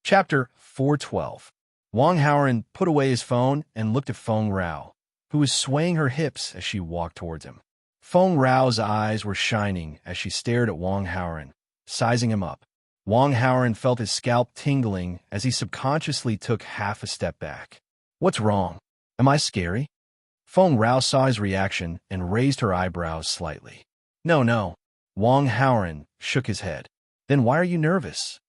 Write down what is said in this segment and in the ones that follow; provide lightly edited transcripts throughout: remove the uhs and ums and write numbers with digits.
Chapter 412. Wang Haoran put away his phone and looked at Feng Rao, who was swaying her hips as she walked towards him. Feng Rao's eyes were shining as she stared at Wang Haoran, sizing him up. Wang Haoran felt his scalp tingling as he subconsciously took half a step back. What's wrong? Am I scary? Feng Rao saw his reaction and raised her eyebrows slightly. No. Wang Haoran shook his head. Then why are you nervous?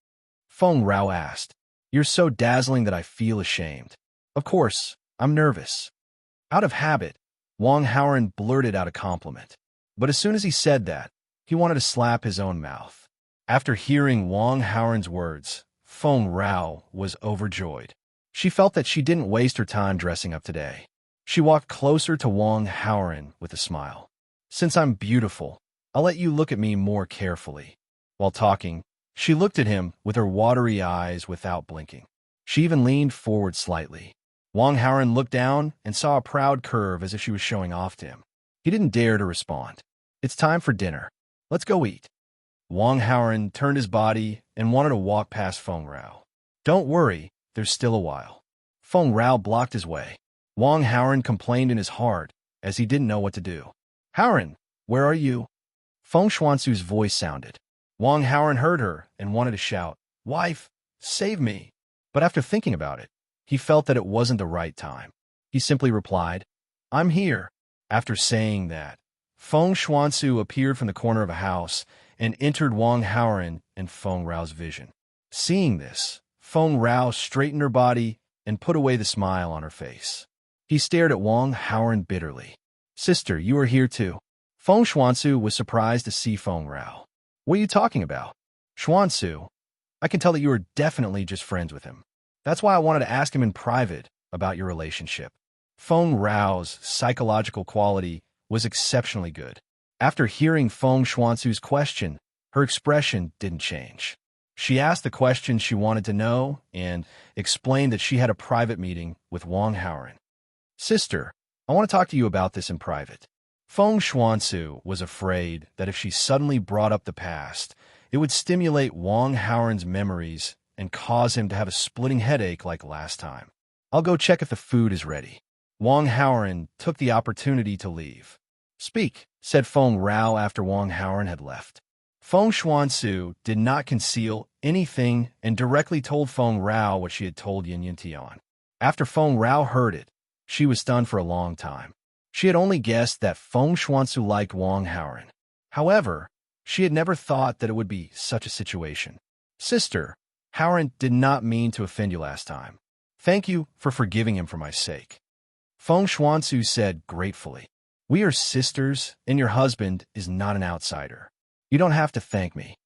Feng Rao asked. You're so dazzling that I feel ashamed. Of course, I'm nervous. Out of habit, Wang Haoran blurted out a compliment. But as soon as he said that, he wanted to slap his own mouth. After hearing Wang Haoran's words, Feng Rao was overjoyed. She felt that she didn't waste her time dressing up today. She walked closer to Wang Haoran with a smile. Since I'm beautiful, I'll let you look at me more carefully. While talking, she looked at him with her watery eyes without blinking. She even leaned forward slightly. Wang Haoran looked down and saw a proud curve as if she was showing off to him. He didn't dare to respond. It's time for dinner. Let's go eat. Wang Haoran turned his body and wanted to walk past Feng Rao. Don't worry, there's still a while. Feng Rao blocked his way. Wang Haoran complained in his heart as he didn't know what to do. Haoran, where are you? Feng Xuansu's voice sounded. Wang Haoran heard her and wanted to shout, Wife, save me. But after thinking about it, he felt that it wasn't the right time. He simply replied, I'm here. After saying that, Feng Xuansu appeared from the corner of a house and entered Wang Haoran and Feng Rao's vision. Seeing this, Feng Rao straightened her body and put away the smile on her face. He stared at Wang Haoran bitterly. Sister, you are here too. Feng Xuansu was surprised to see Feng Rao. What are you talking about? Xuansu, I can tell that you are definitely just friends with him. That's why I wanted to ask him in private about your relationship. Feng Rao's psychological quality was exceptionally good. After hearing Feng Xuansu's question, her expression didn't change. She asked the questions she wanted to know and explained that she had a private meeting with Wang Haoran. Sister, I want to talk to you about this in private. Feng Xuansu was afraid that if she suddenly brought up the past, it would stimulate Wang Haoran's memories and cause him to have a splitting headache like last time. I'll go check if the food is ready. Wang Haoran took the opportunity to leave. Speak, said Feng Rao after Wang Haoran had left. Feng Xuansu did not conceal anything and directly told Feng Rao what she had told Yin Yintian. After Feng Rao heard it, she was stunned for a long time. She had only guessed that Feng Xuansu liked Wang Haoran. However, she had never thought that it would be such a situation. Sister, Haoran did not mean to offend you last time. Thank you for forgiving him for my sake. Feng Xuansu said gratefully. We are sisters, and your husband is not an outsider. You don't have to thank me.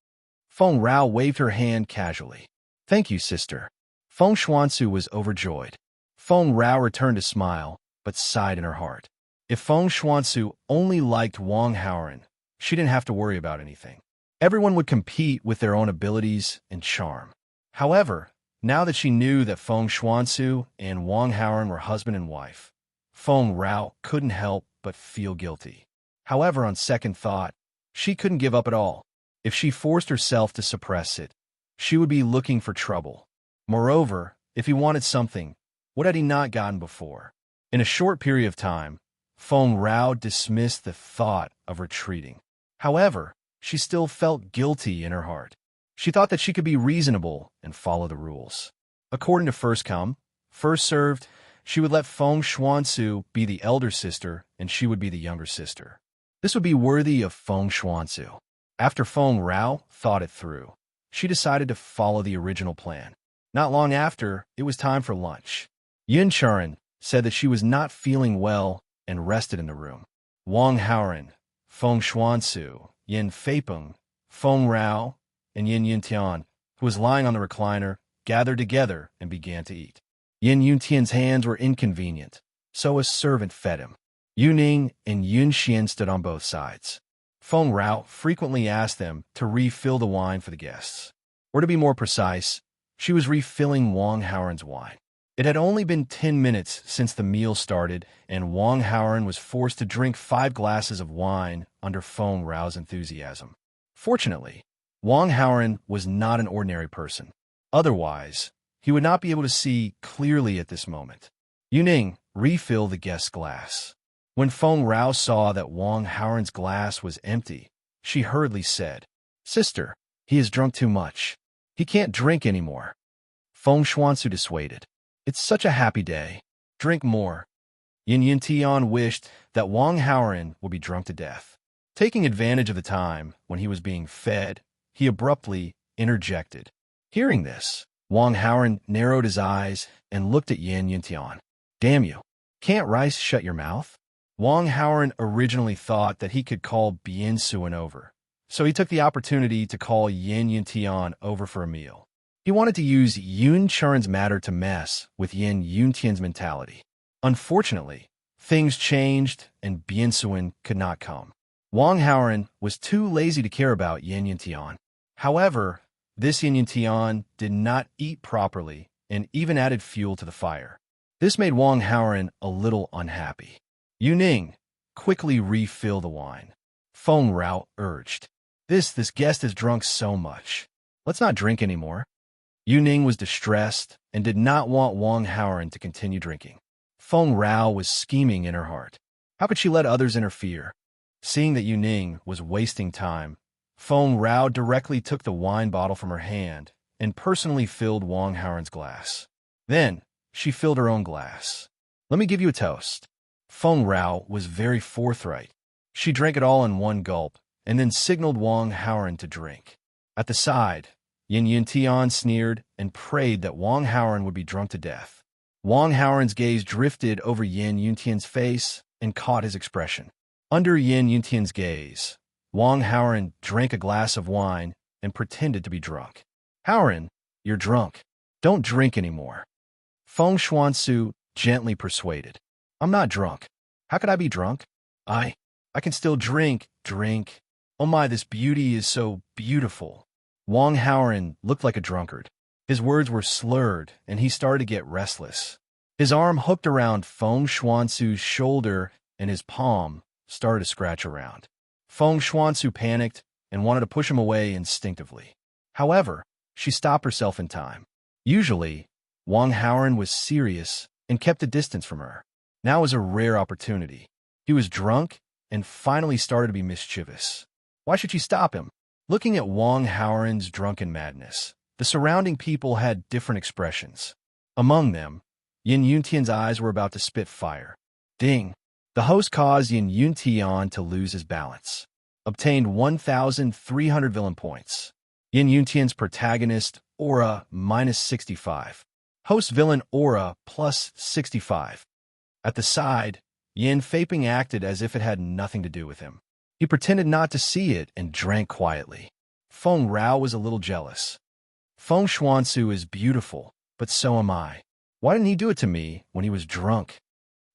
Feng Rao waved her hand casually. Thank you, sister. Feng Xuansu was overjoyed. Feng Rao returned a smile, but sighed in her heart. If Feng Xuansu only liked Wang Haoran, she didn't have to worry about anything. Everyone would compete with their own abilities and charm. However, now that she knew that Feng Xuansu and Wang Haoran were husband and wife, Feng Rao couldn't help but feel guilty. However, on second thought, she couldn't give up at all. If she forced herself to suppress it, she would be looking for trouble. Moreover, if he wanted something, what had he not gotten before? In a short period of time, Feng Rao dismissed the thought of retreating. However, she still felt guilty in her heart. She thought that she could be reasonable and follow the rules. According to first come, first served, she would let Feng Xuansu be the elder sister and she would be the younger sister. This would be worthy of Feng Xuansu. After Feng Rao thought it through, she decided to follow the original plan. Not long after, it was time for lunch. Yin Charan said that she was not feeling well and rested in the room. Wang Haoran, Feng Xuansu, Yin Feipeng, Feng Rao, and Yin Yintian, who was lying on the recliner, gathered together and began to eat. Yin Yuntian's hands were inconvenient, so a servant fed him. Yuning and Yun Xian stood on both sides. Feng Rao frequently asked them to refill the wine for the guests. Or to be more precise, she was refilling Wang Haoran's wine. It had only been 10 minutes since the meal started, and Wang Haoran was forced to drink 5 glasses of wine under Feng Rao's enthusiasm. Fortunately, Wang Haoran was not an ordinary person. Otherwise, He would not be able to see clearly at this moment. Yuning, refill the guest's glass. When Feng Rao saw that Wang Haoren's glass was empty, she hurriedly said, Sister, he has drunk too much. He can't drink anymore. Feng Xuansu dissuaded. It's such a happy day. Drink more. Yin Yintian wished that Wang Haoren would be drunk to death. Taking advantage of the time when he was being fed, he abruptly interjected. Hearing this, Wang Haoren narrowed his eyes and looked at Yin Yintian. Damn you. Can't rice shut your mouth? Wang Haoren originally thought that he could call Bien Suen over, so he took the opportunity to call Yin Yintian over for a meal. He wanted to use Yun Churen's matter to mess with Yin Yuntian's mentality. Unfortunately, things changed and Bien Suen could not come. Wang Haoren was too lazy to care about Yin Yintian. However, this Yin Yintian did not eat properly and even added fuel to the fire. This made Wang Haoren a little unhappy. Yuning, quickly refill the wine. Feng Rao urged. This guest has drunk so much. Let's not drink anymore. Yuning was distressed and did not want Wang Haoren to continue drinking. Feng Rao was scheming in her heart. How could she let others interfere? Seeing that Yuning was wasting time, Feng Rao directly took the wine bottle from her hand and personally filled Wang Haoren's glass. Then, she filled her own glass. Let me give you a toast. Feng Rao was very forthright. She drank it all in one gulp and then signaled Wang Haoren to drink. At the side, Yin Yintian sneered and prayed that Wang Haoren would be drunk to death. Wang Haoren's gaze drifted over Yin Yuntian's face and caught his expression. Under Yin Yuntian's gaze, Wang Haoren drank a glass of wine and pretended to be drunk. Haoren, you're drunk. Don't drink anymore. Feng Xuansu gently persuaded. I'm not drunk. How could I be drunk? I can still drink. Oh my, this beauty is so beautiful. Wang Haoren looked like a drunkard. His words were slurred, and he started to get restless. His arm hooked around Feng Xuansu's shoulder, and his palm started to scratch around. Feng Xuansu panicked and wanted to push him away instinctively. However, she stopped herself in time. Usually, Wang Haoren was serious and kept a distance from her. Now was a rare opportunity. He was drunk and finally started to be mischievous. Why should she stop him? Looking at Wang Haoren's drunken madness, the surrounding people had different expressions. Among them, Yin Yuntian's eyes were about to spit fire. Ding! The host caused Yin Yuntian to lose his balance. Obtained 1,300 villain points. Yin Yuntian's protagonist, aura, minus 65. Host villain aura, plus 65. At the side, Yin Feiping acted as if it had nothing to do with him. He pretended not to see it and drank quietly. Feng Rao was a little jealous. Feng Xuansu is beautiful, but so am I. Why didn't he do it to me when he was drunk?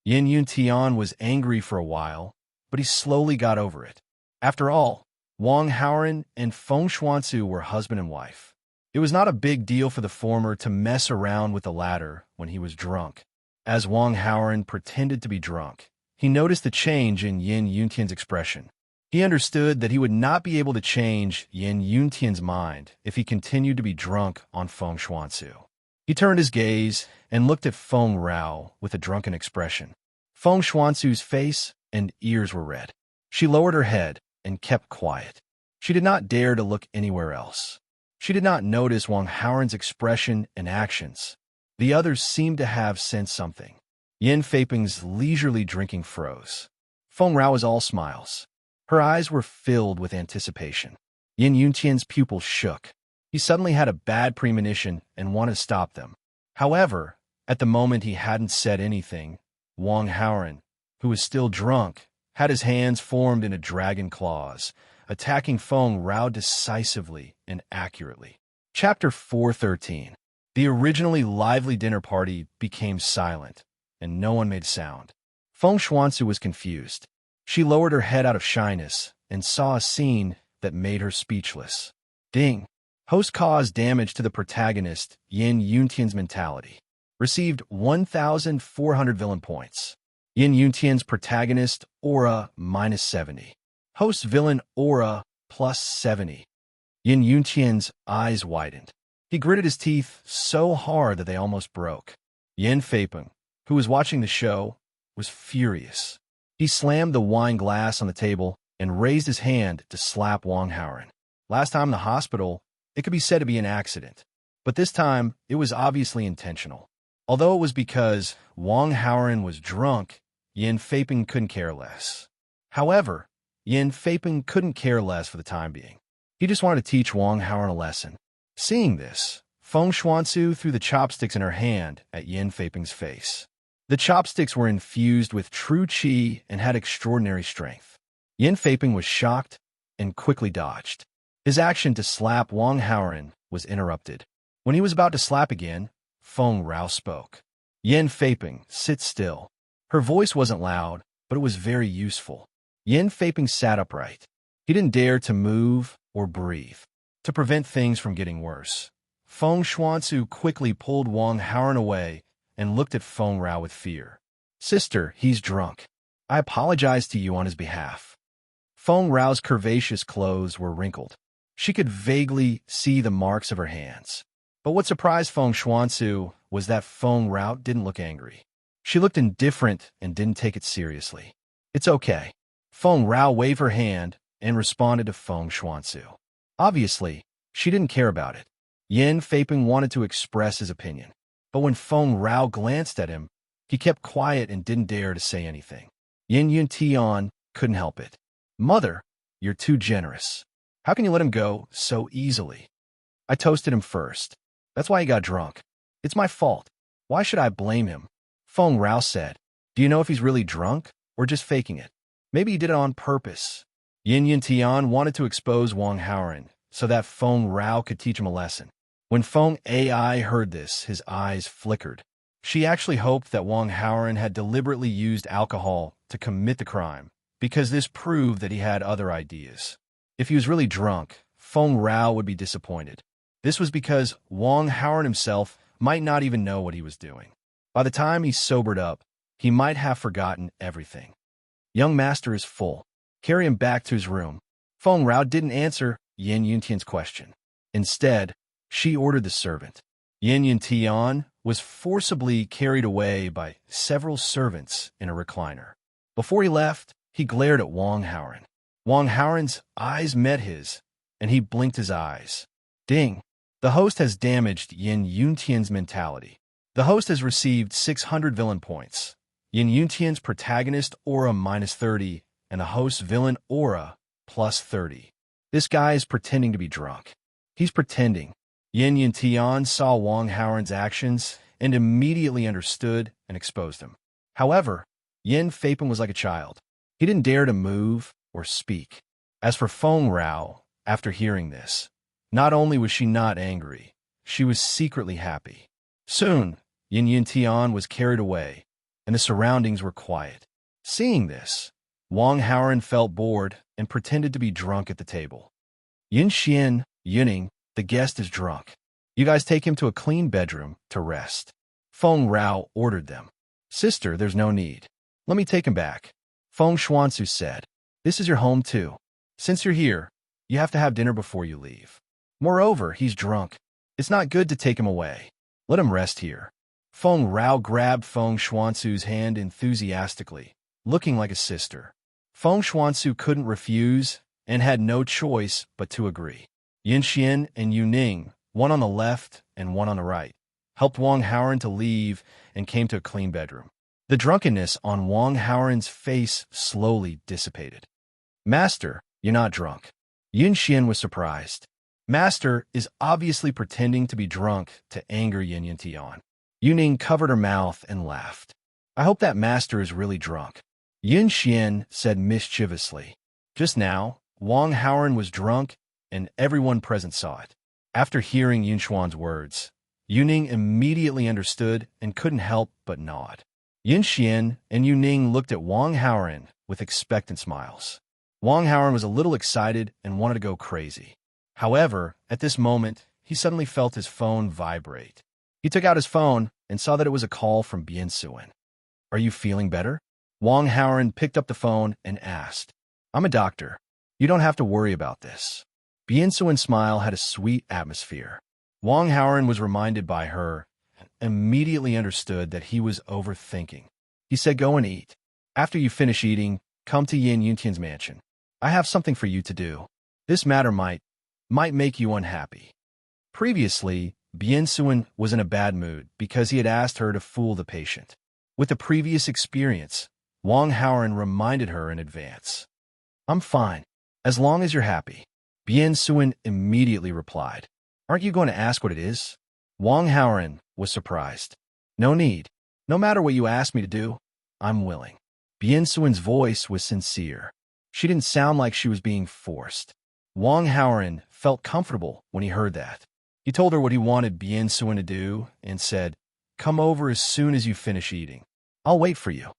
Yin Yuntian was angry for a while, but he slowly got over it. After all, Wang Haoren and Feng Xuansu were husband and wife. It was not a big deal for the former to mess around with the latter when he was drunk. As Wang Haoren pretended to be drunk, he noticed the change in Yin Yuntian's expression. He understood that he would not be able to change Yin Yuntian's mind if he continued to be drunk on Feng Xuansu. He turned his gaze and looked at Feng Rao with a drunken expression. Feng Xuansu's face and ears were red. She lowered her head and kept quiet. She did not dare to look anywhere else. She did not notice Wang Haoren's expression and actions. The others seemed to have sensed something. Yin Feiping's leisurely drinking froze. Feng Rao was all smiles. Her eyes were filled with anticipation. Yin Yuntian's pupils shook. He suddenly had a bad premonition and wanted to stop them. However, at the moment he hadn't said anything, Wang Haoren, who was still drunk, had his hands formed into dragon claws, attacking Feng Rao decisively and accurately. Chapter 413. The originally lively dinner party became silent, and no one made a sound. Feng Xuansu was confused. She lowered her head out of shyness and saw a scene that made her speechless. Ding! Host caused damage to the protagonist, Yin Yuntian's mentality. Received 1,400 villain points. Yin Yuntian's protagonist, aura, minus 70. Host villain, aura, plus 70. Yin Yuntian's eyes widened. He gritted his teeth so hard that they almost broke. Yin Feipeng, who was watching the show, was furious. He slammed the wine glass on the table and raised his hand to slap Wang Haoren. Last time in the hospital, it could be said to be an accident, but this time it was obviously intentional. Although it was because Wang Haoren was drunk, Yin Feipeng couldn't care less. However, Yin Feipeng couldn't care less for the time being. He just wanted to teach Wang Haoren a lesson. Seeing this, Feng Xuanzu threw the chopsticks in her hand at Yin Feipeng's face. The chopsticks were infused with true qi and had extraordinary strength. Yin Feipeng was shocked and quickly dodged. His action to slap Wang Haoren was interrupted. When he was about to slap again, Feng Rao spoke. Yin Feipeng, sit still. Her voice wasn't loud, but it was very useful. Yin Feipeng sat upright. He didn't dare to move or breathe, to prevent things from getting worse. Feng Xuanzu quickly pulled Wang Haoren away and looked at Feng Rao with fear. Sister, he's drunk. I apologize to you on his behalf. Feng Rao's curvaceous clothes were wrinkled. She could vaguely see the marks of her hands. But what surprised Feng Xuanzu was that Feng Rao didn't look angry. She looked indifferent and didn't take it seriously. It's okay. Feng Rao waved her hand and responded to Feng Xuanzu. Obviously, she didn't care about it. Yin Feipeng wanted to express his opinion. But when Feng Rao glanced at him, he kept quiet and didn't dare to say anything. Yin Yuntian couldn't help it. Mother, you're too generous. How can you let him go so easily? I toasted him first. That's why he got drunk. It's my fault. Why should I blame him? Feng Rao said. Do you know if he's really drunk or just faking it? Maybe he did it on purpose. Yin Yuntian wanted to expose Wang Haoren so that Feng Rao could teach him a lesson. When Feng Ai heard this, his eyes flickered. She actually hoped that Wang Haoren had deliberately used alcohol to commit the crime, because this proved that he had other ideas. If he was really drunk, Feng Rao would be disappointed. This was because Wang Haoren himself might not even know what he was doing. By the time he sobered up, he might have forgotten everything. Young master is full. Carry him back to his room. Feng Rao didn't answer Yin Yuntian's question. Instead, she ordered the servant. Yin Yuntian was forcibly carried away by several servants in a recliner. Before he left, he glared at Wang Haoren. Wang Haoren's eyes met his, and he blinked his eyes. Ding! The host has damaged Yin Yuntian's mentality. The host has received 600 villain points. Yin Yuntian's protagonist aura -30, and the host's villain aura +30. This guy is pretending to be drunk. He's pretending. Yin Yuntian saw Wang Haoren's actions and immediately understood and exposed him. However, Yin Feipeng was like a child. He didn't dare to move or speak. As for Feng Rao, after hearing this, not only was she not angry, she was secretly happy. Soon, Yin Yuntian was carried away, and the surroundings were quiet. Seeing this, Wang Haoren felt bored and pretended to be drunk at the table. Yin Xian, Yuning, the guest is drunk. You guys take him to a clean bedroom to rest. Feng Rao ordered them. Sister, there's no need. Let me take him back. Feng Xuanzu said. This is your home too. Since you're here, you have to have dinner before you leave. Moreover, he's drunk. It's not good to take him away. Let him rest here. Feng Rao grabbed Feng Xuanzu's hand enthusiastically, looking like a sister. Feng Xuanzu couldn't refuse and had no choice but to agree. Yin Xian and Yu Ning, one on the left and one on the right, helped Wang Haoren to leave and came to a clean bedroom. The drunkenness on Wang Haoren's face slowly dissipated. Master, you're not drunk. Yin Xian was surprised. Master is obviously pretending to be drunk to anger Yin Yuntian. Yu Ning covered her mouth and laughed. I hope that master is really drunk. Yin Xian said mischievously. Just now, Wang Haoren was drunk and everyone present saw it. After hearing Yin Xuan's words, Yu Ning immediately understood and couldn't help but nod. Yin Xian and Yu Ning looked at Wang Haoren with expectant smiles. Wang Haoren was a little excited and wanted to go crazy. However, at this moment, he suddenly felt his phone vibrate. He took out his phone and saw that it was a call from Bien Suen. Are you feeling better? Wang Haoren picked up the phone and asked. I'm a doctor. You don't have to worry about this. Bien Suen's smile had a sweet atmosphere. Wang Howren was reminded by her and immediately understood that he was overthinking. He said, "Go and eat. After you finish eating, come to Yin Yuntian's mansion. I have something for you to do. This matter might make you unhappy." Previously, Bien Suen was in a bad mood because he had asked her to fool the patient. With the previous experience, Wang Howren reminded her in advance. "I'm fine, as long as you're happy." Bien Suen immediately replied, "Aren't you going to ask what it is?" Wang Howren was surprised. "No need. No matter what you ask me to do, I'm willing." Bien Suen's voice was sincere. She didn't sound like she was being forced. Wang Howren felt comfortable when he heard that. He told her what he wanted Bien Suen to do and said, "Come over as soon as you finish eating. I'll wait for you."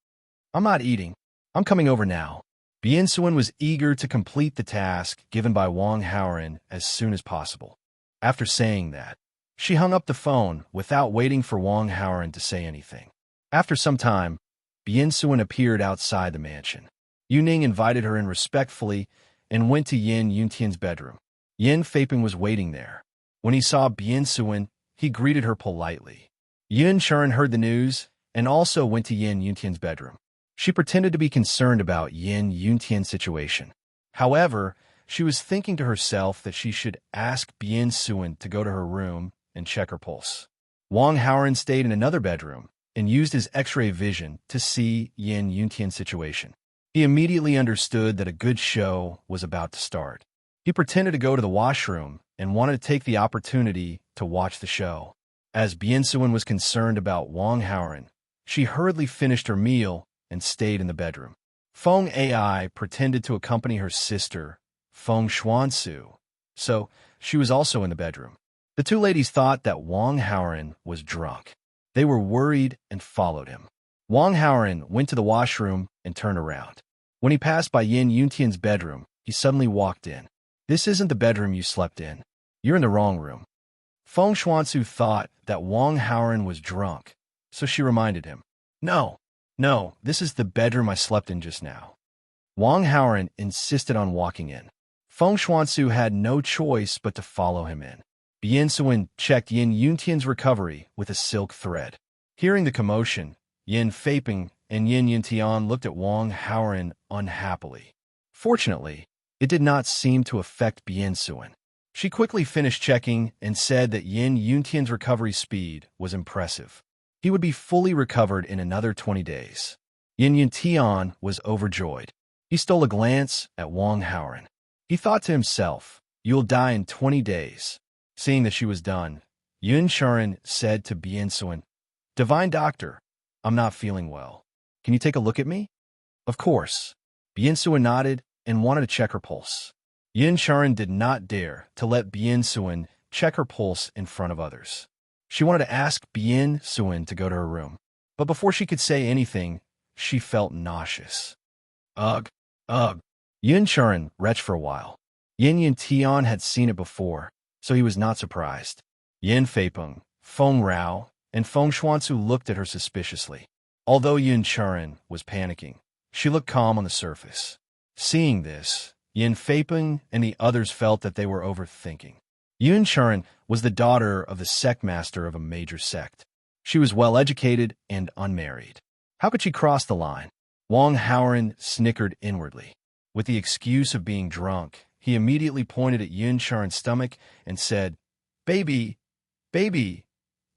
"I'm not eating. I'm coming over now." Bien Suen was eager to complete the task given by Wang Howren as soon as possible. After saying that, she hung up the phone without waiting for Wang Howren to say anything. After some time, Bien Suen appeared outside the mansion. Yuning invited her in respectfully and went to Yin Yuntian's bedroom. Yin Feiping was waiting there. When he saw Bien Suen, he greeted her politely. Yun Churen heard the news and also went to Yin Yuntian's bedroom. She pretended to be concerned about Yin Yuntian's situation. However, she was thinking to herself that she should ask Bien Suen to go to her room and check her pulse. Wang Howren stayed in another bedroom and used his X-ray vision to see Yin Yuntian's situation. He immediately understood that a good show was about to start. He pretended to go to the washroom and wanted to take the opportunity to watch the show. As Bien Suen was concerned about Wang Howren, she hurriedly finished her meal and stayed in the bedroom. Feng Ai pretended to accompany her sister, Feng Xuansu, so she was also in the bedroom. The two ladies thought that Wang Howren was drunk. They were worried and followed him. Wang Howren went to the washroom and turned around. When he passed by Yin Yuntian's bedroom, he suddenly walked in. "This isn't the bedroom you slept in. You're in the wrong room." Feng Xuansu thought that Wang Howren was drunk, so she reminded him, No, this is the bedroom I slept in just now." Wang Howren insisted on walking in. Feng Xuansu had no choice but to follow him in. Bien Suen checked Yin Yuntian's recovery with a silk thread. Hearing the commotion, Yin Feiping and Yin Yuntian looked at Wang Howren unhappily. Fortunately, it did not seem to affect Bien Suen. She quickly finished checking and said that Yin Yuntian's recovery speed was impressive. He would be fully recovered in another 20 days. Yin Yuntian was overjoyed. He stole a glance at Wang Howren. He thought to himself, "You'll die in 20 days. Seeing that she was done, Yun Churen said to Bien Suen, "Divine Doctor, I'm not feeling well. Can you take a look at me?" Of course. Bien Suen nodded and wanted to check her pulse. Yun Churen did not dare to let Bien Suen check her pulse in front of others. She wanted to ask Bien Suen to go to her room, but before she could say anything, she felt nauseous. Ugh. Yun Churen retched for a while. Yin Yuntian had seen it before, so he was not surprised. Yin Feipeng, Feng Rao, and Feng Xuansu looked at her suspiciously. Although Yun Churen was panicking, she looked calm on the surface. Seeing this, Yin Feipeng and the others felt that they were overthinking. Yun Churen was the daughter of the sect master of a major sect. She was well-educated and unmarried. How could she cross the line? Wang Howren snickered inwardly. With the excuse of being drunk, he immediately pointed at Yun Churen's stomach and said, Baby,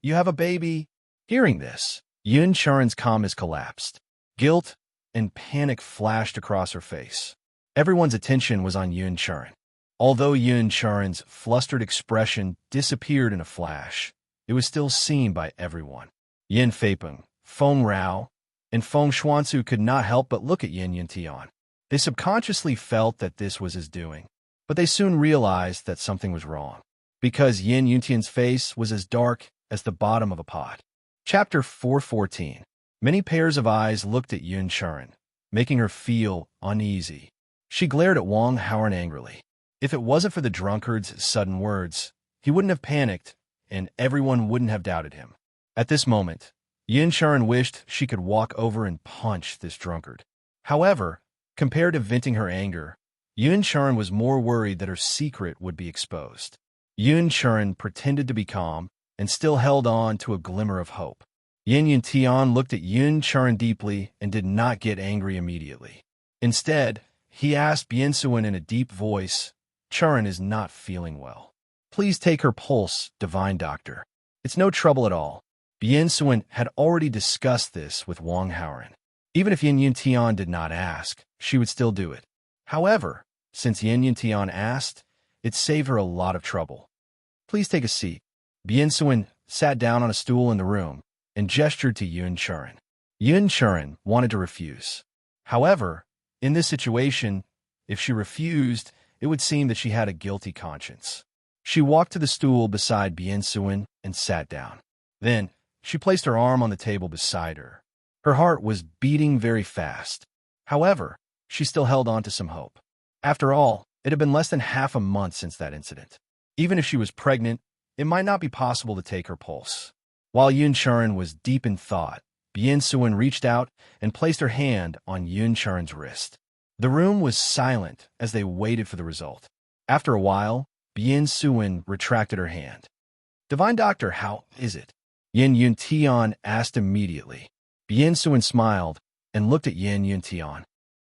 you have a baby." Hearing this, Yun Churen's calmness collapsed. Guilt and panic flashed across her face. Everyone's attention was on Yun Churen. Although Yun Churen's flustered expression disappeared in a flash, it was still seen by everyone. Yin Feipeng, Feng Rao, and Feng Xuansu could not help but look at Yin Yuntian. They subconsciously felt that this was his doing, but they soon realized that something was wrong, because Yin Yuntian's face was as dark as the bottom of a pot. Chapter 414. Many pairs of eyes looked at Yun Churen, making her feel uneasy. She glared at Wang Howren angrily. If it wasn't for the drunkard's sudden words, he wouldn't have panicked, and everyone wouldn't have doubted him. At this moment, Yun Churen wished she could walk over and punch this drunkard. However, compared to venting her anger, Yun Churen was more worried that her secret would be exposed. Yun Churin pretended to be calm and still held on to a glimmer of hope. Yin Yuntian looked at Yun Churin deeply and did not get angry immediately. Instead, he asked Biensuin in a deep voice, "Churin is not feeling well. Please take her pulse, divine doctor. It's no trouble at all." Biensuin had already discussed this with Wang Haoran. Even if Yin Yuntian did not ask, she would still do it. However, since Yin Yuntian asked, it saved her a lot of trouble. "Please take a seat." Biensuin sat down on a stool in the room and gestured to Yun Churin. Yun Churin wanted to refuse. However, in this situation, if she refused, it would seem that she had a guilty conscience. She walked to the stool beside Biensuin and sat down. Then, she placed her arm on the table beside her. Her heart was beating very fast. However, she still held on to some hope. After all, it had been less than half a month since that incident. Even if she was pregnant, it might not be possible to take her pulse. While Yun Churin was deep in thought, Biensuin reached out and placed her hand on Yun Churin's wrist. The room was silent as they waited for the result. After a while, Biensuin retracted her hand. "Divine Doctor, how is it?" Yin Yuntian asked immediately. Biensuin smiled and looked at Yin Yuntian.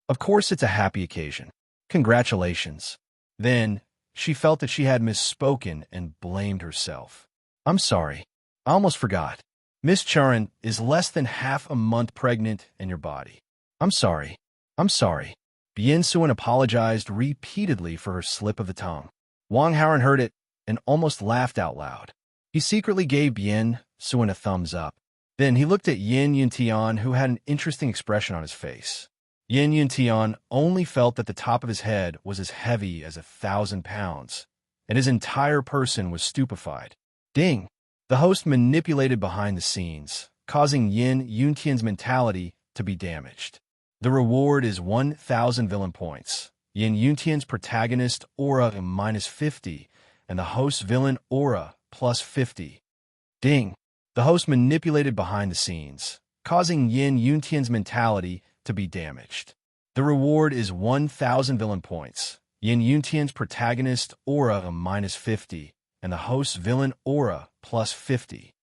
"Of course it's a happy occasion. Congratulations." Then, she felt that she had misspoken and blamed herself. "I'm sorry. I almost forgot. Miss Churin is less than half a month pregnant in your body. I'm sorry. I'm sorry." Biensuin apologized repeatedly for her slip of the tongue. Wang Haoran heard it and almost laughed out loud. He secretly gave Biensuin a thumbs up. Then he looked at Yin Yuntian, who had an interesting expression on his face. Yin Yuntian only felt that the top of his head was as heavy as 1,000 pounds, and his entire person was stupefied. Ding! The host manipulated behind the scenes, causing Yin Yuntian's mentality to be damaged. The reward is 1,000 villain points. Yin Yuntian's protagonist aura -50, and the host's villain aura +50. Ding! The host manipulated behind the scenes, causing Yin Yuntian's mentality to be damaged. The reward is 1,000 villain points. Yin Yuntian's protagonist aura -50, and the host's villain aura +50.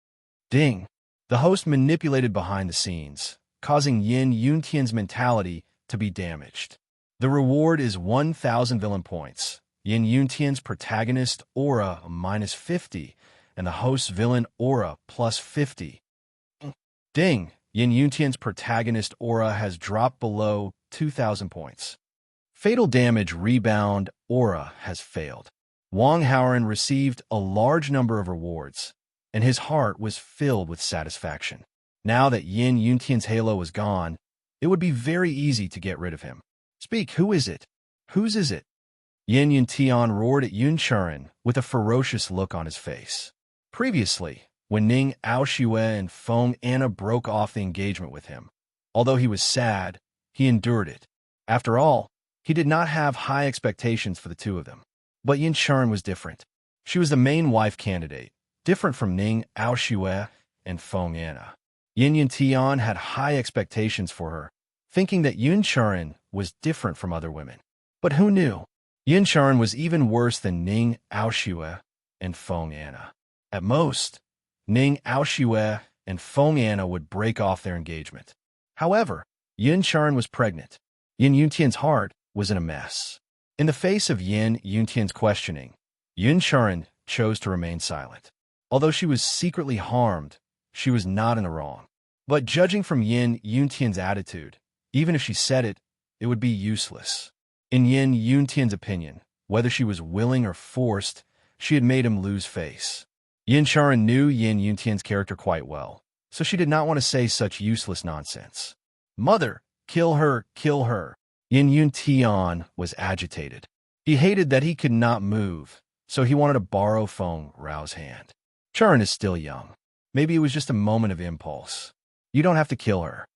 Ding! The host manipulated behind the scenes, causing Yin Yuntian's mentality to be damaged. The reward is 1,000 villain points. Yin Yuntian's protagonist aura -50, and the host's villain aura +50. Ding! Yin Yuntian's protagonist aura has dropped below 2,000 points. Fatal damage rebound aura has failed. Wang Haoran received a large number of rewards, and his heart was filled with satisfaction. Now that Yin Yuntian's halo was gone, it would be very easy to get rid of him. "Speak, who is it? Whose is it?" Yin Yuntian roared at Yun Churin with a ferocious look on his face. Previously, when Ning Aoshue and Feng Anna broke off the engagement with him, although he was sad, he endured it. After all, he did not have high expectations for the two of them. But Yun Churin was different. She was the main wife candidate, different from Ning Aoshue and Feng Anna. Yin Yuntian had high expectations for her, thinking that Yun Churin was different from other women. But who knew? Yun Churin was even worse than Ning Aoshue and Feng Anna. At most, Ning Aoshue and Feng Anna would break off their engagement. However, Yun Churin was pregnant. Yin Yuntian's heart was in a mess. In the face of Yin Yuntian's questioning, Yun Churin chose to remain silent. Although she was secretly harmed, she was not in the wrong. But judging from Yin Yuntian's attitude, even if she said it, it would be useless. In Yin Yuntian's opinion, whether she was willing or forced, she had made him lose face. Yun Churin knew Yin Yuntian's character quite well, so she did not want to say such useless nonsense. "Mother, kill her, kill her." Yin Yuntian was agitated. He hated that he could not move, so he wanted to borrow Feng Rao's hand. "Churin is still young. Maybe it was just a moment of impulse. You don't have to kill her."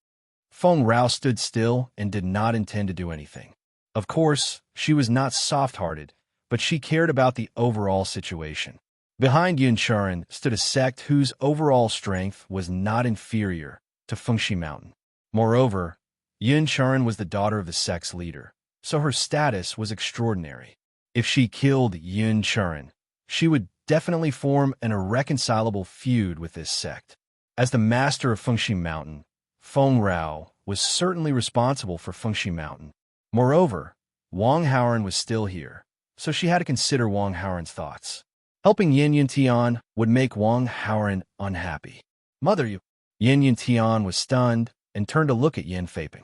Feng Rao stood still and did not intend to do anything. Of course, she was not soft-hearted, but she cared about the overall situation. Behind Yun Churin stood a sect whose overall strength was not inferior to Fengxi Mountain. Moreover, Yun Churin was the daughter of the sect's leader, so her status was extraordinary. If she killed Yun Churin, she would definitely form an irreconcilable feud with this sect. As the master of Fengxi Mountain, Feng Rao was certainly responsible for Fengxi Mountain. Moreover, Wang Haoran was still here, so she had to consider Wang Haoran's thoughts. Helping Yin Yuntian would make Wang Haoran unhappy. Mother, you... Yin Yuntian was stunned and turned to look at Yin Feiping.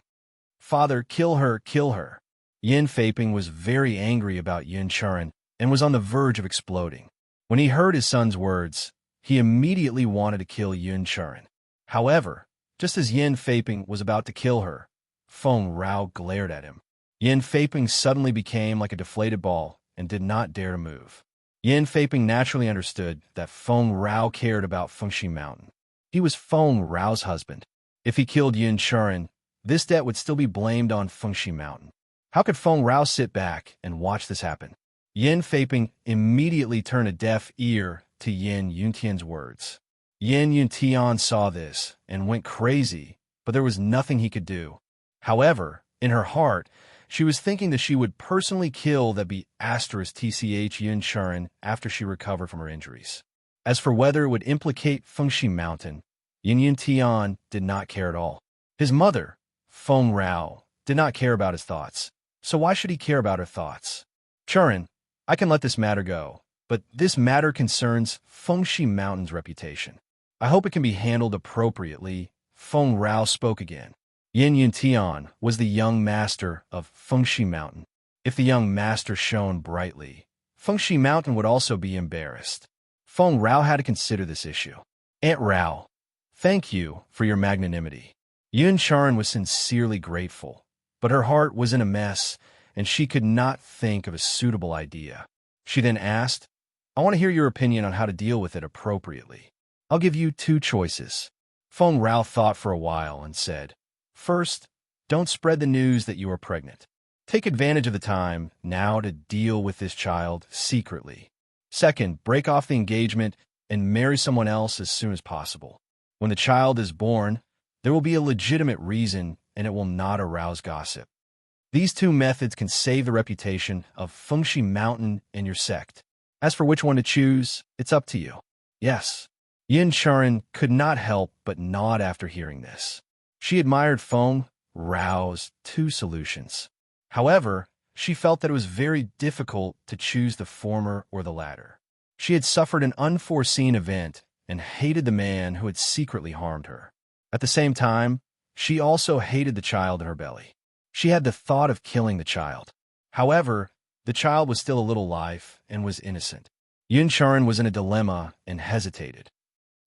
Father, kill her, kill her. Yin Feiping was very angry about Yin Churan and was on the verge of exploding. When he heard his son's words, he immediately wanted to kill Yin Churan. However, just as Yin Feiping was about to kill her, Feng Rao glared at him. Yin Feiping suddenly became like a deflated ball and did not dare to move. Yin Feiping naturally understood that Feng Rao cared about Fengxi Mountain. He was Feng Rao's husband. If he killed Yin Churan, this debt would still be blamed on Fengxi Mountain. How could Feng Rao sit back and watch this happen? Yin Feiping immediately turned a deaf ear to Yin Yuntian's words. Yin Yuntian saw this and went crazy, but there was nothing he could do. However, in her heart, she was thinking that she would personally kill that be *TCH Yin Churan after she recovered from her injuries. As for whether it would implicate Fengxi Mountain, Yin Yuntian did not care at all. His mother, Feng Rao, did not care about his thoughts, so why should he care about her thoughts? Churan, I can let this matter go, but this matter concerns Fengxi Mountain's reputation. I hope it can be handled appropriately. Feng Rao spoke again. Yin Yuntian was the young master of Fengxi Mountain. If the young master shone brightly, Fengxi Mountain would also be embarrassed. Feng Rao had to consider this issue. Aunt Rao, thank you for your magnanimity. Yin Churan was sincerely grateful, but her heart was in a mess, and she could not think of a suitable idea. She then asked, I want to hear your opinion on how to deal with it appropriately. I'll give you 2 choices. Feng Rao thought for a while and said, First, don't spread the news that you are pregnant. Take advantage of the time now to deal with this child secretly. Second, break off the engagement and marry someone else as soon as possible. When the child is born, there will be a legitimate reason and it will not arouse gossip. These 2 methods can save the reputation of Fengxi Mountain and your sect. As for which one to choose, it's up to you. Yes. Yin Churan could not help but nod after hearing this. She admired Feng Rao's 2 solutions. However, she felt that it was very difficult to choose the former or the latter. She had suffered an unforeseen event and hated the man who had secretly harmed her. At the same time, she also hated the child in her belly. She had the thought of killing the child. However, the child was still a little life and was innocent. Yin Churan was in a dilemma and hesitated.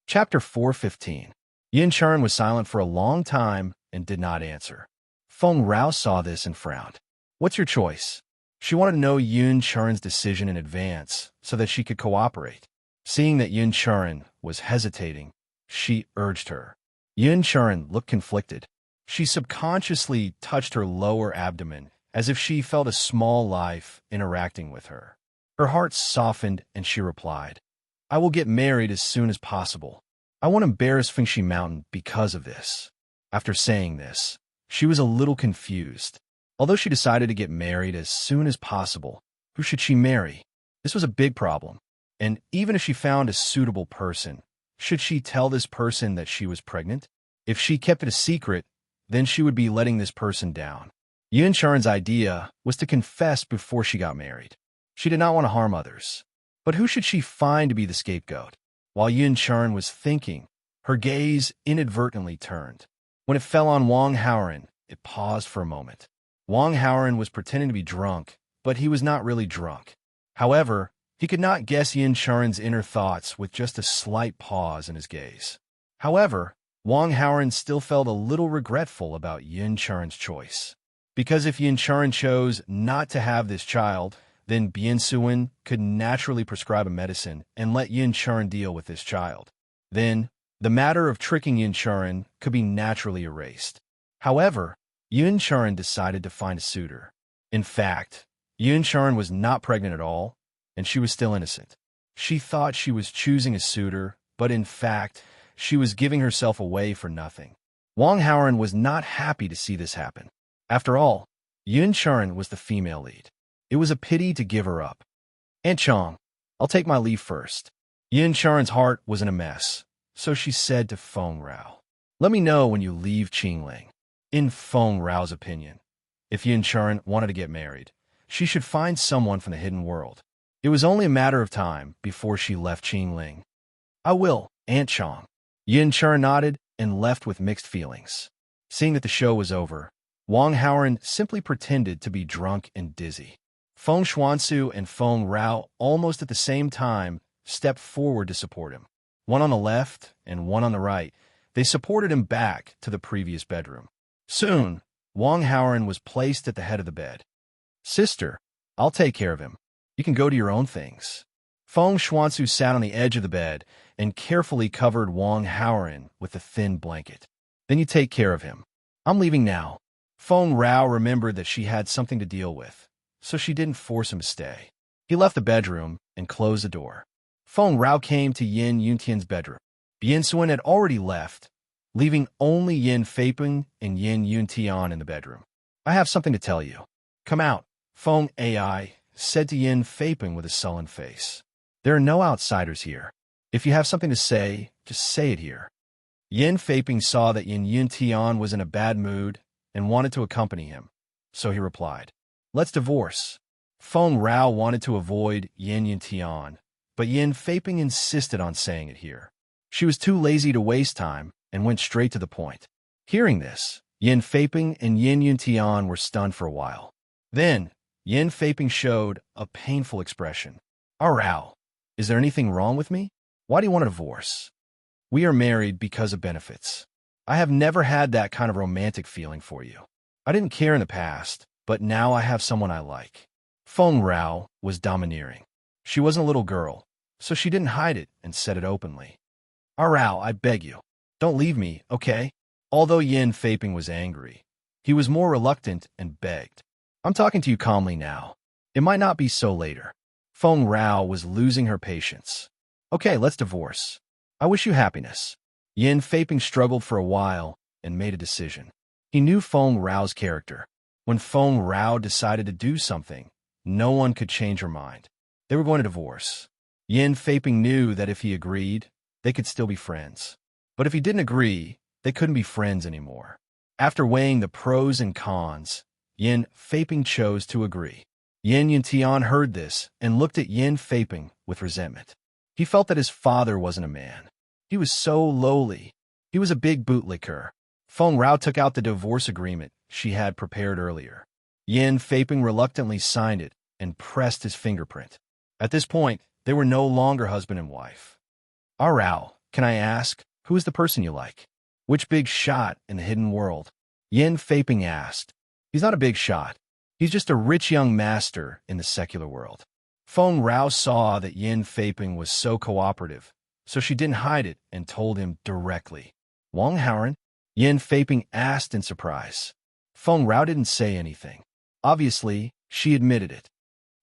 Chapter 4:15. Yin Churan was silent for a long time and did not answer. Feng Rao saw this and frowned. What's your choice? She wanted to know Yin Churan's decision in advance so that she could cooperate. Seeing that Yin Churan was hesitating, she urged her. Yin Churan looked conflicted. She subconsciously touched her lower abdomen as if she felt a small life interacting with her. Her heart softened and she replied, I will get married as soon as possible. I won't embarrass Fengxi Mountain because of this. After saying this, she was a little confused. Although she decided to get married as soon as possible, who should she marry? This was a big problem. And even if she found a suitable person, should she tell this person that she was pregnant? If she kept it a secret, then she would be letting this person down. Yin Churan's idea was to confess before she got married. She did not want to harm others. But who should she find to be the scapegoat? While Yin Churan was thinking, her gaze inadvertently turned. When it fell on Wang Haoran, it paused for a moment. Wang Haoran was pretending to be drunk, but he was not really drunk. However, he could not guess Yin Churan's inner thoughts with just a slight pause in his gaze. However, Wang Haoran still felt a little regretful about Yin Churan's choice. Because if Yin Churan chose not to have this child, then Bien Suin could naturally prescribe a medicine and let Yin Churan deal with this child. Then, the matter of tricking Yin Churan could be naturally erased. However, Yin Churan decided to find a suitor. In fact, Yin Churan was not pregnant at all, and she was still innocent. She thought she was choosing a suitor, but in fact, she was giving herself away for nothing. Wang Haoran was not happy to see this happen. After all, Yin Churan was the female lead. It was a pity to give her up. Aunt Chong, I'll take my leave first. Yin Charan's heart was in a mess, so she said to Feng Rao, let me know when you leave Qingling. In Feng Rao's opinion, if Yin Charan wanted to get married, she should find someone from the hidden world. It was only a matter of time before she left Qingling. I will, Aunt Chong. Yin Charan nodded and left with mixed feelings. Seeing that the show was over, Wang Haoran simply pretended to be drunk and dizzy. Feng Xuansu and Feng Rao, almost at the same time, stepped forward to support him. One on the left and one on the right, they supported him back to the previous bedroom. Soon, Wang Haoran was placed at the head of the bed. Sister, I'll take care of him. You can go to your own things. Feng Xuansu sat on the edge of the bed and carefully covered Wang Haoran with a thin blanket. Then you take care of him. I'm leaving now. Feng Rao remembered that she had something to deal with, so she didn't force him to stay. He left the bedroom and closed the door. Feng Rao came to Yin Yuntian's bedroom. Yin Suan had already left, leaving only Yin Feiping and Yin Yuntian in the bedroom. I have something to tell you. Come out, Feng Ai said to Yin Feiping with a sullen face. There are no outsiders here. If you have something to say, just say it here. Yin Feiping saw that Yin Yuntian was in a bad mood and wanted to accompany him, so he replied, let's divorce. Feng Rao wanted to avoid Yin Yuntian, but Yin Feiping insisted on saying it here. She was too lazy to waste time and went straight to the point. Hearing this, Yin Feiping and Yin Yuntian were stunned for a while. Then, Yin Feiping showed a painful expression. Rao, is there anything wrong with me? Why do you want a divorce? We are married because of benefits. I have never had that kind of romantic feeling for you. I didn't care in the past, but now I have someone I like. Feng Rao was domineering. She wasn't a little girl, so she didn't hide it and said it openly. Rao, I beg you, don't leave me, okay? Although Yin Feiping was angry, he was more reluctant and begged. I'm talking to you calmly now. It might not be so later. Feng Rao was losing her patience. Okay, let's divorce. I wish you happiness. Yin Feiping struggled for a while and made a decision. He knew Feng Rao's character. When Feng Rao decided to do something, no one could change her mind. They were going to divorce. Yin Feiping knew that if he agreed, they could still be friends. But if he didn't agree, they couldn't be friends anymore. After weighing the pros and cons, Yin Feiping chose to agree. Yin Yuntian heard this and looked at Yin Feiping with resentment. He felt that his father wasn't a man. He was so lowly. He was a big bootlicker. Feng Rao took out the divorce agreement she had prepared earlier. Yin Feiping reluctantly signed it and pressed his fingerprint. At this point, they were no longer husband and wife. Rao, can I ask, who is the person you like? Which big shot in the hidden world? Yin Feiping asked. He's not a big shot. He's just a rich young master in the secular world. Feng Rao saw that Yin Feiping was so cooperative, so she didn't hide it and told him directly. Wang Haoran? Yin Feiping asked in surprise. Feng Rao didn't say anything. Obviously, she admitted it.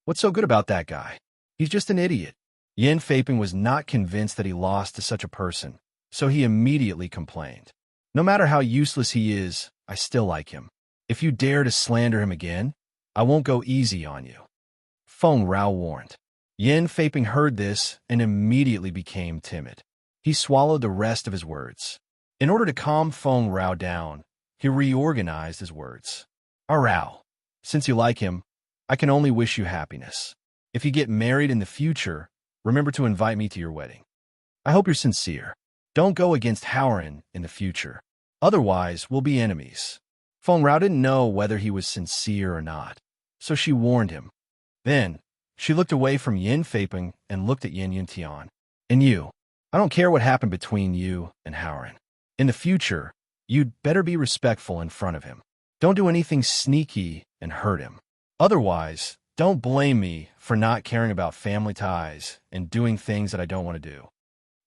What's so good about that guy? He's just an idiot. Yin Feiping was not convinced that he lost to such a person, so he immediately complained. No matter how useless he is, I still like him. If you dare to slander him again, I won't go easy on you. Feng Rao warned. Yin Feiping heard this and immediately became timid. He swallowed the rest of his words. In order to calm Feng Rao down, he reorganized his words. Rao, since you like him, I can only wish you happiness. If you get married in the future, remember to invite me to your wedding. I hope you're sincere. Don't go against Haoran in the future. Otherwise, we'll be enemies. Feng Rao didn't know whether he was sincere or not, so she warned him. Then, she looked away from Yin Feiping and looked at Yin Yuntian. And you, I don't care what happened between you and Haoran. In the future, you'd better be respectful in front of him. Don't do anything sneaky and hurt him. Otherwise, don't blame me for not caring about family ties and doing things that I don't want to do.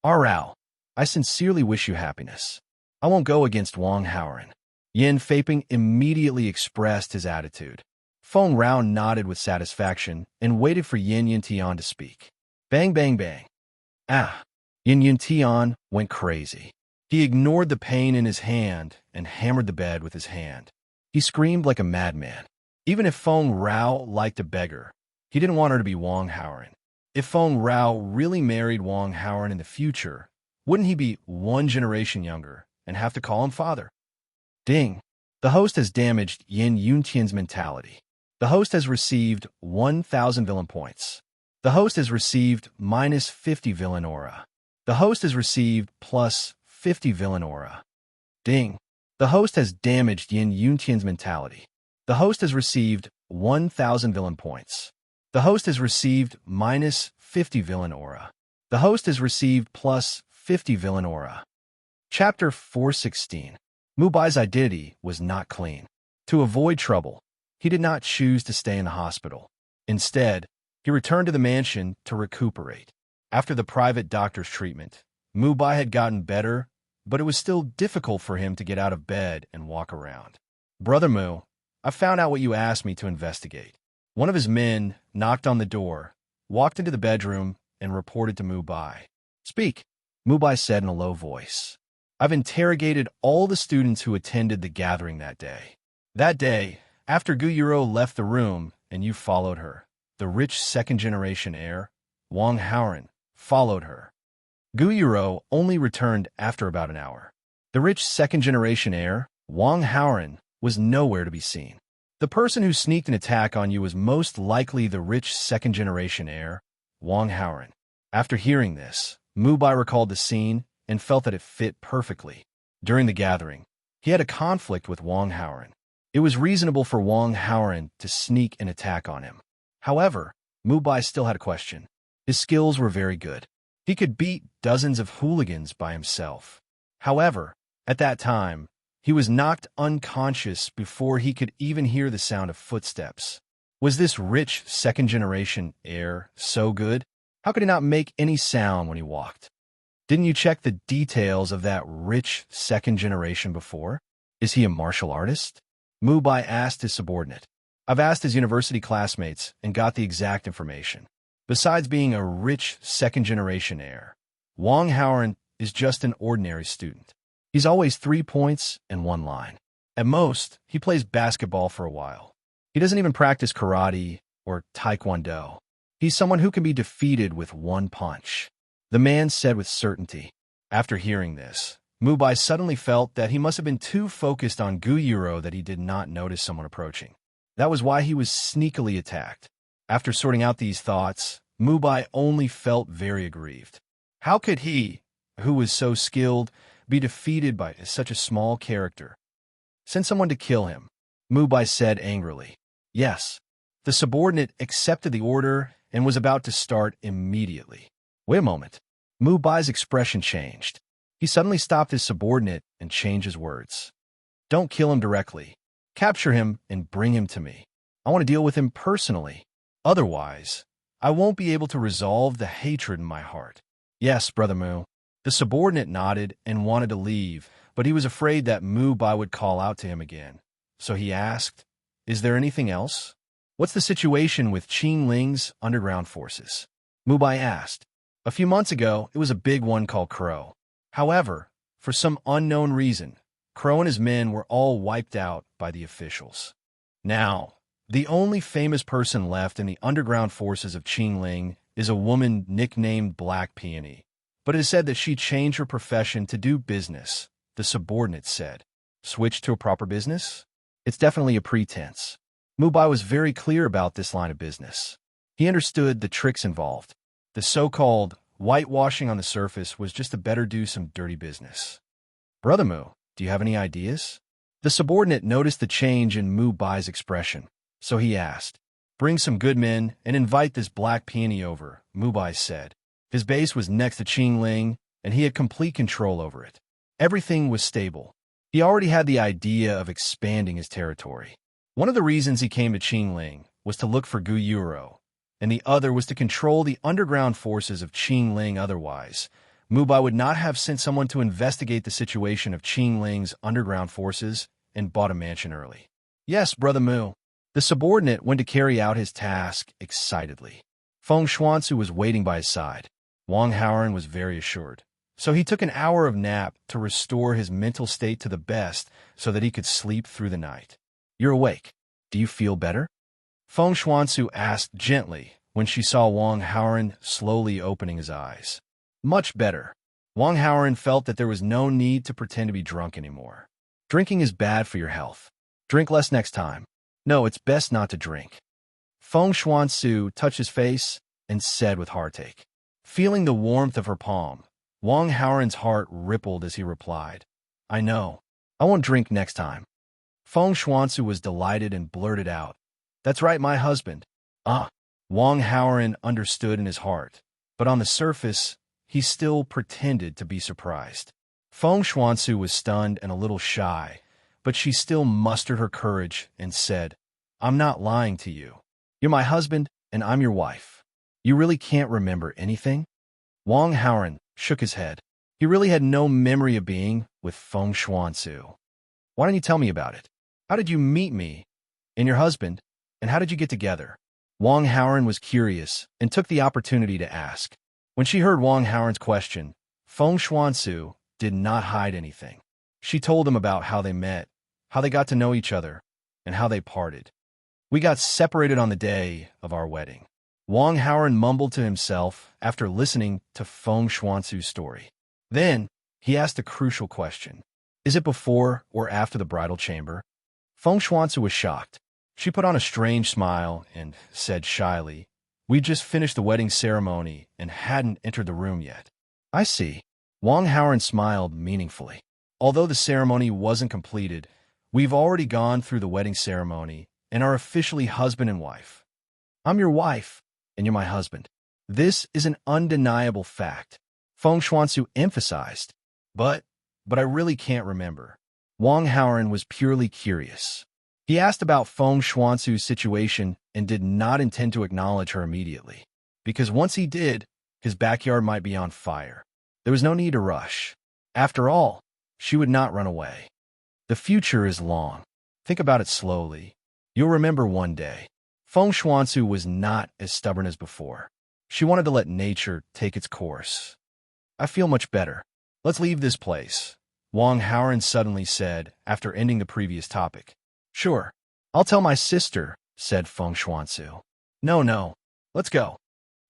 Rao, I sincerely wish you happiness. I won't go against Wang Haoran. Yin Feiping immediately expressed his attitude. Feng Rao nodded with satisfaction and waited for Yin Yuntian to speak. Bang, bang, bang. Yin Yuntian went crazy. He ignored the pain in his hand and hammered the bed with his hand. He screamed like a madman. Even if Feng Rao liked a beggar, he didn't want her to be Wang Haoran. If Feng Rao really married Wang Howard in the future, wouldn't he be one generation younger and have to call him father? Ding. The host has damaged Yin Yuntian's mentality. The host has received 1,000 villain points. The host has received minus 50 villain aura. The host has received plus 50 villain aura. Ding. The host has damaged Yin Yuntian's mentality. The host has received 1,000 villain points. The host has received minus 50 villain aura. The host has received plus 50 villain aura. Chapter 416. Mubai's identity was not clean. To avoid trouble, he did not choose to stay in the hospital. Instead, he returned to the mansion to recuperate. After the private doctor's treatment, Mubai had gotten better, but it was still difficult for him to get out of bed and walk around. Brother Mu, I found out what you asked me to investigate. One of his men knocked on the door, walked into the bedroom, and reported to Mubai. Speak, Mubai said in a low voice. I've interrogated all the students who attended the gathering that day. That day, after Guyuro left the room and you followed her, the rich second-generation heir, Wang Howard, followed her. Guyuro only returned after about an hour. The rich second-generation heir, Wang Howard, was nowhere to be seen. The person who sneaked an attack on you was most likely the rich second-generation heir, Wang Howard. After hearing this, Mubai recalled the scene and felt that it fit perfectly. During the gathering, he had a conflict with Wang Howard. It was reasonable for Wang Howard to sneak an attack on him. However, Mubai still had a question. His skills were very good. He could beat dozens of hooligans by himself. However, at that time, he was knocked unconscious before he could even hear the sound of footsteps. Was this rich second-generation heir so good? How could he not make any sound when he walked? Didn't you check the details of that rich second generation before? Is he a martial artist? Mubai asked his subordinate. I've asked his university classmates and got the exact information. Besides being a rich second-generation heir, Wang Howard is just an ordinary student. He's always 3 points and 1 line. At most, he plays basketball for a while. He doesn't even practice karate or taekwondo. He's someone who can be defeated with 1 punch. The man said with certainty. After hearing this, Mubai suddenly felt that he must have been too focused on Guyuro that he did not notice someone approaching. That was why he was sneakily attacked. After sorting out these thoughts, Mubai only felt very aggrieved. How could he, who was so skilled, be defeated by such a small character? Send someone to kill him, Mubai said angrily. Yes. The subordinate accepted the order and was about to start immediately. Wait a moment. Mubai's expression changed. He suddenly stopped his subordinate and changed his words. Don't kill him directly. Capture him and bring him to me. I want to deal with him personally. Otherwise, I won't be able to resolve the hatred in my heart. Yes, Brother Mu. The subordinate nodded and wanted to leave, but he was afraid that Mubai would call out to him again. So he asked, Is there anything else? What's the situation with Qing Ling's underground forces? Mubai asked. A few months ago, it was a big one called Crow. However, for some unknown reason, Crow and his men were all wiped out by the officials. Now, the only famous person left in the underground forces of Qing Ling is a woman nicknamed Black Peony. But it is said that she changed her profession to do business, the subordinate said. Switch to a proper business? It's definitely a pretense. Mubai was very clear about this line of business. He understood the tricks involved. The so-called whitewashing on the surface was just to better do some dirty business. Brother Mu, do you have any ideas? The subordinate noticed the change in Mubai's expression, so he asked, Bring some good men and invite this Black Peony over, Mubai said. His base was next to Qing Ling, and he had complete control over it. Everything was stable. He already had the idea of expanding his territory. One of the reasons he came to Qing Ling was to look for Guyuro, and the other was to control the underground forces of Qing Ling. Otherwise, Mubai would not have sent someone to investigate the situation of Qing Ling's underground forces and bought a mansion early. Yes, Brother Mu. The subordinate went to carry out his task excitedly. Feng Xuanzu was waiting by his side. Wang Howard was very assured. So he took an hour of nap to restore his mental state to the best so that he could sleep through the night. You're awake. Do you feel better? Feng Xuanzu asked gently when she saw Wang Haoren slowly opening his eyes. Much better. Wang Haoren felt that there was no need to pretend to be drunk anymore. Drinking is bad for your health. Drink less next time. No, it's best not to drink. Feng Xuansu touched his face and said with heartache. Feeling the warmth of her palm, Wang Haoren's heart rippled as he replied, I know. I won't drink next time. Feng Xuansu was delighted and blurted out, That's right, my husband. Ah. Wang Haoren understood in his heart, but on the surface, he still pretended to be surprised. Feng Xuansu was stunned and a little shy, but she still mustered her courage and said, I'm not lying to you. You're my husband, and I'm your wife. You really can't remember anything? Wang Haoren shook his head. He really had no memory of being with Feng Xuansu. Why don't you tell me about it? How did you meet me and your husband, and how did you get together? Wang Haoren was curious and took the opportunity to ask. When she heard Wang Haoren's question, Feng Xuansu did not hide anything. She told him about how they met, how they got to know each other, and how they parted. We got separated on the day of our wedding. Wang Haoren mumbled to himself after listening to Feng Xuansu's story. Then, he asked a crucial question. Is it before or after the bridal chamber? Feng Xuansu was shocked. She put on a strange smile and said shyly, We just finished the wedding ceremony and hadn't entered the room yet. I see. Wang Haoren smiled meaningfully. Although the ceremony wasn't completed, we've already gone through the wedding ceremony and are officially husband and wife. I'm your wife, and you're my husband. This is an undeniable fact. Feng Xuansu emphasized, but I really can't remember. Wang Haoren was purely curious. He asked about Feng Xuansu's situation and did not intend to acknowledge her immediately, because once he did, his backyard might be on fire. There was no need to rush. After all, she would not run away. The future is long. Think about it slowly. You'll remember one day. Feng Xuansu was not as stubborn as before. She wanted to let nature take its course. I feel much better. Let's leave this place, Wang Haoren suddenly said after ending the previous topic. Sure. I'll tell my sister, said Feng Xuansu. No. Let's go.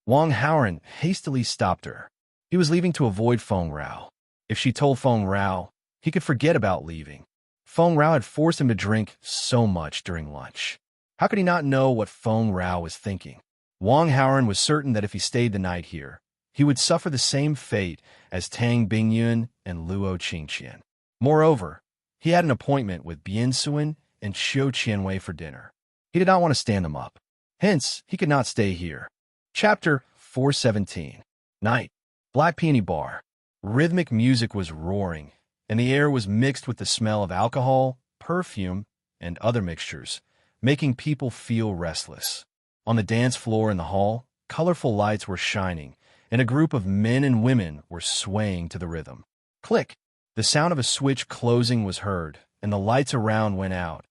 Wang Haoren hastily stopped her. He was leaving to avoid Feng Rao. If she told Feng Rao, he could forget about leaving. Feng Rao had forced him to drink so much during lunch. How could he not know what Feng Rao was thinking? Wang Haoren was certain that if he stayed the night here, he would suffer the same fate as Tang Bingyun and Luo Qingqian. Moreover, he had an appointment with Bian Suan and Xiu Qianwei for dinner. He did not want to stand them up. Hence, he could not stay here. Chapter 417. Night. Black Peony Bar. Rhythmic music was roaring, and the air was mixed with the smell of alcohol, perfume, and other mixtures, making people feel restless. On the dance floor in the hall, colorful lights were shining, and a group of men and women were swaying to the rhythm. Click! The sound of a switch closing was heard, and the lights around went out,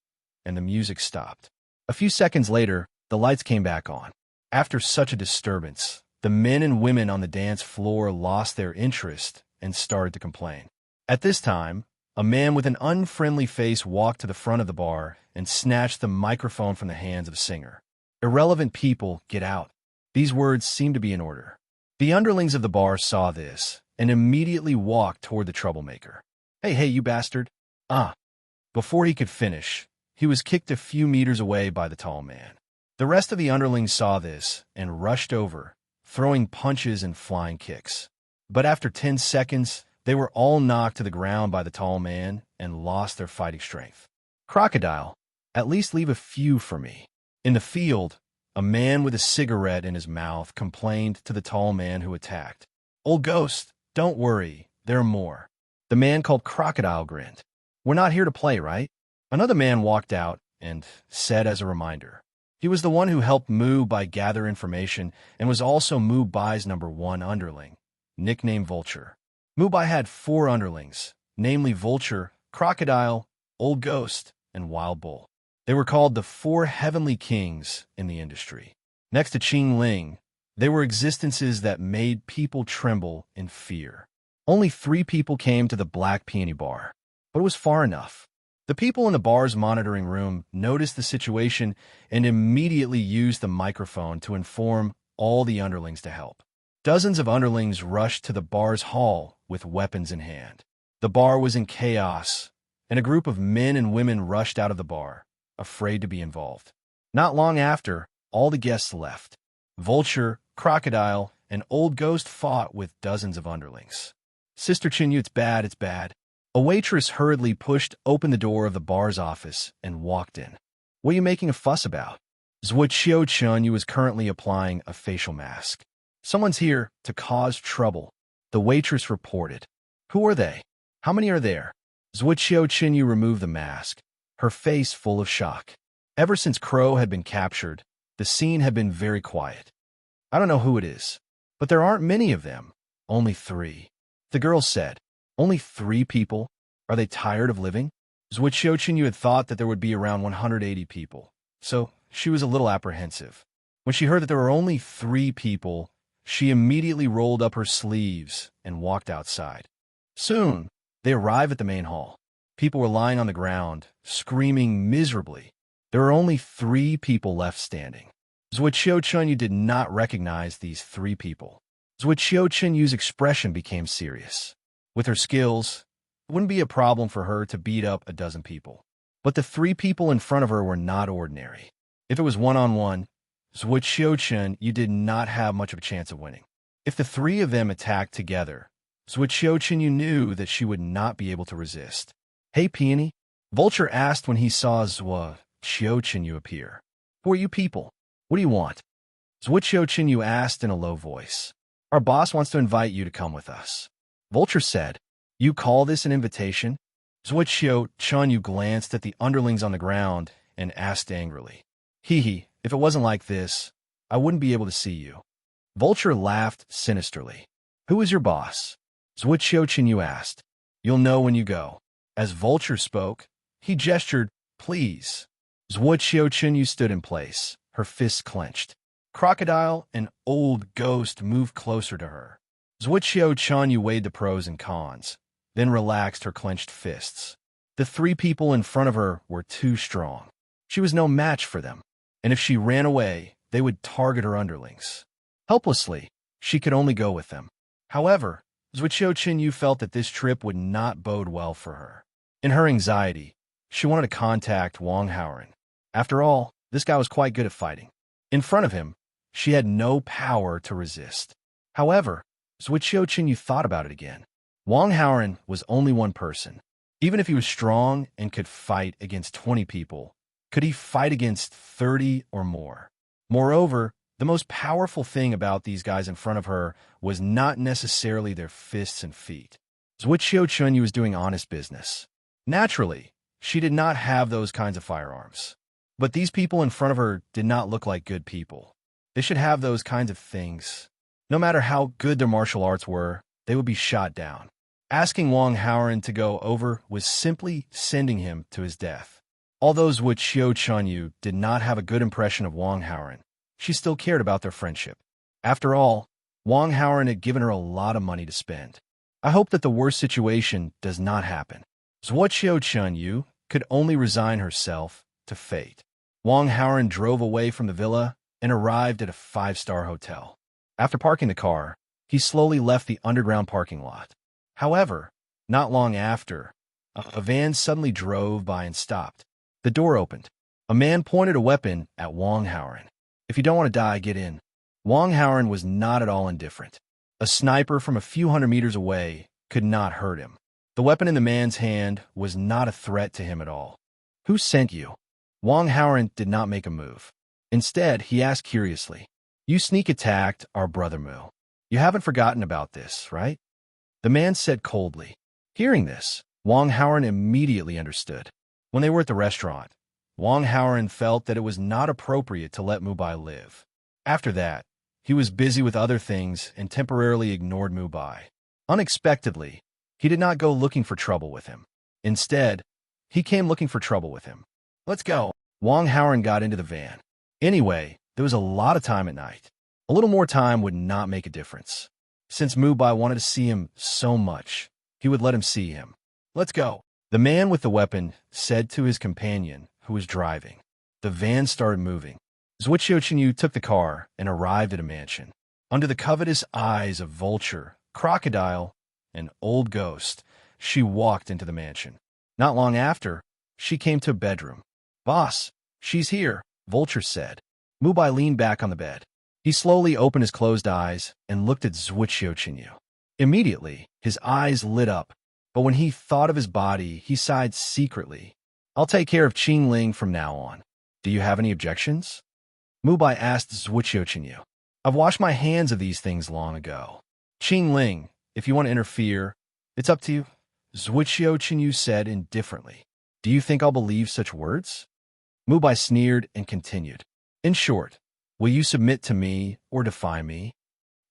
and the music stopped. A few seconds later, the lights came back on. After such a disturbance, the men and women on the dance floor lost their interest and started to complain. At this time, a man with an unfriendly face walked to the front of the bar and snatched the microphone from the hands of the singer. Irrelevant people, get out. These words seemed to be in order. The underlings of the bar saw this and immediately walked toward the troublemaker. Hey, you bastard. Before he could finish, he was kicked a few meters away by the tall man. The rest of the underlings saw this and rushed over, throwing punches and flying kicks. But after 10 seconds, they were all knocked to the ground by the tall man and lost their fighting strength. Crocodile, at least leave a few for me. In the field, a man with a cigarette in his mouth complained to the tall man who attacked. Old Ghost, don't worry, there are more. The man called Crocodile grinned. We're not here to play, right? Another man walked out and said as a reminder. He was the one who helped Mu Bai gather information and was also Mu Bai's #1 underling, nicknamed Vulture. Mu Bai had 4 underlings, namely Vulture, Crocodile, Old Ghost, and Wild Bull. They were called the 4 heavenly kings in the industry. Next to Qing Ling, they were existences that made people tremble in fear. Only 3 people came to the Black Peony Bar, but it was far enough. The people in the bar's monitoring room noticed the situation and immediately used the microphone to inform all the underlings to help. Dozens of underlings rushed to the bar's hall with weapons in hand. The bar was in chaos, and a group of men and women rushed out of the bar, afraid to be involved. Not long after, all the guests left. Vulture, Crocodile, and Old Ghost fought with dozens of underlings. Sister Chinyu, it's bad, it's bad. A waitress hurriedly pushed open the door of the bar's office and walked in. What are you making a fuss about? Zhuo Chunyu was currently applying a facial mask. Someone's here to cause trouble, the waitress reported. Who are they? How many are there? Zhuo Chinyu removed the mask, her face full of shock. Ever since Crow had been captured, the scene had been very quiet. I don't know who it is, but there aren't many of them. Only 3. The girl said, only 3 people? Are they tired of living? Zhuo Chinyu had thought that there would be around 180 people, so she was a little apprehensive. When she heard that there were only 3 people, she immediately rolled up her sleeves and walked outside. Soon, they arrived at the main hall. People were lying on the ground, screaming miserably. There were only 3 people left standing. Zhuo Chinyu did not recognize these 3 people. Zhuo Chinyu's expression became serious. With her skills, it wouldn't be a problem for her to beat up a dozen people. But the 3 people in front of her were not ordinary. If it was one-on-one, Zhuo Chinyu did not have much of a chance of winning. If the 3 of them attacked together, Zhuo Chinyu knew that she would not be able to resist. Hey, Peony? Vulture asked when he saw Zhuo Chinyu appear. Who are you people? What do you want? Zhuo Chinyu asked in a low voice. Our boss wants to invite you to come with us. Vulture said, you call this an invitation? Zhuo Chinyu glanced at the underlings on the ground and asked angrily. Hee, if it wasn't like this, I wouldn't be able to see you. Vulture laughed sinisterly. Who is your boss? Zhuo Chinyu asked. You'll know when you go. As Vulture spoke, he gestured, please. Zhuo Chinyu stood in place, her fists clenched. Crocodile and Old Ghost moved closer to her. Zhuo Chinyu weighed the pros and cons, then relaxed her clenched fists. The 3 people in front of her were too strong. She was no match for them, and if she ran away, they would target her underlings. Helplessly, she could only go with them. However, Zhuo Chinyu felt that this trip would not bode well for her. In her anxiety, she wanted to contact Wang Haoren. After all, this guy was quite good at fighting. In front of him, she had no power to resist. However, Zhuo Chinyu thought about it again. Wang Haoren was only one person. Even if he was strong and could fight against 20 people, could he fight against 30 or more? Moreover, the most powerful thing about these guys in front of her was not necessarily their fists and feet. Zhuo Chinyu was doing honest business. Naturally, she did not have those kinds of firearms. But these people in front of her did not look like good people. They should have those kinds of things. No matter how good their martial arts were, they would be shot down. Asking Wang Haoren to go over was simply sending him to his death. Although Zhuo Chinyu did not have a good impression of Wang Haoren, she still cared about their friendship. After all, Wang Haoren had given her a lot of money to spend. I hope that the worst situation does not happen. Zhuo Chinyu could only resign herself to fate. Wang Haoren drove away from the villa and arrived at a 5-star hotel. After parking the car, he slowly left the underground parking lot. However, not long after, a van suddenly drove by and stopped. The door opened. A man pointed a weapon at Wang Haoren. If you don't want to die, get in. Wang Haoren was not at all indifferent. A sniper from a few hundred meters away could not hurt him. The weapon in the man's hand was not a threat to him at all. Who sent you? Wang Haoren did not make a move. Instead, he asked curiously, you sneak attacked our brother Mu. You haven't forgotten about this, right? The man said coldly. Hearing this, Wang Haoren immediately understood. When they were at the restaurant, Wang Haoren felt that it was not appropriate to let Mubai live. After that, he was busy with other things and temporarily ignored Mubai. Unexpectedly, he did not go looking for trouble with him. Instead, he came looking for trouble with him. Let's go. Wang Haoren got into the van. Anyway, there was a lot of time at night. A little more time would not make a difference. Since Mubai wanted to see him so much, he would let him see him. Let's go. The man with the weapon said to his companion, who was driving. The van started moving. Zhuqiu took the car and arrived at a mansion. Under the covetous eyes of vulture, crocodile, and old ghost, she walked into the mansion. Not long after, she came to a bedroom. "Boss, she's here," Vulture said. Mubai leaned back on the bed. He slowly opened his closed eyes and looked at Zhuqiu. Immediately, his eyes lit up, but when he thought of his body, he sighed secretly. "I'll take care of Qingling from now on. Do you have any objections?" Mubai asked Zhuqiu. "I've washed my hands of these things long ago. Qingling, if you want to interfere, it's up to you," Zhuqiu said indifferently. "Do you think I'll believe such words?" Mubai sneered and continued. "In short, will you submit to me or defy me?"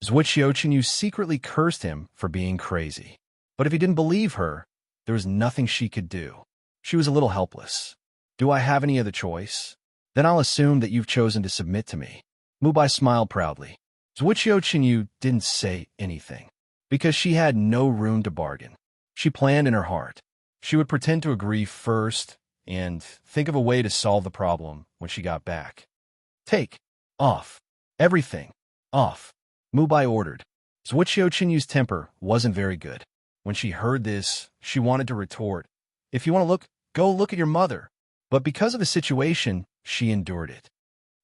Zhuqiu secretly cursed him for being crazy. But if he didn't believe her, there was nothing she could do. She was a little helpless. "Do I have any other choice? Then I'll assume that you've chosen to submit to me." Mubai smiled proudly. Zhuqiu didn't say anything, because she had no room to bargain. She planned in her heart. She would pretend to agree first and think of a way to solve the problem when she got back. "Take off everything, off," Mubai ordered. Zhuqiu's temper wasn't very good. When she heard this, she wanted to retort, "If you want to look, go look at your mother." But because of the situation, she endured it.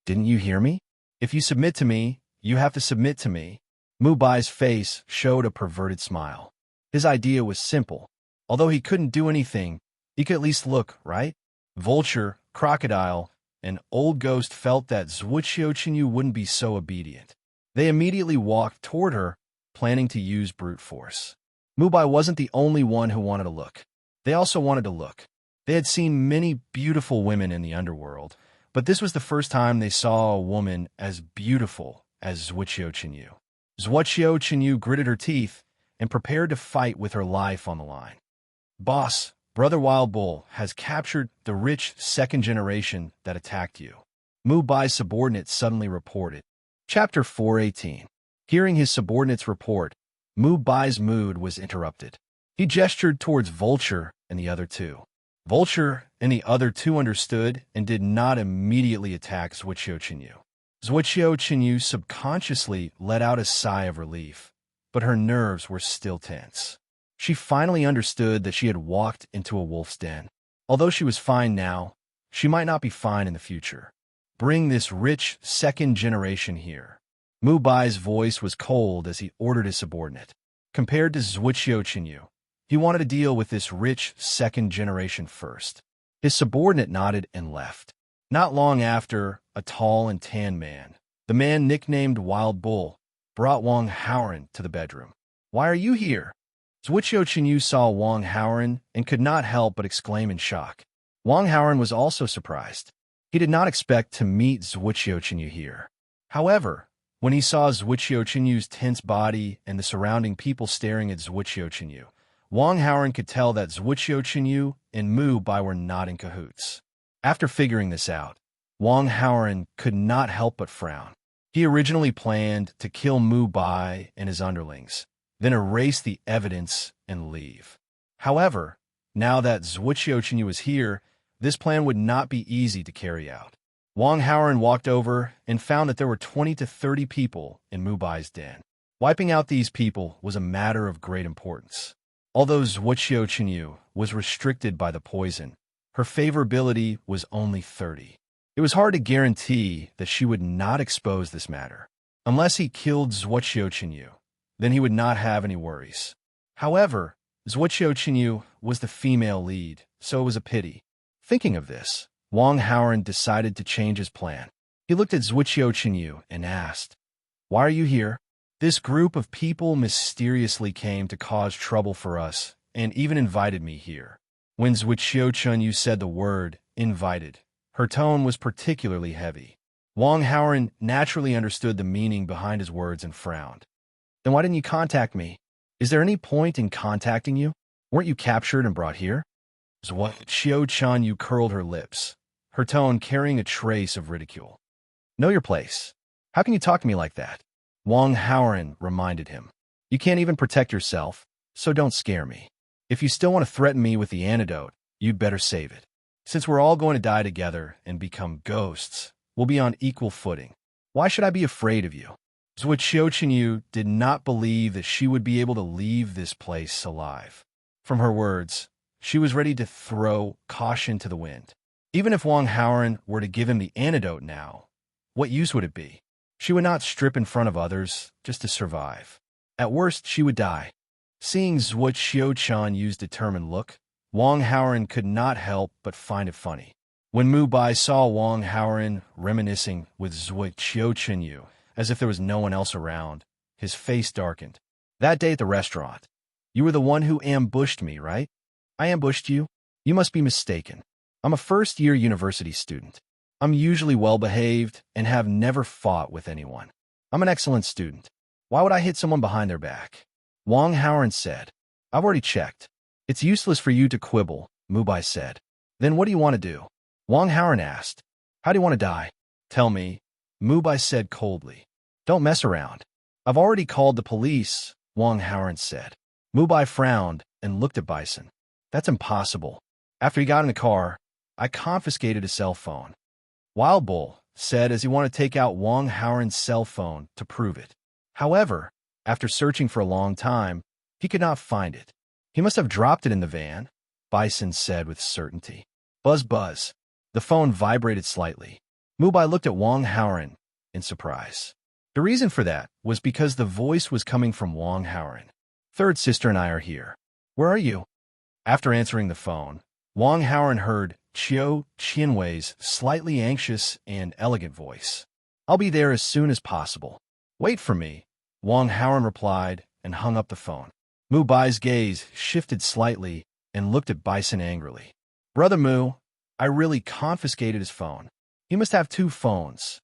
"Didn't you hear me? If you submit to me, you have to submit to me." Mubai's face showed a perverted smile. His idea was simple. Although he couldn't do anything, he could at least look, right? Vulture, crocodile, and old ghost felt that Zhuqiu wouldn't be so obedient. They immediately walked toward her, planning to use brute force. Mubai wasn't the only one who wanted to look. They also wanted to look. They had seen many beautiful women in the underworld, but this was the first time they saw a woman as beautiful as Zhuqiu. Zhuqiu gritted her teeth and prepared to fight with her life on the line. "Boss, Brother Wild Bull has captured the rich second generation that attacked you," Mubai's subordinate suddenly reported. Chapter 418. Hearing his subordinate's report, Mubai's mood was interrupted. He gestured towards Vulture and the other two. Vulture and the other two understood and did not immediately attack Zhuqiu. Zhuqiu subconsciously let out a sigh of relief, but her nerves were still tense. She finally understood that she had walked into a wolf's den. Although she was fine now, she might not be fine in the future. "Bring this rich second generation here." Mubai's voice was cold as he ordered his subordinate. Compared to Zhuqiu, he wanted to deal with this rich second generation first. His subordinate nodded and left. Not long after, a tall and tan man, the man nicknamed Wild Bull, brought Wang Haoran to the bedroom. "Why are you here?" Zhuqiu saw Wang Haoran and could not help but exclaim in shock. Wang Haoran was also surprised. He did not expect to meet Zhuqiu here. However, when he saw Zhuqiu's tense body and the surrounding people staring at Zhuqiu, Wang Haoran could tell that Zhuqiu and Mubai were not in cahoots. After figuring this out, Wang Haoran could not help but frown. He originally planned to kill Mubai and his underlings, then erase the evidence and leave. However, now that Zhuqiu was here, this plan would not be easy to carry out. Wang Haoran walked over and found that there were 20 to 30 people in Mubai's den. Wiping out these people was a matter of great importance. Although Zhuqiu was restricted by the poison, her favorability was only 30. It was hard to guarantee that she would not expose this matter. Unless he killed Zhuqiu, then he would not have any worries. However, Zhuqiu was the female lead, so it was a pity. Thinking of this, Wang Haoran decided to change his plan. He looked at Zhuqiu and asked, "Why are you here?" "This group of people mysteriously came to cause trouble for us and even invited me here." When Zhuqiu said the word "invited," her tone was particularly heavy. Wang Haoran naturally understood the meaning behind his words and frowned. "Then why didn't you contact me? Is there any point in contacting you? Weren't you captured and brought here?" Zhuqiu curled her lips, her tone carrying a trace of ridicule. "Know your place. How can you talk to me like that?" Wang Haoran reminded him. "You can't even protect yourself, so don't scare me. If you still want to threaten me with the antidote, you'd better save it. Since we're all going to die together and become ghosts, we'll be on equal footing. Why should I be afraid of you? Zhuqiu did not believe that she would be able to leave this place alive. From her words, she was ready to throw caution to the wind. Even if Wang Haoren were to give him the antidote now, what use would it be? She would not strip in front of others just to survive. At worst, she would die. Seeing Zhuqiu use determined look, Wang Haoren could not help but find it funny. When Mu Bai saw Wang Haoren reminiscing with Zhuqiu as if there was no one else around, his face darkened. That day at the restaurant, you were the one who ambushed me, right? I ambushed you? You must be mistaken. I'm a first-year university student. I'm usually well-behaved and have never fought with anyone. I'm an excellent student. Why would I hit someone behind their back? Wang Haoren said. I've already checked. It's useless for you to quibble, Mu Bai said. Then what do you want to do? Wang Haoren asked. How do you want to die? Tell me, Mu Bai said coldly. Don't mess around. I've already called the police, Wang Haoren said. Mu Bai frowned and looked at Bison. That's impossible. After he got in the car, I confiscated his cell phone. Wild Bull said as he wanted to take out Wang Haoren's cell phone to prove it. However, after searching for a long time, he could not find it. He must have dropped it in the van, Bison said with certainty. Buzz buzz. The phone vibrated slightly. Mu Bai looked at Wang Haoren in surprise. The reason for that was because the voice was coming from Wang Haoren. Third sister and I are here. Where are you? After answering the phone, Wang Haoren heard Qiu Qianwei's slightly anxious and elegant voice. I'll be there as soon as possible. Wait for me, Wang Haoren replied and hung up the phone. Mu Bai's gaze shifted slightly and looked at Bison angrily. Brother Mu, I really confiscated his phone. He must have 2 phones,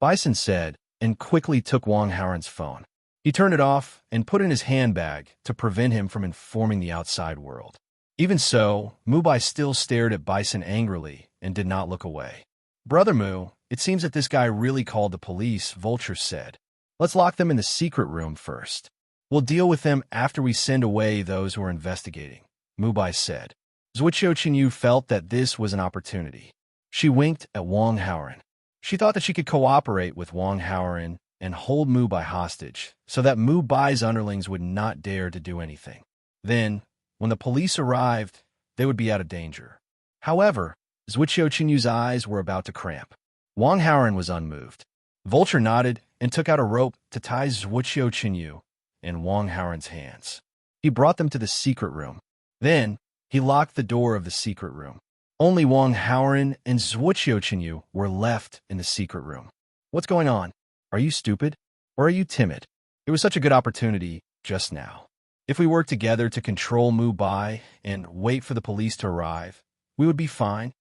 Bison said and quickly took Wang Haoren's phone. He turned it off and put it in his handbag to prevent him from informing the outside world. Even so, Mu Bai still stared at Bison angrily and did not look away. Brother Mu, it seems that this guy really called the police, Vulture said. Let's lock them in the secret room first. We'll deal with them after we send away those who are investigating, Mu Bai said. Zhuqiu felt that this was an opportunity. She winked at Wang Haoren. She thought that she could cooperate with Wang Haoren and hold Mu Bai hostage so that Mu Bai's underlings would not dare to do anything. Then, when the police arrived, they would be out of danger. However, Zhuqiu's eyes were about to cramp. Wang Haoren was unmoved. Vulture nodded and took out a rope to tie Zhuqiu in Wang Haoren's hands. He brought them to the secret room. Then, he locked the door of the secret room. Only Wang Haoren and Zhuqiu were left in the secret room. What's going on? Are you stupid? Or are you timid? It was such a good opportunity just now. If we worked together to control Mu Bai and wait for the police to arrive, we would be fine.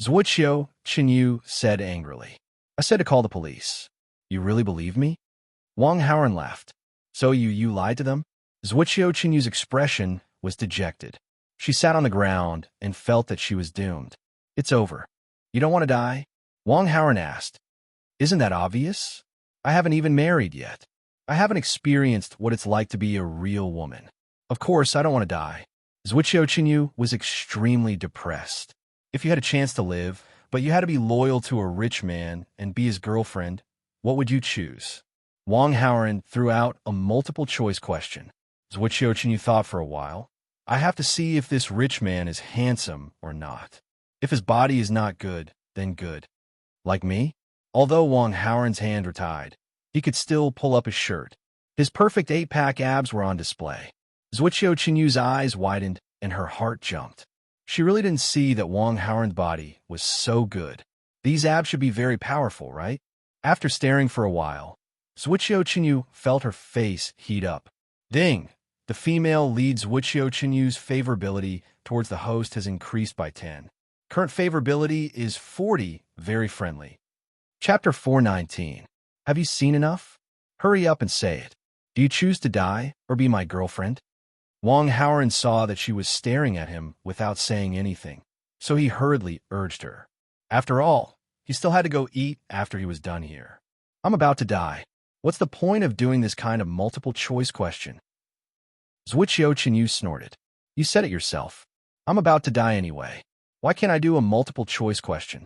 Zhuqiu said angrily. I said to call the police. You really believe me? Wang Haoren laughed. So you lied to them? Zhuqiu's expression was dejected. She sat on the ground and felt that she was doomed. It's over. You don't want to die? Wang Haoren asked. Isn't that obvious? I haven't even married yet. I haven't experienced what it's like to be a real woman. Of course, I don't want to die. Zhuqiu was extremely depressed. If you had a chance to live, but you had to be loyal to a rich man and be his girlfriend, what would you choose? Wang Haoren threw out a multiple-choice question. Zhuqiu thought for a while. I have to see if this rich man is handsome or not. If his body is not good, then good. Like me? Although Wang Haoren's hands were tied, he could still pull up his shirt. His perfect 8-pack abs were on display. Zhuqiu's eyes widened and her heart jumped. She really didn't see that Wang Haoren's body was so good. These abs should be very powerful, right? After staring for a while, Zhuqiu felt her face heat up. Ding! The female lead Zhuqiu's favorability towards the host has increased by 10. Current favorability is 40, very friendly. Chapter 419. Have you seen enough? Hurry up and say it. Do you choose to die or be my girlfriend? Wang Haoren saw that she was staring at him without saying anything, so he hurriedly urged her. After all, he still had to go eat after he was done here. I'm about to die. What's the point of doing this kind of multiple-choice question? Zhuqiu snorted. You said it yourself. I'm about to die anyway. Why can't I do a multiple-choice question?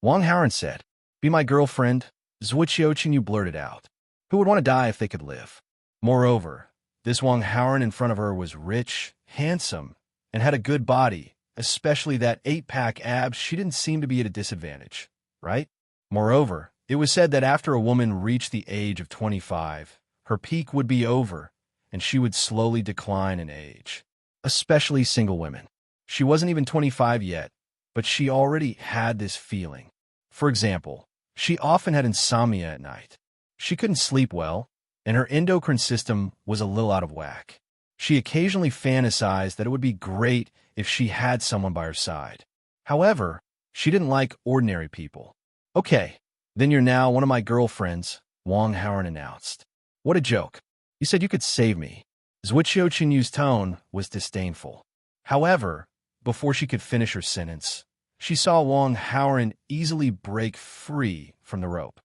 Wang Haoren said. Be my girlfriend? Zwichiochin, you blurted out. Who would want to die if they could live? Moreover, this Wang Haoran in front of her was rich, handsome, and had a good body, especially that 8-pack abs. She didn't seem to be at a disadvantage, right? Moreover, it was said that after a woman reached the age of 25, her peak would be over, and she would slowly decline in age, especially single women. She wasn't even 25 yet, but she already had this feeling. For example, she often had insomnia at night. She couldn't sleep well, and her endocrine system was a little out of whack. She occasionally fantasized that it would be great if she had someone by her side. However, she didn't like ordinary people. Okay, then you're now one of my girlfriends, Wang Haoran announced. What a joke. You said you could save me. Zwichiochin tone was disdainful. However, before she could finish her sentence, she saw Wang Haoran easily break free from the rope.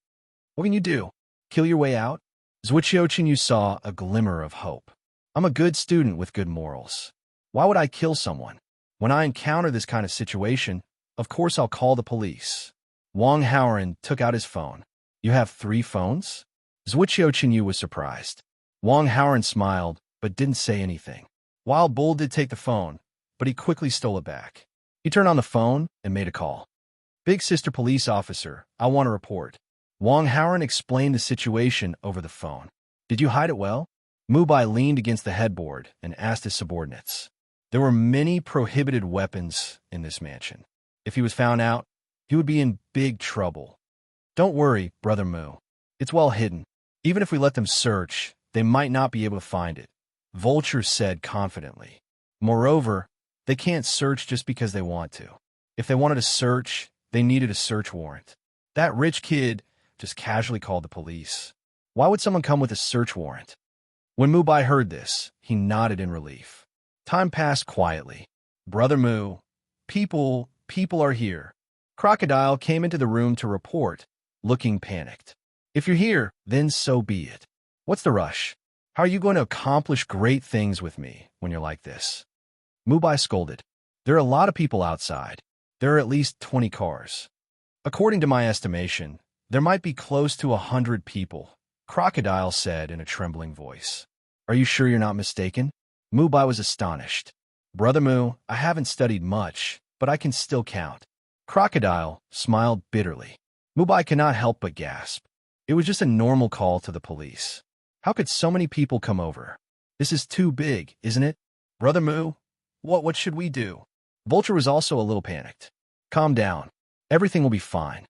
What can you do? Kill your way out? Zwichiochin saw a glimmer of hope. I'm a good student with good morals. Why would I kill someone? When I encounter this kind of situation, of course I'll call the police. Wang Haoran took out his phone. You have 3 phones? Zwichiochin was surprised. Wang Haoran smiled, but didn't say anything. Wild Bull did take the phone, but he quickly stole it back. He turned on the phone and made a call. Big sister police officer, I want to report. Wang Haoran explained the situation over the phone. Did you hide it well? Mubai leaned against the headboard and asked his subordinates. There were many prohibited weapons in this mansion. If he was found out, he would be in big trouble. Don't worry, Brother Mu. It's well hidden. Even if we let them search, they might not be able to find it, Vulture said confidently. Moreover, they can't search just because they want to. If they wanted to search, they needed a search warrant. That rich kid just casually called the police. Why would someone come with a search warrant? When Mubai heard this, he nodded in relief. Time passed quietly. Brother Mu, people are here. Crocodile came into the room to report, looking panicked. If you're here, then so be it. What's the rush? How are you going to accomplish great things with me when you're like this? Mubai scolded. There are a lot of people outside. There are at least 20 cars. According to my estimation, there might be close to 100 people, Crocodile said in a trembling voice. Are you sure you're not mistaken? Mubai was astonished. Brother Mu, I haven't studied much, but I can still count. Crocodile smiled bitterly. Mubai cannot help but gasp. It was just a normal call to the police. How could so many people come over? This is too big, isn't it? Brother Mu, what should we do? Vulture was also a little panicked. Calm down. Everything will be fine.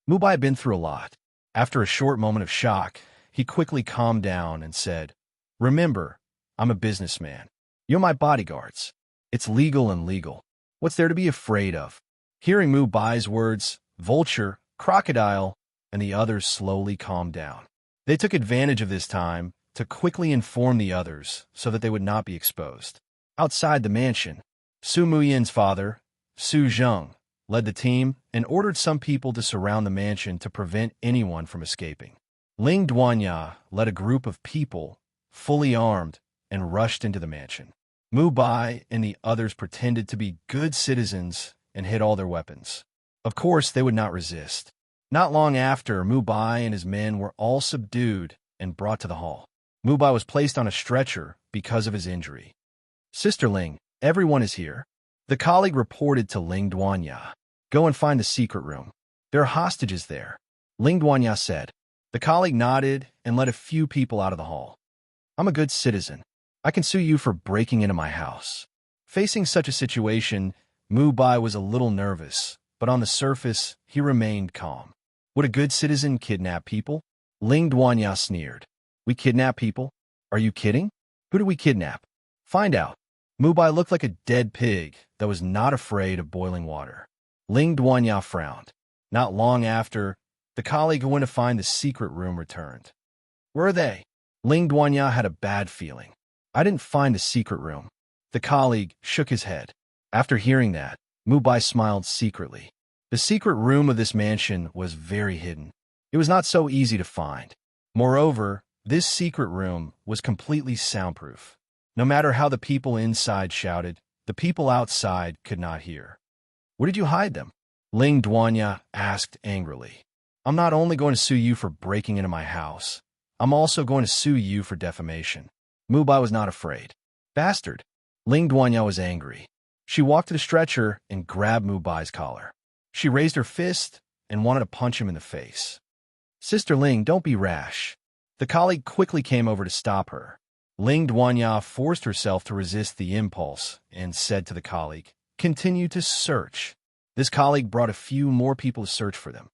Mubai had been through a lot. After a short moment of shock, he quickly calmed down and said, Remember, I'm a businessman. You're my bodyguards. It's legal and legal. What's there to be afraid of? Hearing Mubai's words, Vulture, Crocodile, and the others slowly calmed down. They took advantage of this time to quickly inform the others so that they would not be exposed. Outside the mansion, Su Muyin's father, Su Zheng, led the team and ordered some people to surround the mansion to prevent anyone from escaping. Ling Duanya led a group of people, fully armed, and rushed into the mansion. Mubai and the others pretended to be good citizens and hid all their weapons. Of course, they would not resist. Not long after, Mubai and his men were all subdued and brought to the hall. Mubai was placed on a stretcher because of his injury. Sister Ling, everyone is here. The colleague reported to Ling Duanya. Go and find the secret room. There are hostages there. Ling Duanya said. The colleague nodded and led a few people out of the hall. I'm a good citizen. I can sue you for breaking into my house. Facing such a situation, Mubai was a little nervous, but on the surface, he remained calm. Would a good citizen kidnap people? Ling Duanya sneered. We kidnap people? Are you kidding? Who do we kidnap? Find out. Mubai looked like a dead pig that was not afraid of boiling water. Ling Duanya frowned. Not long after, the colleague who went to find the secret room returned. Where are they? Ling Duanya had a bad feeling. I didn't find the secret room. The colleague shook his head. After hearing that, Mubai smiled secretly. The secret room of this mansion was very hidden. It was not so easy to find. Moreover, this secret room was completely soundproof. No matter how the people inside shouted, the people outside could not hear. Where did you hide them? Ling Duanya asked angrily. I'm not only going to sue you for breaking into my house, I'm also going to sue you for defamation. Mubai was not afraid. Bastard. Ling Duanya was angry. She walked to the stretcher and grabbed Mubai's collar. She raised her fist and wanted to punch him in the face. Sister Ling, don't be rash. The colleague quickly came over to stop her. Ling Duanya forced herself to resist the impulse and said to the colleague, "Continue to search." This colleague brought a few more people to search for them.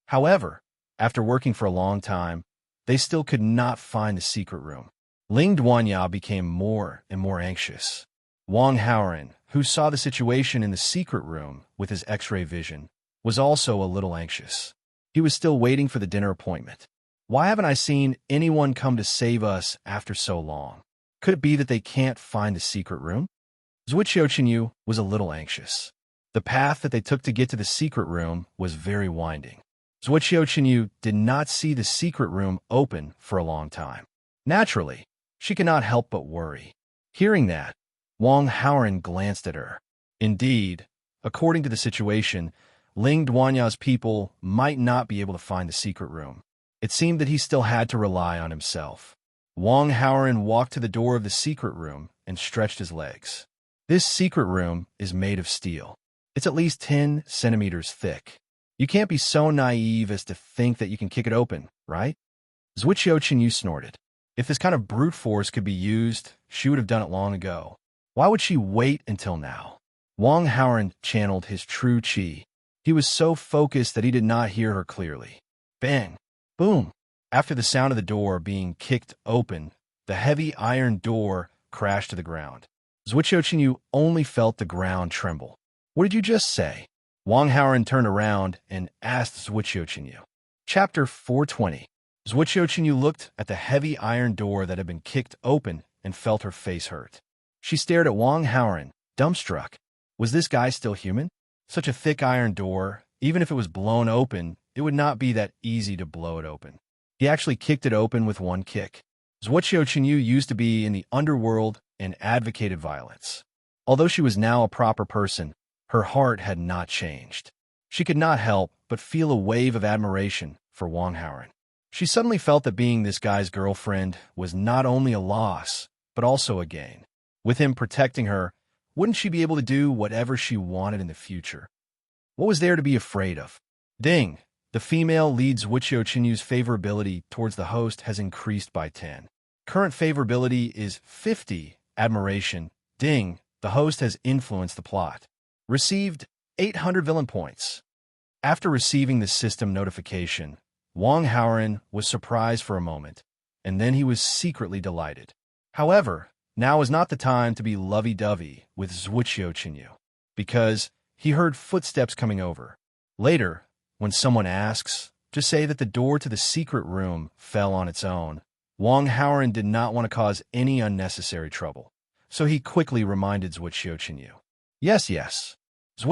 However, after working for a long time, they still could not find the secret room. Ling Duanya became more and more anxious. Wang Haoran, who saw the situation in the secret room with his X-ray vision, was also a little anxious. He was still waiting for the dinner appointment. Why haven't I seen anyone come to save us after so long? Could it be that they can't find the secret room? Zhuo Qiuqinyu was a little anxious. The path that they took to get to the secret room was very winding. Zhuo Qiuqinyu did not see the secret room open for a long time. Naturally, she could not help but worry. Hearing that, Wang Haoran glanced at her. Indeed, according to the situation, Ling Duanya's people might not be able to find the secret room. It seemed that he still had to rely on himself. Wang Haoran walked to the door of the secret room and stretched his legs. This secret room is made of steel. It's at least 10 centimeters thick. You can't be so naive as to think that you can kick it open, right? Zhuo Qiuqinyu snorted. If this kind of brute force could be used, she would have done it long ago. Why would she wait until now? Wang Haoran channeled his true qi. He was so focused that he did not hear her clearly. Bang! Boom! After the sound of the door being kicked open, the heavy iron door crashed to the ground. Zhuo Qiuqinyu only felt the ground tremble. What did you just say? Wang Haoran turned around and asked Zhuo Qiuqinyu. Chapter 420. Zhuo Qiuqinyu looked at the heavy iron door that had been kicked open and felt her face hurt. She stared at Wang Haoran, dumbstruck. Was this guy still human? Such a thick iron door, even if it was blown open, it would not be that easy to blow it open. He actually kicked it open with one kick. Zhuo Qiuqinyu used to be in the underworld and advocated violence. Although she was now a proper person, her heart had not changed. She could not help but feel a wave of admiration for Wang Haoran. She suddenly felt that being this guy's girlfriend was not only a loss, but also a gain. With him protecting her, wouldn't she be able to do whatever she wanted in the future? What was there to be afraid of? Ding! The female lead Zhuo Qiuqinyu's favorability towards the host has increased by 10. Current favorability is 50. Admiration. Ding! The host has influenced the plot. Received 800 villain points. After receiving the system notification, Wang Haoran was surprised for a moment, and then he was secretly delighted. However, now is not the time to be lovey-dovey with Zhuo Qiuqinyu, because he heard footsteps coming over. Later, when someone asks, just say that the door to the secret room fell on its own. Wang Haoran did not want to cause any unnecessary trouble, so he quickly reminded Zhuo Qiuqinyu. Yes. Zhuo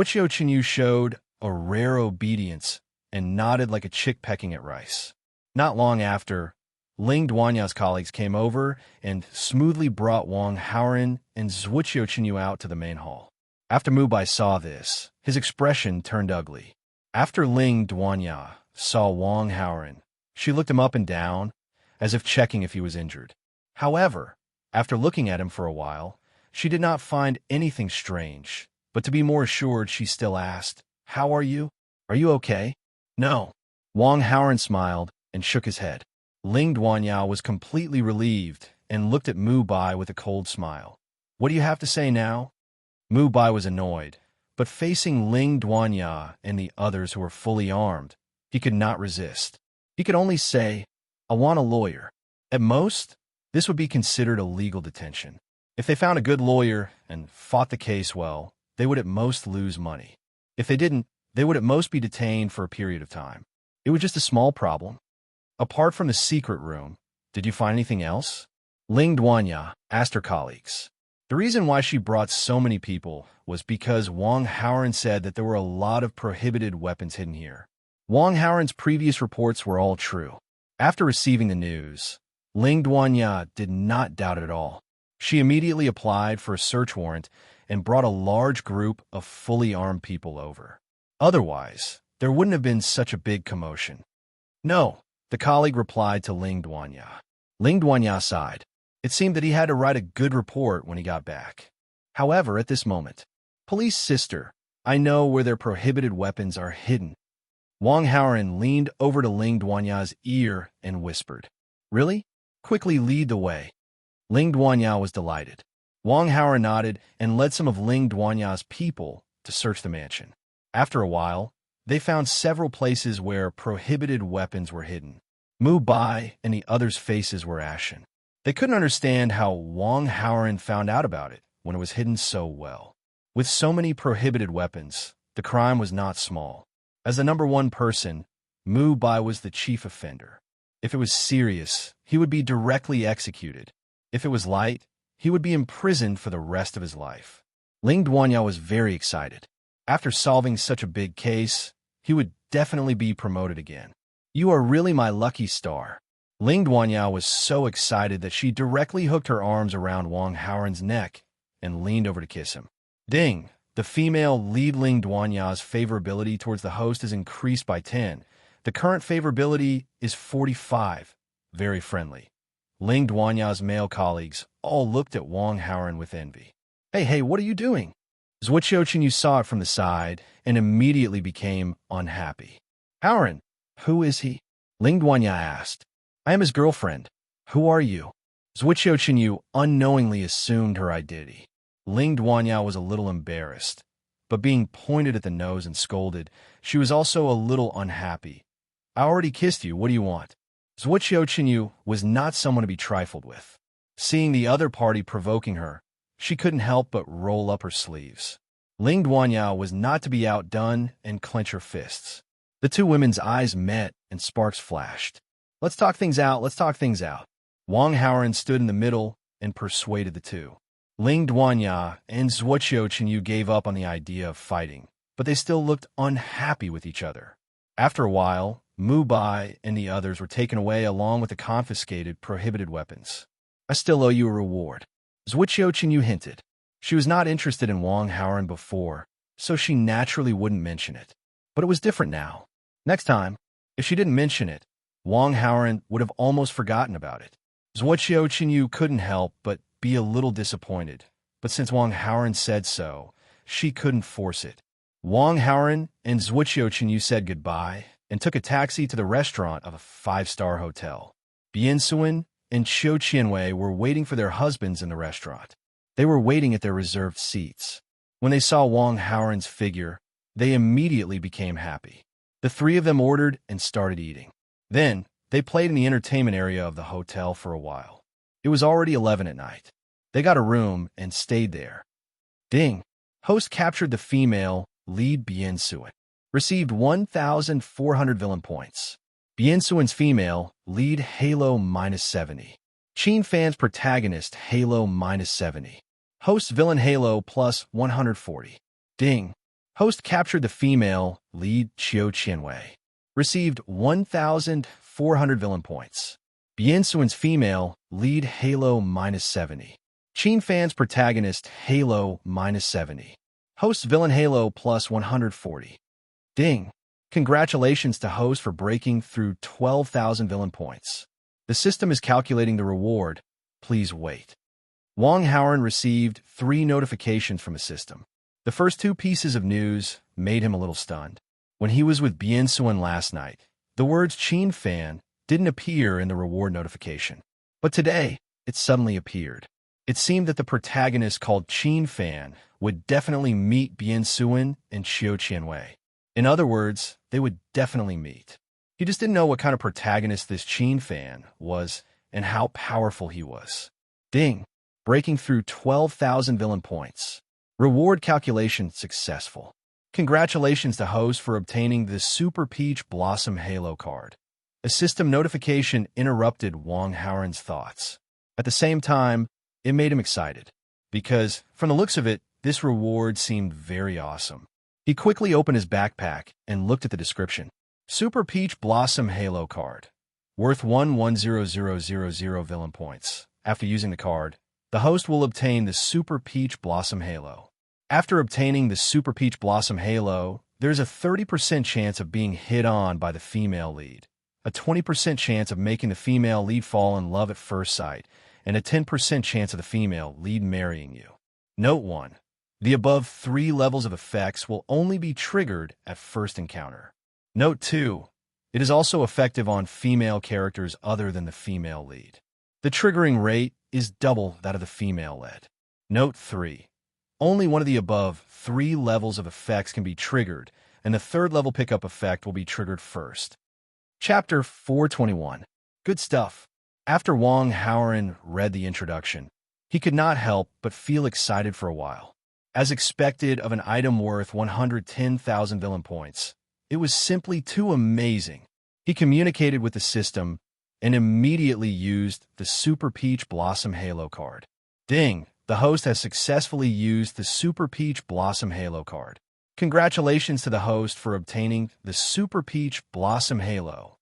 Qiuqinyu showed a rare obedience and nodded like a chick pecking at rice. Not long after, Ling Duanya's colleagues came over and smoothly brought Wang Haoran and Zhuo Qiuqinyu out to the main hall. After Mubai saw this, his expression turned ugly. After Ling Duanya saw Wang Haoran, she looked him up and down, as if checking if he was injured. However, after looking at him for a while, she did not find anything strange, but to be more assured, she still asked, "How are you? Are you okay?" "No." Wang Haoran smiled and shook his head. Ling Duanya was completely relieved and looked at Mubai with a cold smile. "What do you have to say now?" Mubai was annoyed, but facing Ling Duanya and the others who were fully armed, he could not resist. He could only say, "I want a lawyer." At most, this would be considered a legal detention. If they found a good lawyer and fought the case well, they would at most lose money. If they didn't, they would at most be detained for a period of time. It was just a small problem. Apart from the secret room, did you find anything else? Ling Duanya asked her colleagues. The reason why she brought so many people was because Wang Haoran said that there were a lot of prohibited weapons hidden here. Wang Haoran's previous reports were all true. After receiving the news, Ling Duanya did not doubt it at all. She immediately applied for a search warrant and brought a large group of fully armed people over. Otherwise, there wouldn't have been such a big commotion. No, the colleague replied to Ling Duanya. Ling Duanya sighed. It seemed that he had to write a good report when he got back. However, at this moment, police sister, I know where their prohibited weapons are hidden. Wang Haoran leaned over to Ling Duanya's ear and whispered, Really? Quickly lead the way. Ling Duanya was delighted. Wang Haoran nodded and led some of Ling Duanya's people to search the mansion. After a while, they found several places where prohibited weapons were hidden. Mu Bai and the others' faces were ashen. They couldn't understand how Wang Haoran found out about it when it was hidden so well. With so many prohibited weapons, the crime was not small. As the number one person, Mu Bai was the chief offender. If it was serious, he would be directly executed. If it was light, he would be imprisoned for the rest of his life. Ling Duanya was very excited. After solving such a big case, he would definitely be promoted again. You are really my lucky star. Ling Duanya was so excited that she directly hooked her arms around Wang Haoran's neck and leaned over to kiss him. Ding! The female lead Ling Duanya's favorability towards the host is increased by 10. The current favorability is 45. Very friendly. Ling Duanya's male colleagues all looked at Wang Haoran with envy. Hey, what are you doing? Zhuoqiu saw it from the side and immediately became unhappy. Haoran, who is he? Ling Duanya asked. I am his girlfriend. Who are you? Zhuoqiu unknowingly assumed her identity. Ling Duanya was a little embarrassed, but being pointed at the nose and scolded, she was also a little unhappy. I already kissed you, what do you want? Zhuoqiu was not someone to be trifled with. Seeing the other party provoking her, she couldn't help but roll up her sleeves. Ling Duanya was not to be outdone and clench her fists. The two women's eyes met and sparks flashed. Let's talk things out. Wang Haoran stood in the middle and persuaded the two. Ling Duanya and Zhuoqiu gave up on the idea of fighting, but they still looked unhappy with each other. After a while, Mu Bai and the others were taken away along with the confiscated prohibited weapons. I still owe you a reward, Zhuoqiu hinted. She was not interested in Wang Haoran before, so she naturally wouldn't mention it. But it was different now. Next time, if she didn't mention it, Wang Haoran would have almost forgotten about it. Zhuoqiu couldn't help but be a little disappointed, but since Wang Haoran said so, she couldn't force it. Wang Haoran and Zhuoqiu said goodbye and took a taxi to the restaurant of a 5-star hotel. Biansuan and Qiu Qianwei were waiting for their husbands in the restaurant. They were waiting at their reserved seats. When they saw Wang Haoran's figure, they immediately became happy. The three of them ordered and started eating. Then, they played in the entertainment area of the hotel for a while. It was already 11 at night. They got a room and stayed there. Ding! Host captured the female lead Biansuan. Received 1,400 villain points. Biansuan's female lead Halo -70. Qin Fan's protagonist Halo -70. Host villain Halo plus 140. Ding! Host captured the female lead Qiu Qianwei. Received 1,400 villain points. Biansuan's female lead Halo -70. Qin Fan's protagonist Halo -70. Host villain Halo plus 140. Ding! Congratulations to host for breaking through 12,000 villain points. The system is calculating the reward. Please wait. Wang Haoran received 3 notifications from the system. The first 2 pieces of news made him a little stunned. When he was with Biansuan last night, the words Qin Fan didn't appear in the reward notification. But today, it suddenly appeared. It seemed that the protagonist called Qin Fan would definitely meet Biansuan and Qiu Qianwei. In other words, they would definitely meet. He just didn't know what kind of protagonist this Qin Fan was and how powerful he was. Ding! Breaking through 12,000 villain points. Reward calculation successful. Congratulations to host for obtaining the Super Peach Blossom Halo card. A system notification interrupted Wang Haoran's thoughts. At the same time, it made him excited, because, from the looks of it, this reward seemed very awesome. He quickly opened his backpack and looked at the description. Super Peach Blossom Halo card. Worth 1,100,000 villain points. After using the card, the host will obtain the Super Peach Blossom Halo. After obtaining the Super Peach Blossom Halo, There's a 30% chance of being hit on by the female lead, a 20% chance of making the female lead fall in love at first sight, and a 10% chance of the female lead marrying you. Note 1. The above 3 levels of effects will only be triggered at first encounter. Note 2. It is also effective on female characters other than the female lead. The triggering rate is double that of the female lead. Note 3. Only one of the above 3 levels of effects can be triggered, and the third level pickup effect will be triggered first. Chapter 421. Good stuff. After Wong Howren read the introduction, he could not help but feel excited for a while. As expected of an item worth 110,000 villain points, it was simply too amazing. He communicated with the system and immediately used the Super Peach Blossom Halo card. Ding! The host has successfully used the Super Peach Blossom Halo card. Congratulations to the host for obtaining the Super Peach Blossom Halo.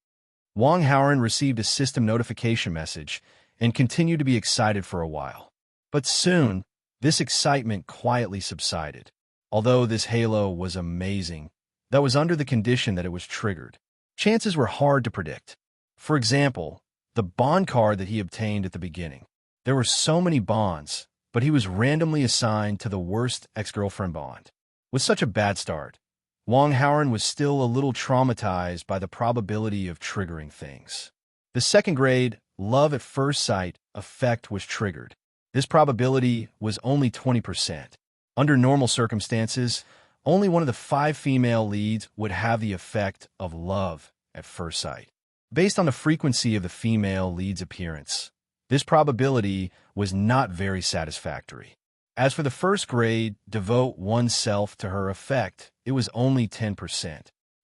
Wong Howren received a system notification message and continued to be excited for a while. But soon, this excitement quietly subsided. Although this halo was amazing, that was under the condition that it was triggered. Chances were hard to predict. For example, the bond card that he obtained at the beginning. There were so many bonds, but he was randomly assigned to the worst ex-girlfriend bond. With such a bad start, Wong Howren was still a little traumatized by the probability of triggering things. The second grade love at first sight effect was triggered. This probability was only 20%. Under normal circumstances, only one of the 5 female leads would have the effect of love at first sight. Based on the frequency of the female lead's appearance, this probability was not very satisfactory. As for the first grade, devote oneself to her effect, it was only 10%.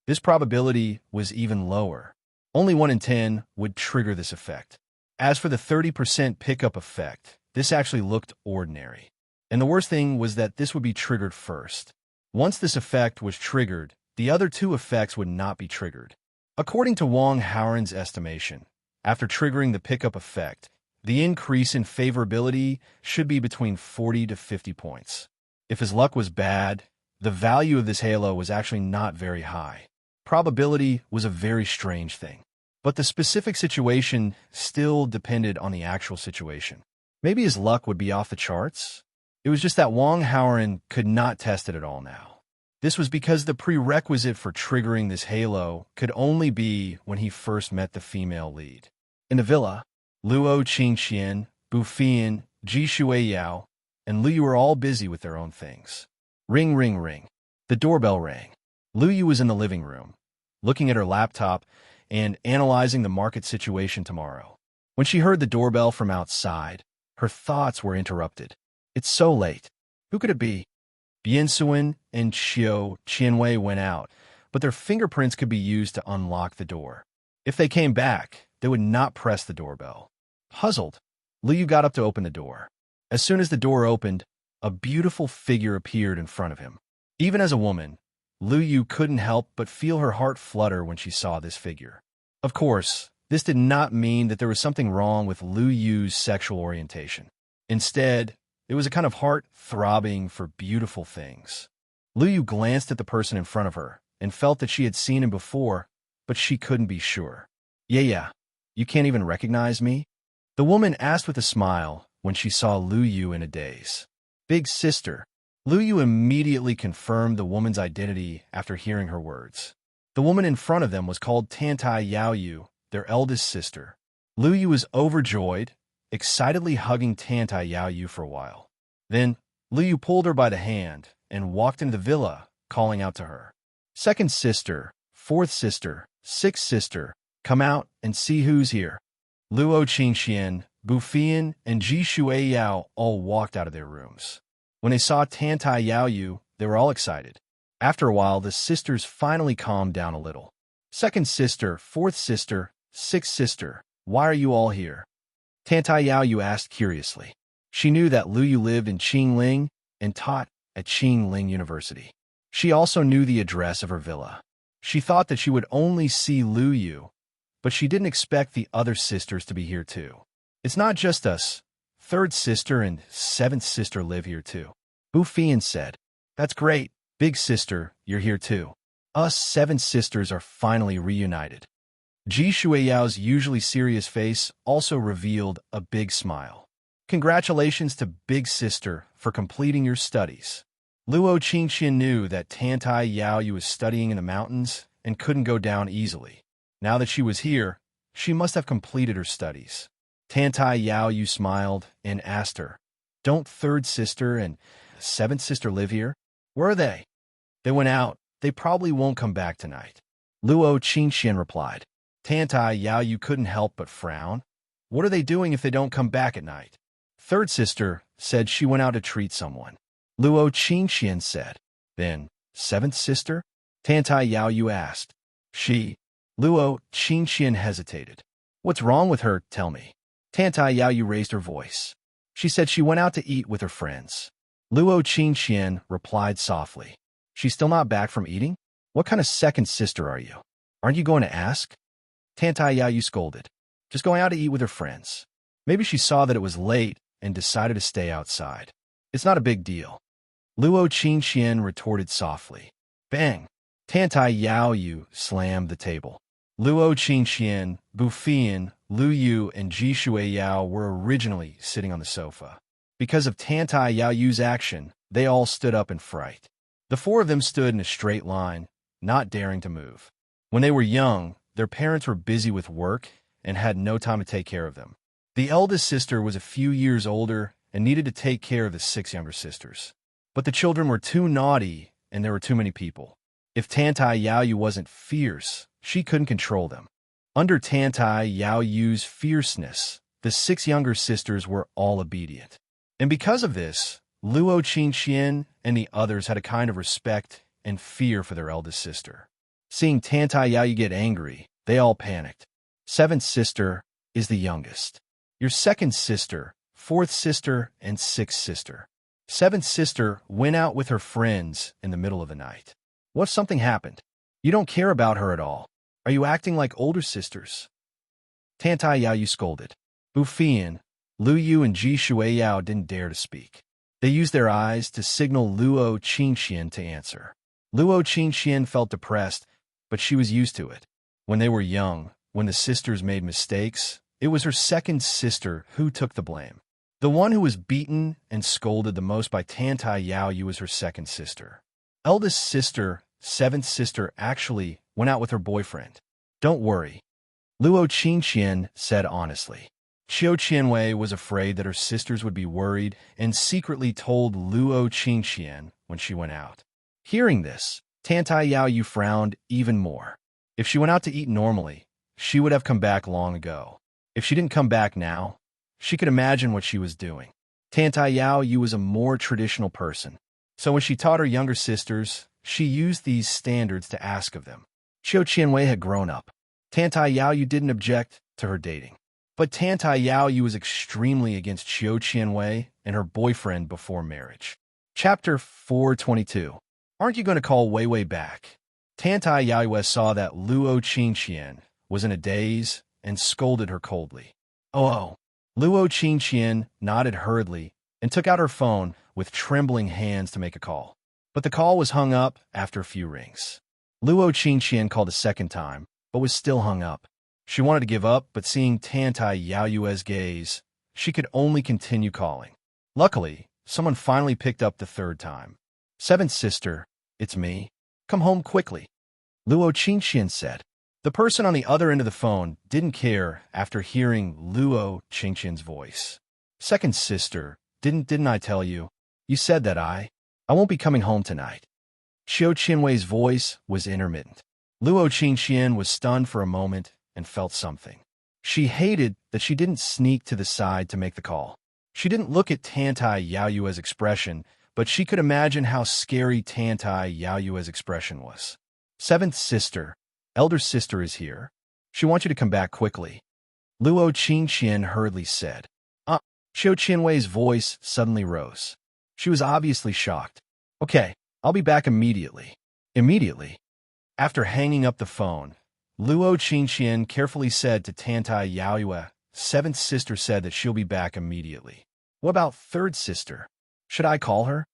This probability was even lower. Only 1 in 10 would trigger this effect. As for the 30% pickup effect, this actually looked ordinary. And the worst thing was that this would be triggered first. Once this effect was triggered, the other 2 effects would not be triggered. According to Wong Howren's estimation, after triggering the pickup effect, the increase in favorability should be between 40 to 50 points. If his luck was bad, the value of this halo was actually not very high. Probability was a very strange thing. But the specific situation still depended on the actual situation. Maybe his luck would be off the charts? It was just that Wong Howren could not test it at all now. This was because the prerequisite for triggering this halo could only be when he first met the female lead. In the villa, Luo Qingxian, Bu Fian, Ji Shuiyao, and Lu Yu were all busy with their own things. Ring, ring, ring. The doorbell rang. Lu Yu was in the living room, looking at her laptop and analyzing the market situation tomorrow. When she heard the doorbell from outside, her thoughts were interrupted. It's so late. Who could it be? Biansuan and Xiao Qianwei went out, but their fingerprints could be used to unlock the door. If they came back, they would not press the doorbell. Puzzled, Lu Yu got up to open the door. As soon as the door opened, a beautiful figure appeared in front of him. Even as a woman, Lu Yu couldn't help but feel her heart flutter when she saw this figure. Of course, this did not mean that there was something wrong with Lu Yu's sexual orientation. Instead, it was a kind of heart throbbing for beautiful things. Lu Yu glanced at the person in front of her and felt that she had seen him before, but she couldn't be sure. Yeah, you can't even recognize me? The woman asked with a smile when she saw Lu Yu in a daze. Big sister. Lu Yu immediately confirmed the woman's identity after hearing her words. The woman in front of them was called Tantai Yaoyu, their eldest sister. Lu Yu was overjoyed, excitedly hugging Tantai Yaoyu for a while. Then, Lu Yu pulled her by the hand and walked into the villa, calling out to her. Second sister, fourth sister, sixth sister, come out and see who's here. Luo Qingxian, Bu Fian, and Ji Shuiyao all walked out of their rooms. When they saw Tantai Yaoyu, they were all excited. After a while, the sisters finally calmed down a little. Second sister, fourth sister, sixth sister, why are you all here? Tantai Yaoyu asked curiously. She knew that Lu Yu lived in Qingling and taught at Qingling University. She also knew the address of her villa. She thought that she would only see Lu Yu, but she didn't expect the other sisters to be here too. It's not just us. Third sister and seventh sister live here too. Bu Fian said. That's great. Big sister, you're here too. Us seven sisters are finally reunited. Ji Shuiyao's usually serious face also revealed a big smile. Congratulations to Big Sister for completing your studies. Luo Qingxian knew that Tantai Yaoyu was studying in the mountains and couldn't go down easily. Now that she was here, she must have completed her studies. Tantai Yaoyu smiled and asked her, "Don't third sister and seventh sister live here? Where are they?" "They went out. They probably won't come back tonight." Luo Qingxian replied. Tantai Yaoyu couldn't help but frown. What are they doing if they don't come back at night? Third sister said she went out to treat someone. Luo Qingxian said. Then, seventh sister? Tantai Yaoyu asked. She. Luo Qingxian hesitated. What's wrong with her, tell me? Tantai Yaoyu raised her voice. She said she went out to eat with her friends. Luo Qingxian replied softly. She's still not back from eating? What kind of second sister are you? Aren't you going to ask? Tantai Yaoyu scolded. Just going out to eat with her friends. Maybe she saw that it was late and decided to stay outside. It's not a big deal. Luo Qingxian retorted softly. Bang! Tantai Yaoyu slammed the table. Luo Qingxian, Bufian, Lu Yu, and Ji Shuiyao were originally sitting on the sofa. Because of Tantai Yaoyu's action, they all stood up in fright. The four of them stood in a straight line, not daring to move. When they were young, their parents were busy with work and had no time to take care of them. The eldest sister was a few years older and needed to take care of the 6 younger sisters. But the children were too naughty and there were too many people. If Tantai Yaoyu wasn't fierce, she couldn't control them. Under Tantai Yaoyu's fierceness, the 6 younger sisters were all obedient. And because of this, Luo Qingxian and the others had a kind of respect and fear for their eldest sister. Seeing Tantai Yaoyu get angry, they all panicked. 7th sister is the youngest. Your 2nd sister, 4th sister, and 6th sister. 7th sister went out with her friends in the middle of the night. What if something happened? You don't care about her at all. Are you acting like older sisters? Tantai Yaoyu scolded. Bufian, Lu Yu, and Ji Shuiyao didn't dare to speak. They used their eyes to signal Luo Qingxian to answer. Luo Qingxian felt depressed, but she was used to it. When they were young, when the sisters made mistakes, it was her 2nd sister who took the blame. The one who was beaten and scolded the most by Tantai Yaoyu was her 2nd sister. Eldest sister, 7th sister, actually went out with her boyfriend. Don't worry, Luo Qingxian said honestly. Qiu Qianwei was afraid that her sisters would be worried and secretly told Luo Qingxian when she went out. Hearing this, Tantai Yaoyu frowned even more. If she went out to eat normally, she would have come back long ago. If she didn't come back now, she could imagine what she was doing. Tantai Yaoyu was a more traditional person, so when she taught her younger sisters, she used these standards to ask of them. Qiu Qianwei had grown up. Tantai Yaoyu didn't object to her dating. But Tantai Yaoyu was extremely against Qiu Qianwei and her boyfriend before marriage. Chapter 422. Aren't you going to call Wei Wei back? Tantai Yaoyu saw that Luo Qingxian was in a daze and scolded her coldly. Oh. Luo Qingxian nodded hurriedly and took out her phone with trembling hands to make a call. But the call was hung up after a few rings. Luo Qingxian called a 2nd time, but was still hung up. She wanted to give up, but seeing Tantai Yaoyu's gaze, she could only continue calling. Luckily, someone finally picked up the 3rd time. 7th sister, it's me. Come home quickly. Luo Qingxian said. The person on the other end of the phone didn't care after hearing Luo Qingxian's voice. 2nd sister, didn't I tell you? You said that I won't be coming home tonight. Qiu Qianwei's voice was intermittent. Luo Qingxian was stunned for a moment and felt something. She hated that she didn't sneak to the side to make the call. She didn't look at Tantai Yaoyu's expression, but she could imagine how scary Tantai Yaoyu's expression was. 7th sister, elder sister is here. She wants you to come back quickly. Luo Qingxian hurriedly said. Qiu Qianwei's voice suddenly rose. She was obviously shocked. Okay, I'll be back immediately. Immediately? After hanging up the phone, Luo Qingxian carefully said to Tantai Yaoyu, 7th sister said that she'll be back immediately. What about 3rd sister? Should I call her?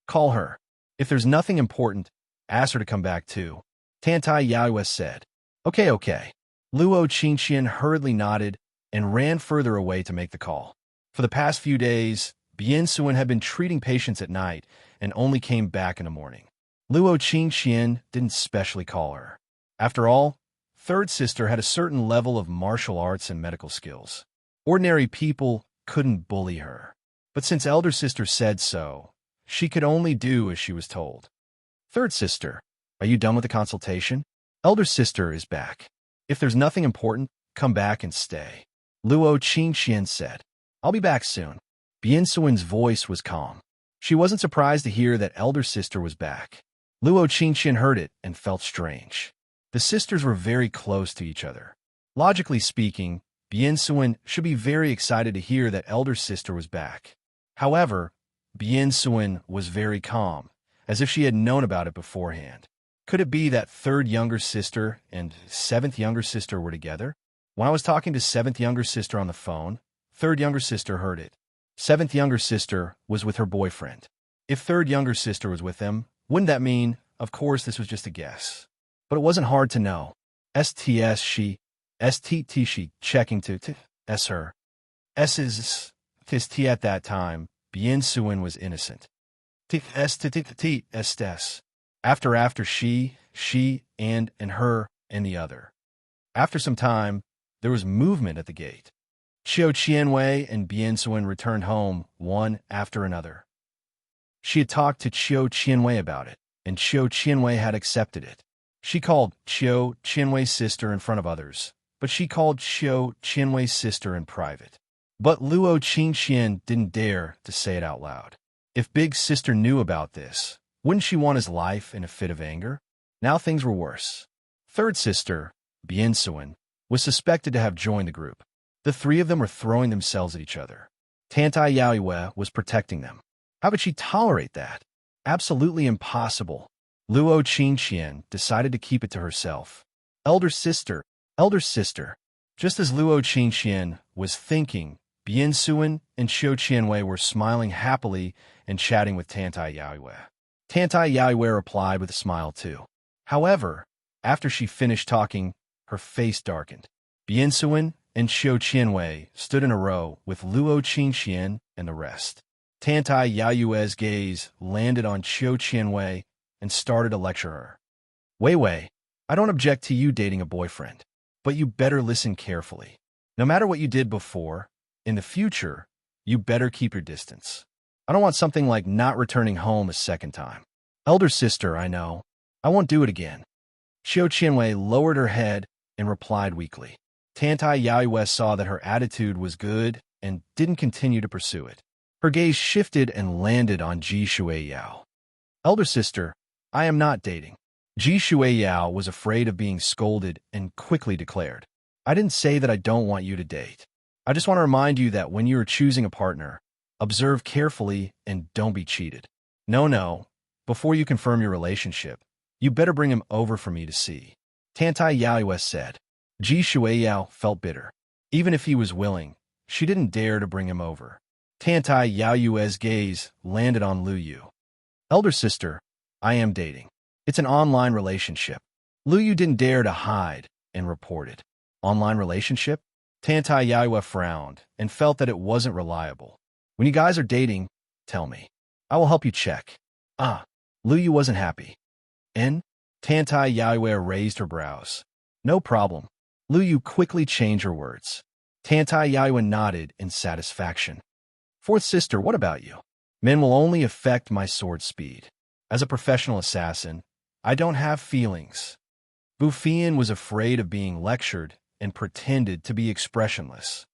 Call her. If there's nothing important, ask her to come back too. Tantai Yaoyue said. Okay, okay. Luo Qingxian hurriedly nodded and ran further away to make the call. For the past few days, Bien Suen had been treating patients at night and only came back in the morning. Luo Qingxian didn't specially call her. After all, third sister had a certain level of martial arts and medical skills. Ordinary people couldn't bully her. But since elder sister said so, she could only do as she was told. Third sister, are you done with the consultation? Elder sister is back. If there's nothing important, come back and stay. Luo Qingxian said. I'll be back soon. Bien Suen's voice was calm. She wasn't surprised to hear that elder sister was back. Luo Qingxian heard it and felt strange. The sisters were very close to each other. Logically speaking, Bien Suen should be very excited to hear that elder sister was back. However, Bien Suen was very calm, as if she had known about it beforehand. Could it be that third younger sister and seventh younger sister were together? When I was talking to seventh younger sister on the phone, third younger sister heard it. Seventh younger sister was with her boyfriend. If third younger sister was with them, wouldn't that mean, of course this was just a guess. But it wasn't hard to know. STS she, STT she, checking to S her. S is tis at that time, Bien Suen was innocent. T S T T T S S. After she, and her, and the other. After some time, there was movement at the gate. Qiu Qianwei and Bien Suen returned home, one after another. She had talked to Qiu Qianwei about it, and Qiu Qianwei had accepted it. She called Qiu Qianwei's sister in front of others, but she called Qiu Qianwei's sister in private. But Luo Qingxian didn't dare to say it out loud. If Big Sister knew about this, wouldn't she want his life in a fit of anger? Now things were worse. Third sister, Bien Suen, was suspected to have joined the group. The three of them were throwing themselves at each other. Tantai Yaoyue was protecting them. How could she tolerate that? Absolutely impossible. Luo Qingxian decided to keep it to herself. Elder sister. Just as Luo Qingxian was thinking, Bien Suen and Qiu Qianwei were smiling happily and chatting with Tantai Yaoyue. Tantai Yaoyue replied with a smile too. However, after she finished talking, her face darkened. Bien Suen and Qiu Qianwei stood in a row with Luo Qingxian and the rest. Tantai Yaoyue's gaze landed on Qiu Qianwei and started to lecture her. Wei, I don't object to you dating a boyfriend, but you better listen carefully. No matter what you did before, in the future, you better keep your distance. I don't want something like not returning home a second time. Elder sister, I know. I won't do it again. Qiu Qianwei lowered her head and replied weakly. Tantai Yaoyue saw that her attitude was good and didn't continue to pursue it. Her gaze shifted and landed on Ji Shuiyao. Elder sister, I am not dating. Ji Shuiyao was afraid of being scolded and quickly declared. I didn't say that I don't want you to date. I just want to remind you that when you are choosing a partner, observe carefully and don't be cheated. No. Before you confirm your relationship, you better bring him over for me to see. Tantai Yaoyue said. Ji Shuiyao felt bitter. Even if he was willing, she didn't dare to bring him over. Tantai Yaoyue's gaze landed on Lu Yu. Elder sister, I am dating. It's an online relationship. Lu Yu didn't dare to hide and reported. Online relationship? Tantai Yaoyue frowned and felt that it wasn't reliable. When you guys are dating, tell me. I will help you check. Lu Yu wasn't happy. N? Tantai Yaoyue raised her brows. No problem. Lu Yu quickly changed her words. Tantai Yaoyue nodded in satisfaction. Fourth sister, what about you? Men will only affect my sword speed. As a professional assassin, I don't have feelings. Bufian was afraid of being lectured and pretended to be expressionless.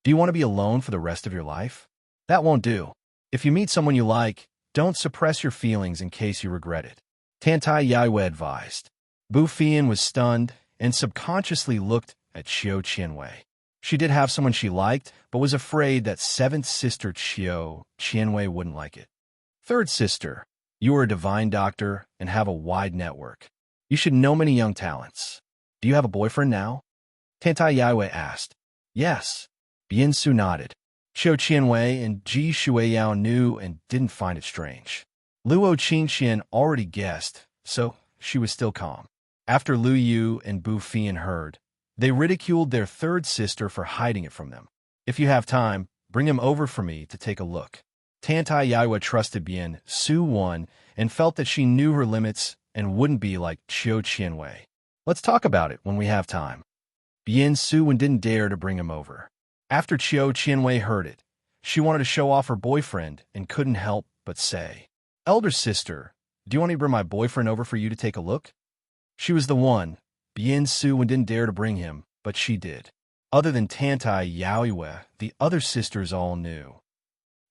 Do you want to be alone for the rest of your life? That won't do. If you meet someone you like, don't suppress your feelings in case you regret it. Tantai Yaoyue advised. Bufian was stunned and subconsciously looked at Qiu Qianwei. She did have someone she liked, but was afraid that seventh sister Qiu Qianwei wouldn't like it. Third sister, you are a divine doctor and have a wide network. You should know many young talents. Do you have a boyfriend now? Tantai Yaoyue asked. Yes. Bien Su nodded. Qiu Qianwei and Ji Shuiyao knew and didn't find it strange. Luo Qingxian already guessed, so she was still calm. After Lu Yu and Bu Fian heard, they ridiculed their third sister for hiding it from them. If you have time, bring him over for me to take a look. Tantai Yaiwa trusted Bien Su Wan and felt that she knew her limits and wouldn't be like Chiu Qianwei. Let's talk about it when we have time. Bien Su Wan didn't dare to bring him over. After Chiu Qianwei heard it, she wanted to show off her boyfriend and couldn't help but say, "Elder sister, do you want me to bring my boyfriend over for you to take a look?" She was the one. Bien Su Wan didn't dare to bring him, but she did. Other than Tantai Yaoyue, the other sisters all knew.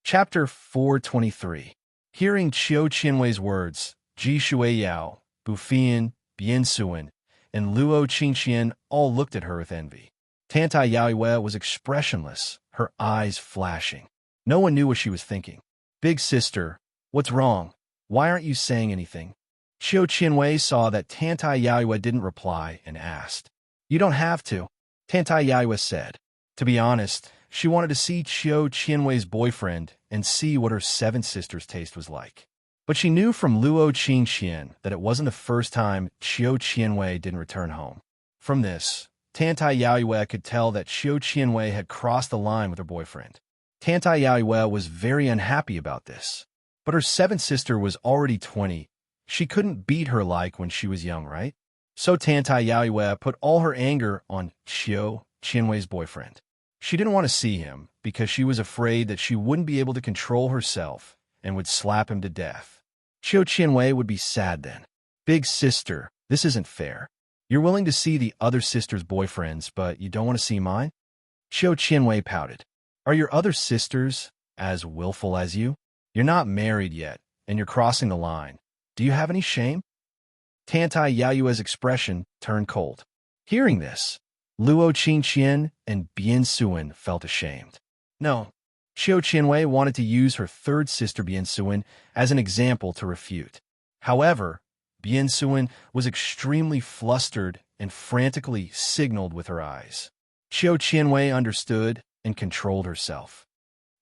Chapter 423. Hearing Chiu Qianwei's words, Ji Shui Yao, Bu Fian, Bien Su Wan, and Luo Qingqian all looked at her with envy. Tantai Yaoyue was expressionless, her eyes flashing. No one knew what she was thinking. "Big sister, what's wrong? Why aren't you saying anything?" Chiu Qianwei saw that Tantai Yaoyue didn't reply and asked. "You don't have to," Tantai Yaoyue said. To be honest, she wanted to see Chiu Qianwei's boyfriend and see what her seven sisters' taste was like. But she knew from Luo Qingqian that it wasn't the first time Chiu Qianwei didn't return home. From this, Tantai Yaoyue could tell that Chiu Qianwei had crossed the line with her boyfriend. Tantai Yaoyue was very unhappy about this. But her seventh sister was already 20. She couldn't beat her like when she was young, right? So Tantai Yaoyue put all her anger on Chiu Qianwei's boyfriend. She didn't want to see him because she was afraid that she wouldn't be able to control herself and would slap him to death. Chiu Qianwei would be sad then. "Big sister, this isn't fair. You're willing to see the other sisters' boyfriends, but you don't want to see mine?" Chiu Qianwei pouted. "Are your other sisters as willful as you? You're not married yet, and you're crossing the line. Do you have any shame?" Tantai Yaoyue's expression turned cold. Hearing this, Luo Qingqian and Bien Su Wan felt ashamed. No, Chiu Qianwei wanted to use her third sister Bien Su Wan as an example to refute. However, Bien Su Wan was extremely flustered and frantically signaled with her eyes. Chiu Qianwei understood and controlled herself.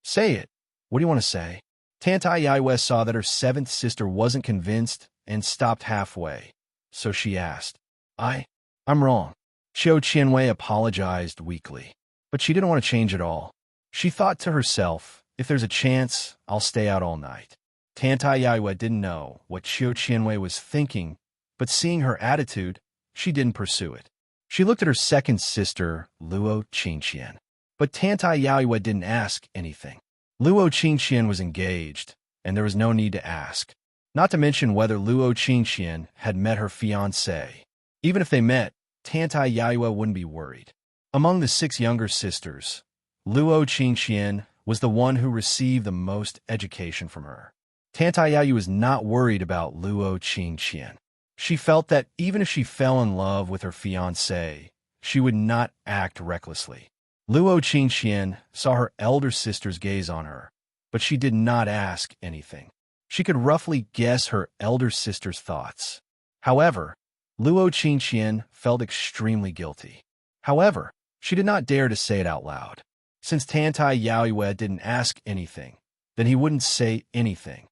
"Say it. What do you want to say?" Tantai Yaoyue saw that her seventh sister wasn't convinced and stopped halfway, so she asked, I'm wrong." Chiu Qianwei apologized weakly, but she didn't want to change at all. She thought to herself, if there's a chance, I'll stay out all night. Tantai Yaoyue didn't know what Chiu Qianwei was thinking, but seeing her attitude, she didn't pursue it. She looked at her second sister, Luo Qingqian, but Tantai Yaoyue didn't ask anything. Luo Qingqian was engaged, and there was no need to ask. Not to mention whether Luo Qingqian had met her fiancé. Even if they met, Tantai Yaoyue wouldn't be worried. Among the six younger sisters, Luo Qingqian was the one who received the most education from her. Tantai Yaoyue was not worried about Luo Qingqian. She felt that even if she fell in love with her fiancé, she would not act recklessly. Luo Qingqian saw her elder sister's gaze on her, but she did not ask anything. She could roughly guess her elder sister's thoughts. However, Luo Qingqian felt extremely guilty. However, she did not dare to say it out loud. Since Tantai Yaoyue didn't ask anything, then he wouldn't say anything.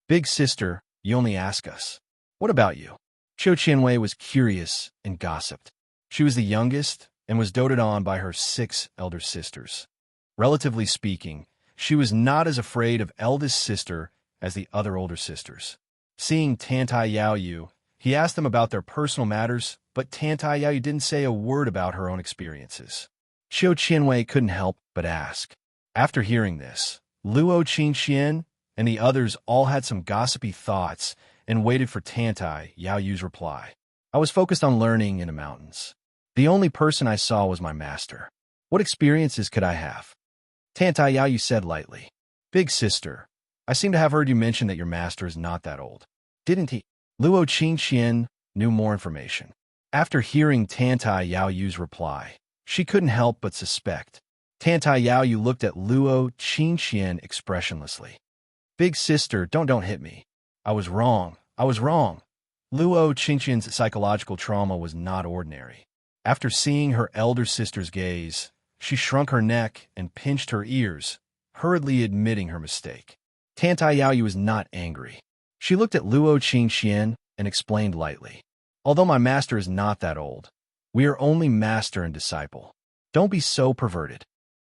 "Big sister, you only ask us. What about you?" Chiu Qianwei was curious and gossiped. She was the youngest and was doted on by her six elder sisters. Relatively speaking, she was not as afraid of eldest sister as the other older sisters. Seeing Tantai Yaoyue, he asked them about their personal matters, but Tantai Yaoyue didn't say a word about her own experiences. Chiu Qianwei couldn't help but ask. After hearing this, Luo Qingqian and the others all had some gossipy thoughts and waited for Tantai Yaoyue's reply. "I was focused on learning in the mountains. The only person I saw was my master. What experiences could I have?" Tantai Yaoyue said lightly. "Big sister, I seem to have heard you mention that your master is not that old. Didn't he?" Luo Qingqian knew more information. After hearing Tantai Yaoyue's reply, she couldn't help but suspect. Tantai Yaoyue looked at Luo Qingqian expressionlessly. "Big sister, don't hit me. I was wrong. Luo Qingqian's psychological trauma was not ordinary. After seeing her elder sister's gaze, she shrunk her neck and pinched her ears, hurriedly admitting her mistake. Tantai Yaoyue was not angry. She looked at Luo Qingqian and explained lightly. Although my master is not that old, we are only master and disciple. Don't be so perverted.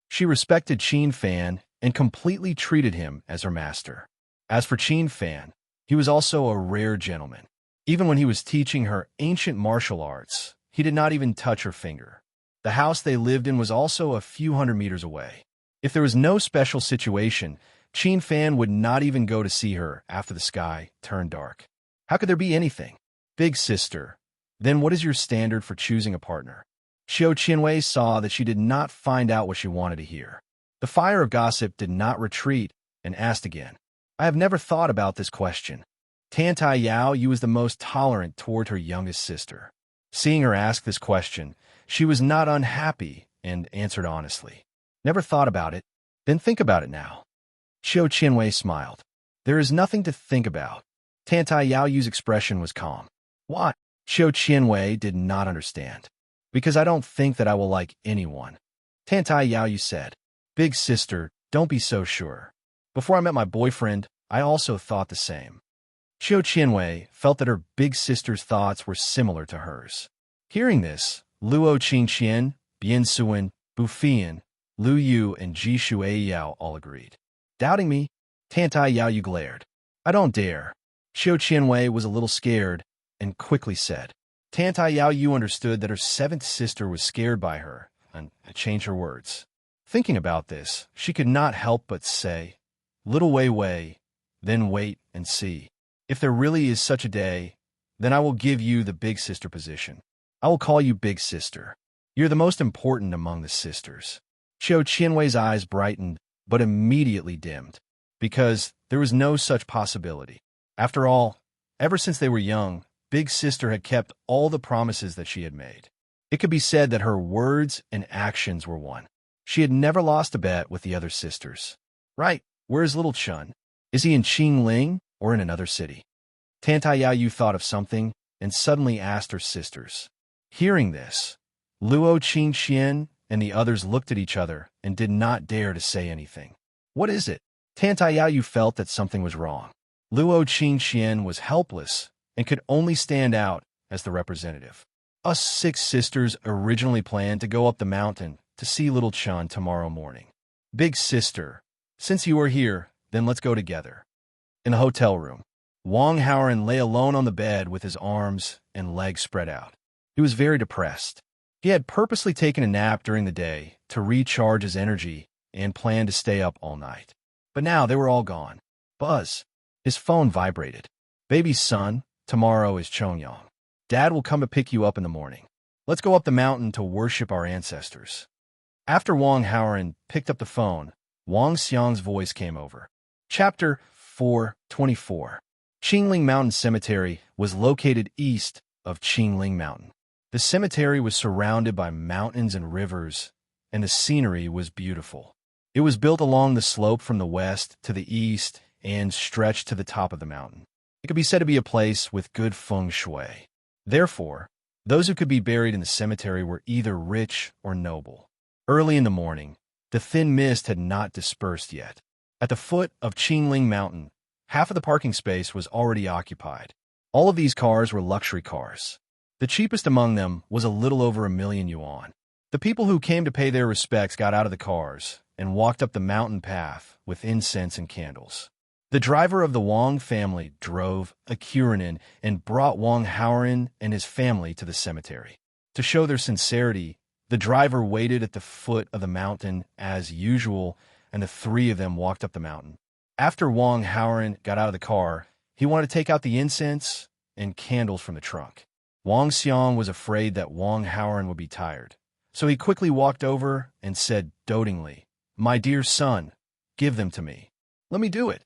She respected Qin Fan and completely treated him as her master. As for Qin Fan, he was also a rare gentleman. Even when he was teaching her ancient martial arts, he did not even touch her finger. The house they lived in was also a few hundred meters away. If there was no special situation, Qin Fan would not even go to see her after the sky turned dark. How could there be anything? Big sister, then what is your standard for choosing a partner? Xiao Qianwei saw that she did not find out what she wanted to hear. The fire of gossip did not retreat and asked again. I have never thought about this question. Tantai Yao Yu was the most tolerant toward her youngest sister. Seeing her ask this question, she was not unhappy and answered honestly. Never thought about it. Then think about it now. Xiao Qianwei smiled. There is nothing to think about. Tantai Yao Yu's expression was calm. What? Xiao Qianwei did not understand. Because I don't think that I will like anyone. Tantai Yao Yu said. Big sister, don't be so sure. Before I met my boyfriend, I also thought the same. Xiao Qianwei felt that her big sister's thoughts were similar to hers. Hearing this, Luo Qingqian, Bian Suan, Bu Fian, Lu Yu, and Ji Shuai all agreed. Doubting me? Tantai Yao Yu glared. I don't dare. Xiao Qianwei was a little scared and quickly said. Tantai Yao Yu understood that her seventh sister was scared by her and changed her words. Thinking about this, she could not help but say, Little Wei Wei, then wait and see. If there really is such a day, then I will give you the big sister position. I will call you big sister. You're the most important among the sisters. Xiao Qianwei's eyes brightened, but immediately dimmed, because there was no such possibility. After all, ever since they were young, Big Sister had kept all the promises that she had made. It could be said that her words and actions were one. She had never lost a bet with the other sisters. Right, where is little Chun? Is he in Qingling or in another city? Tantai Yao Yu thought of something and suddenly asked her sisters. Hearing this, Luo Qingqian and the others looked at each other and did not dare to say anything. What is it? Tantai Yao Yu felt that something was wrong. Luo Qingqian was helpless and could only stand out as the representative. Us 6 sisters originally planned to go up the mountain to see little Chun tomorrow morning. Big sister, since you are here, then let's go together. In the hotel room, Wang Haoran lay alone on the bed with his arms and legs spread out. He was very depressed. He had purposely taken a nap during the day to recharge his energy and planned to stay up all night. But now they were all gone. Buzz. His phone vibrated. Baby son, tomorrow is Chongyang. Dad will come to pick you up in the morning. Let's go up the mountain to worship our ancestors. After Wang Haoran picked up the phone, Wang Xiang's voice came over. Chapter 4:24. Qingling Mountain Cemetery was located east of Qingling Mountain. The cemetery was surrounded by mountains and rivers, and the scenery was beautiful. It was built along the slope from the west to the east and stretched to the top of the mountain. It could be said to be a place with good feng shui. Therefore, those who could be buried in the cemetery were either rich or noble. Early in the morning, the thin mist had not dispersed yet. At the foot of Qingling Mountain, half of the parking space was already occupied. All of these cars were luxury cars. The cheapest among them was a little over 1,000,000 yuan. The people who came to pay their respects got out of the cars and walked up the mountain path with incense and candles. The driver of the Wang family drove a Kuranin and brought Wang Haoran and his family to the cemetery. To show their sincerity, the driver waited at the foot of the mountain as usual, and the 3 of them walked up the mountain. After Wang Haoran got out of the car, he wanted to take out the incense and candles from the trunk. Wang Xiang was afraid that Wang Haoran would be tired, so he quickly walked over and said dotingly, My dear son, give them to me. Let me do it.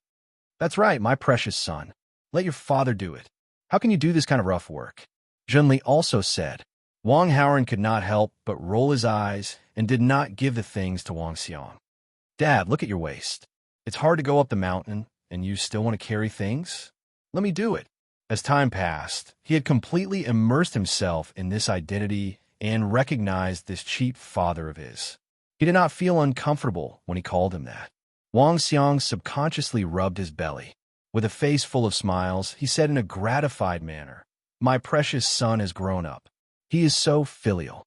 That's right, my precious son. Let your father do it. How can you do this kind of rough work? Zhenli also said. Wang Haoran could not help but roll his eyes and did not give the things to Wang Xiang. Dad, look at your waist. It's hard to go up the mountain, and you still want to carry things? Let me do it. As time passed, he had completely immersed himself in this identity and recognized this cheap father of his. He did not feel uncomfortable when he called him that. Wang Xiang subconsciously rubbed his belly. With a face full of smiles, he said in a gratified manner, My precious son has grown up. He is so filial.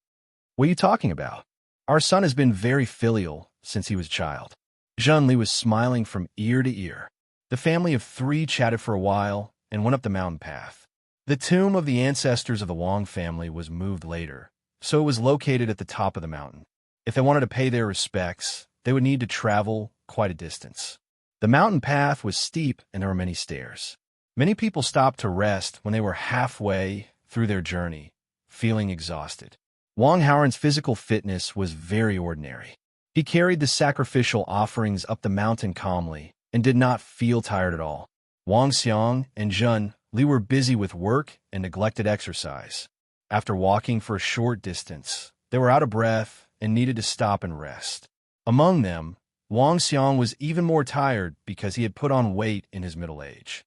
What are you talking about? Our son has been very filial since he was a child. Zhenli was smiling from ear to ear. The family of three chatted for a while and went up the mountain path. The tomb of the ancestors of the Wang family was moved later, so it was located at the top of the mountain. If they wanted to pay their respects, they would need to travel quite a distance. The mountain path was steep and there were many stairs. Many people stopped to rest when they were halfway through their journey, feeling exhausted. Wang Haoran's physical fitness was very ordinary. He carried the sacrificial offerings up the mountain calmly and did not feel tired at all. Wang Xiang and Zhen Li were busy with work and neglected exercise. After walking for a short distance, they were out of breath and needed to stop and rest. Among them, Wang Xiang was even more tired because he had put on weight in his middle age.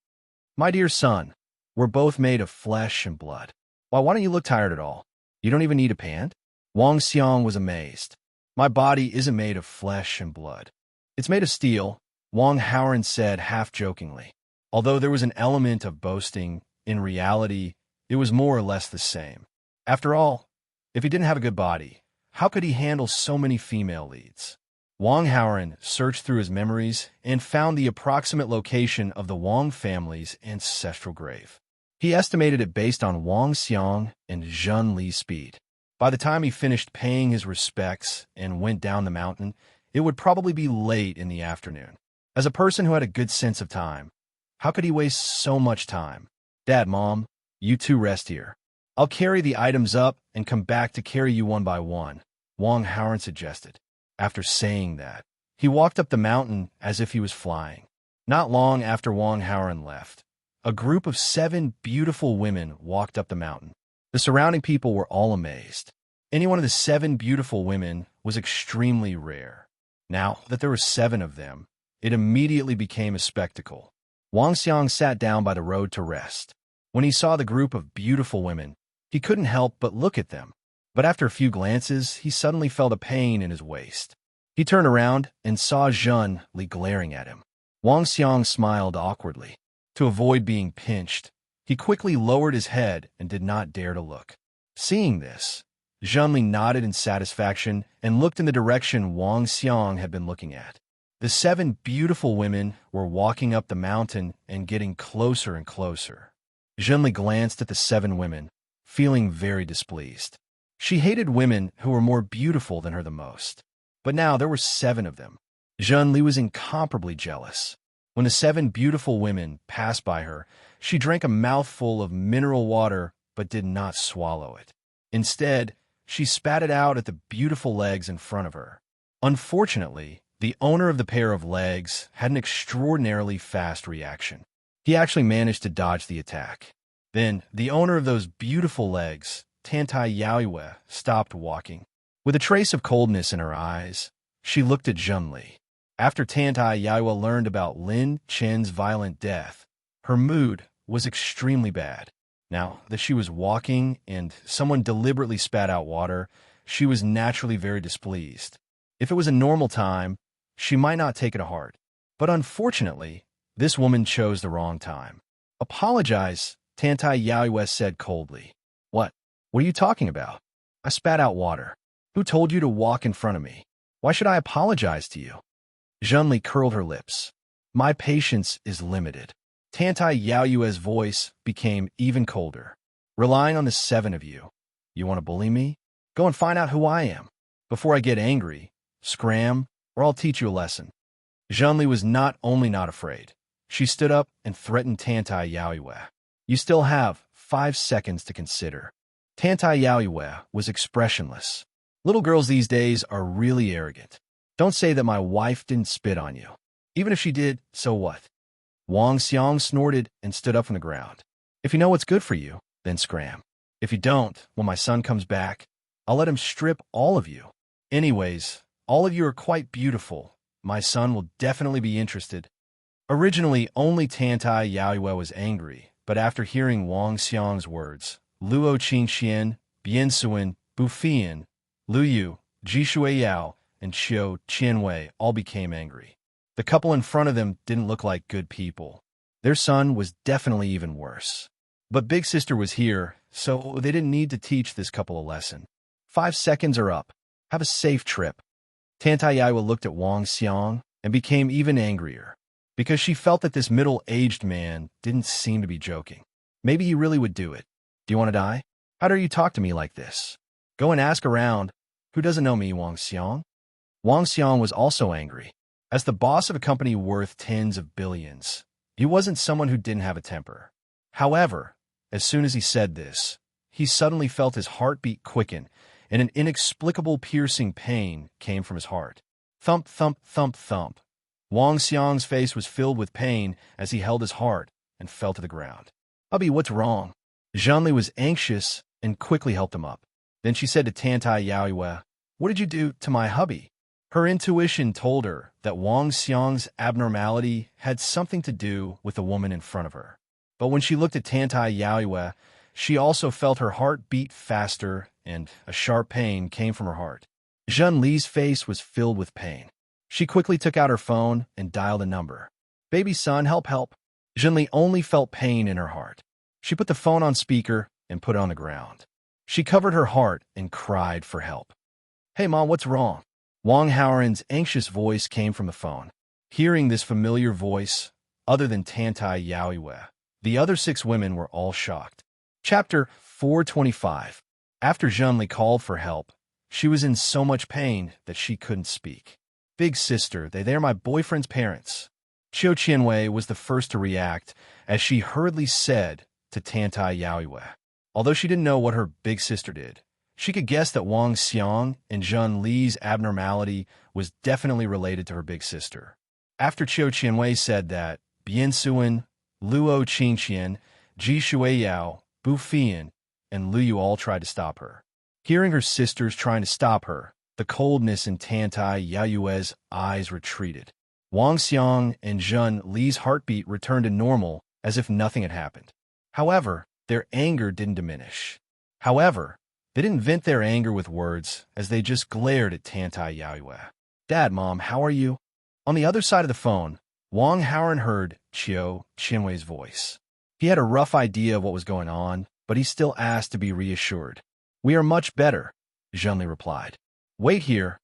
My dear son, we're both made of flesh and blood. Why don't you look tired at all? You don't even need a pant? Wang Xiang was amazed. My body isn't made of flesh and blood. It's made of steel, Wang Haoran said half-jokingly. Although there was an element of boasting, in reality, it was more or less the same. After all, if he didn't have a good body, how could he handle so many female leads? Wang Haoran searched through his memories and found the approximate location of the Wang family's ancestral grave. He estimated it based on Wang Xiang and Zhen Li's speed. By the time he finished paying his respects and went down the mountain, it would probably be late in the afternoon. As a person who had a good sense of time, how could he waste so much time? Dad, Mom, you two rest here. I'll carry the items up and come back to carry you one by one, Wang Haoran suggested. After saying that, he walked up the mountain as if he was flying. Not long after Wang Haoran left, a group of 7 beautiful women walked up the mountain. The surrounding people were all amazed. Any one of the 7 beautiful women was extremely rare. Now that there were 7 of them, it immediately became a spectacle. Wang Xiang sat down by the road to rest. When he saw the group of beautiful women, he couldn't help but look at them. But after a few glances, he suddenly felt a pain in his waist. He turned around and saw Zhen Li glaring at him. Wang Xiang smiled awkwardly. To avoid being pinched, he quickly lowered his head and did not dare to look. Seeing this, Zhen Li nodded in satisfaction and looked in the direction Wang Xiang had been looking at. The 7 beautiful women were walking up the mountain and getting closer and closer. Zhen Li glanced at the 7 women, feeling very displeased. She hated women who were more beautiful than her the most. But now there were 7 of them. Zhen Li was incomparably jealous. When the 7 beautiful women passed by her, she drank a mouthful of mineral water but did not swallow it. Instead, she spat it out at the beautiful legs in front of her. Unfortunately, the owner of the pair of legs had an extraordinarily fast reaction. He actually managed to dodge the attack. Then, the owner of those beautiful legs, Tantai Yaoyue, stopped walking. With a trace of coldness in her eyes, she looked at Zhen Li. After Tantai Yaoyue learned about Lin Chen's violent death, her mood was extremely bad. Now that she was walking and someone deliberately spat out water, she was naturally very displeased. If it was a normal time, she might not take it to heart. But unfortunately, this woman chose the wrong time. Apologize, Tantai Yaoyue said coldly. What? What are you talking about? I spat out water. Who told you to walk in front of me? Why should I apologize to you? Zhen Li curled her lips. My patience is limited. Tantai Yaoyue's voice became even colder. Relying on the 7 of you. You want to bully me? Go and find out who I am. Before I get angry, scram, or I'll teach you a lesson. Zhen Li was not only not afraid. She stood up and threatened Tantai Yaoyue. You still have 5 seconds to consider. Tantai Yaoyue was expressionless. Little girls these days are really arrogant. Don't say that my wife didn't spit on you. Even if she did, so what? Wang Xiang snorted and stood up from the ground. If you know what's good for you, then scram. If you don't, when my son comes back, I'll let him strip all of you. Anyways, all of you are quite beautiful. My son will definitely be interested. Originally, only Tantai Yaoyue was angry, but after hearing Wang Xiang's words, Luo Qingxian, Biansuan, Bufian, Lu Yu, Jishui Yao, and Qiu Qianwei all became angry. The couple in front of them didn't look like good people. Their son was definitely even worse. But Big Sister was here, so they didn't need to teach this couple a lesson. 5 seconds are up. Have a safe trip. Tantayaiwa looked at Wang Xiang and became even angrier, because she felt that this middle-aged man didn't seem to be joking. Maybe he really would do it. Do you want to die? How dare you talk to me like this? Go and ask around. Who doesn't know me, Wang Xiang? Wang Xiang was also angry. As the boss of a company worth tens of billions, he wasn't someone who didn't have a temper. However, as soon as he said this, he suddenly felt his heartbeat quicken, and an inexplicable piercing pain came from his heart. Thump, thump, thump, thump. Wang Xiang's face was filled with pain as he held his heart and fell to the ground. Hubby, what's wrong? Zhanli was anxious and quickly helped him up. Then she said to Tantayaiwa, what did you do to my hubby? Her intuition told her that Wang Xiang's abnormality had something to do with the woman in front of her. But when she looked at Tantayaiwa, she also felt her heart beat faster and a sharp pain came from her heart. Zhen Li's face was filled with pain. She quickly took out her phone and dialed a number. Baby son, help, help. Zhen Li only felt pain in her heart. She put the phone on speaker and put it on the ground. She covered her heart and cried for help. Hey, Mom, what's wrong? Wang Haoran's anxious voice came from the phone. Hearing this familiar voice, other than Tantayaiwa, the other 6 women were all shocked. Chapter 425. After Zhenli called for help, she was in so much pain that she couldn't speak. Big sister, they're my boyfriend's parents. Qiu Qianwei was the first to react as she hurriedly said to Tantayaiwa. Although she didn't know what her big sister did, she could guess that Wang Xiang and Zhen Li's abnormality was definitely related to her big sister. After Qiu Qianwei said that, Bian Suan, Luo Qingqian, Ji Shuiyao, Bu Fian, and Lu Yu all tried to stop her. Hearing her sisters trying to stop her, the coldness in Tantayaiwa's eyes retreated. Wang Xiang and Zhen Li's heartbeat returned to normal as if nothing had happened. However, their anger didn't diminish. However, they didn't vent their anger with words as they just glared at Tantayaiwa. Dad, Mom, how are you? On the other side of the phone, Wang Haoran heard Qiu Qianwei's voice. He had a rough idea of what was going on, but he still asked to be reassured. We are much better, Zhenli replied. Wait here.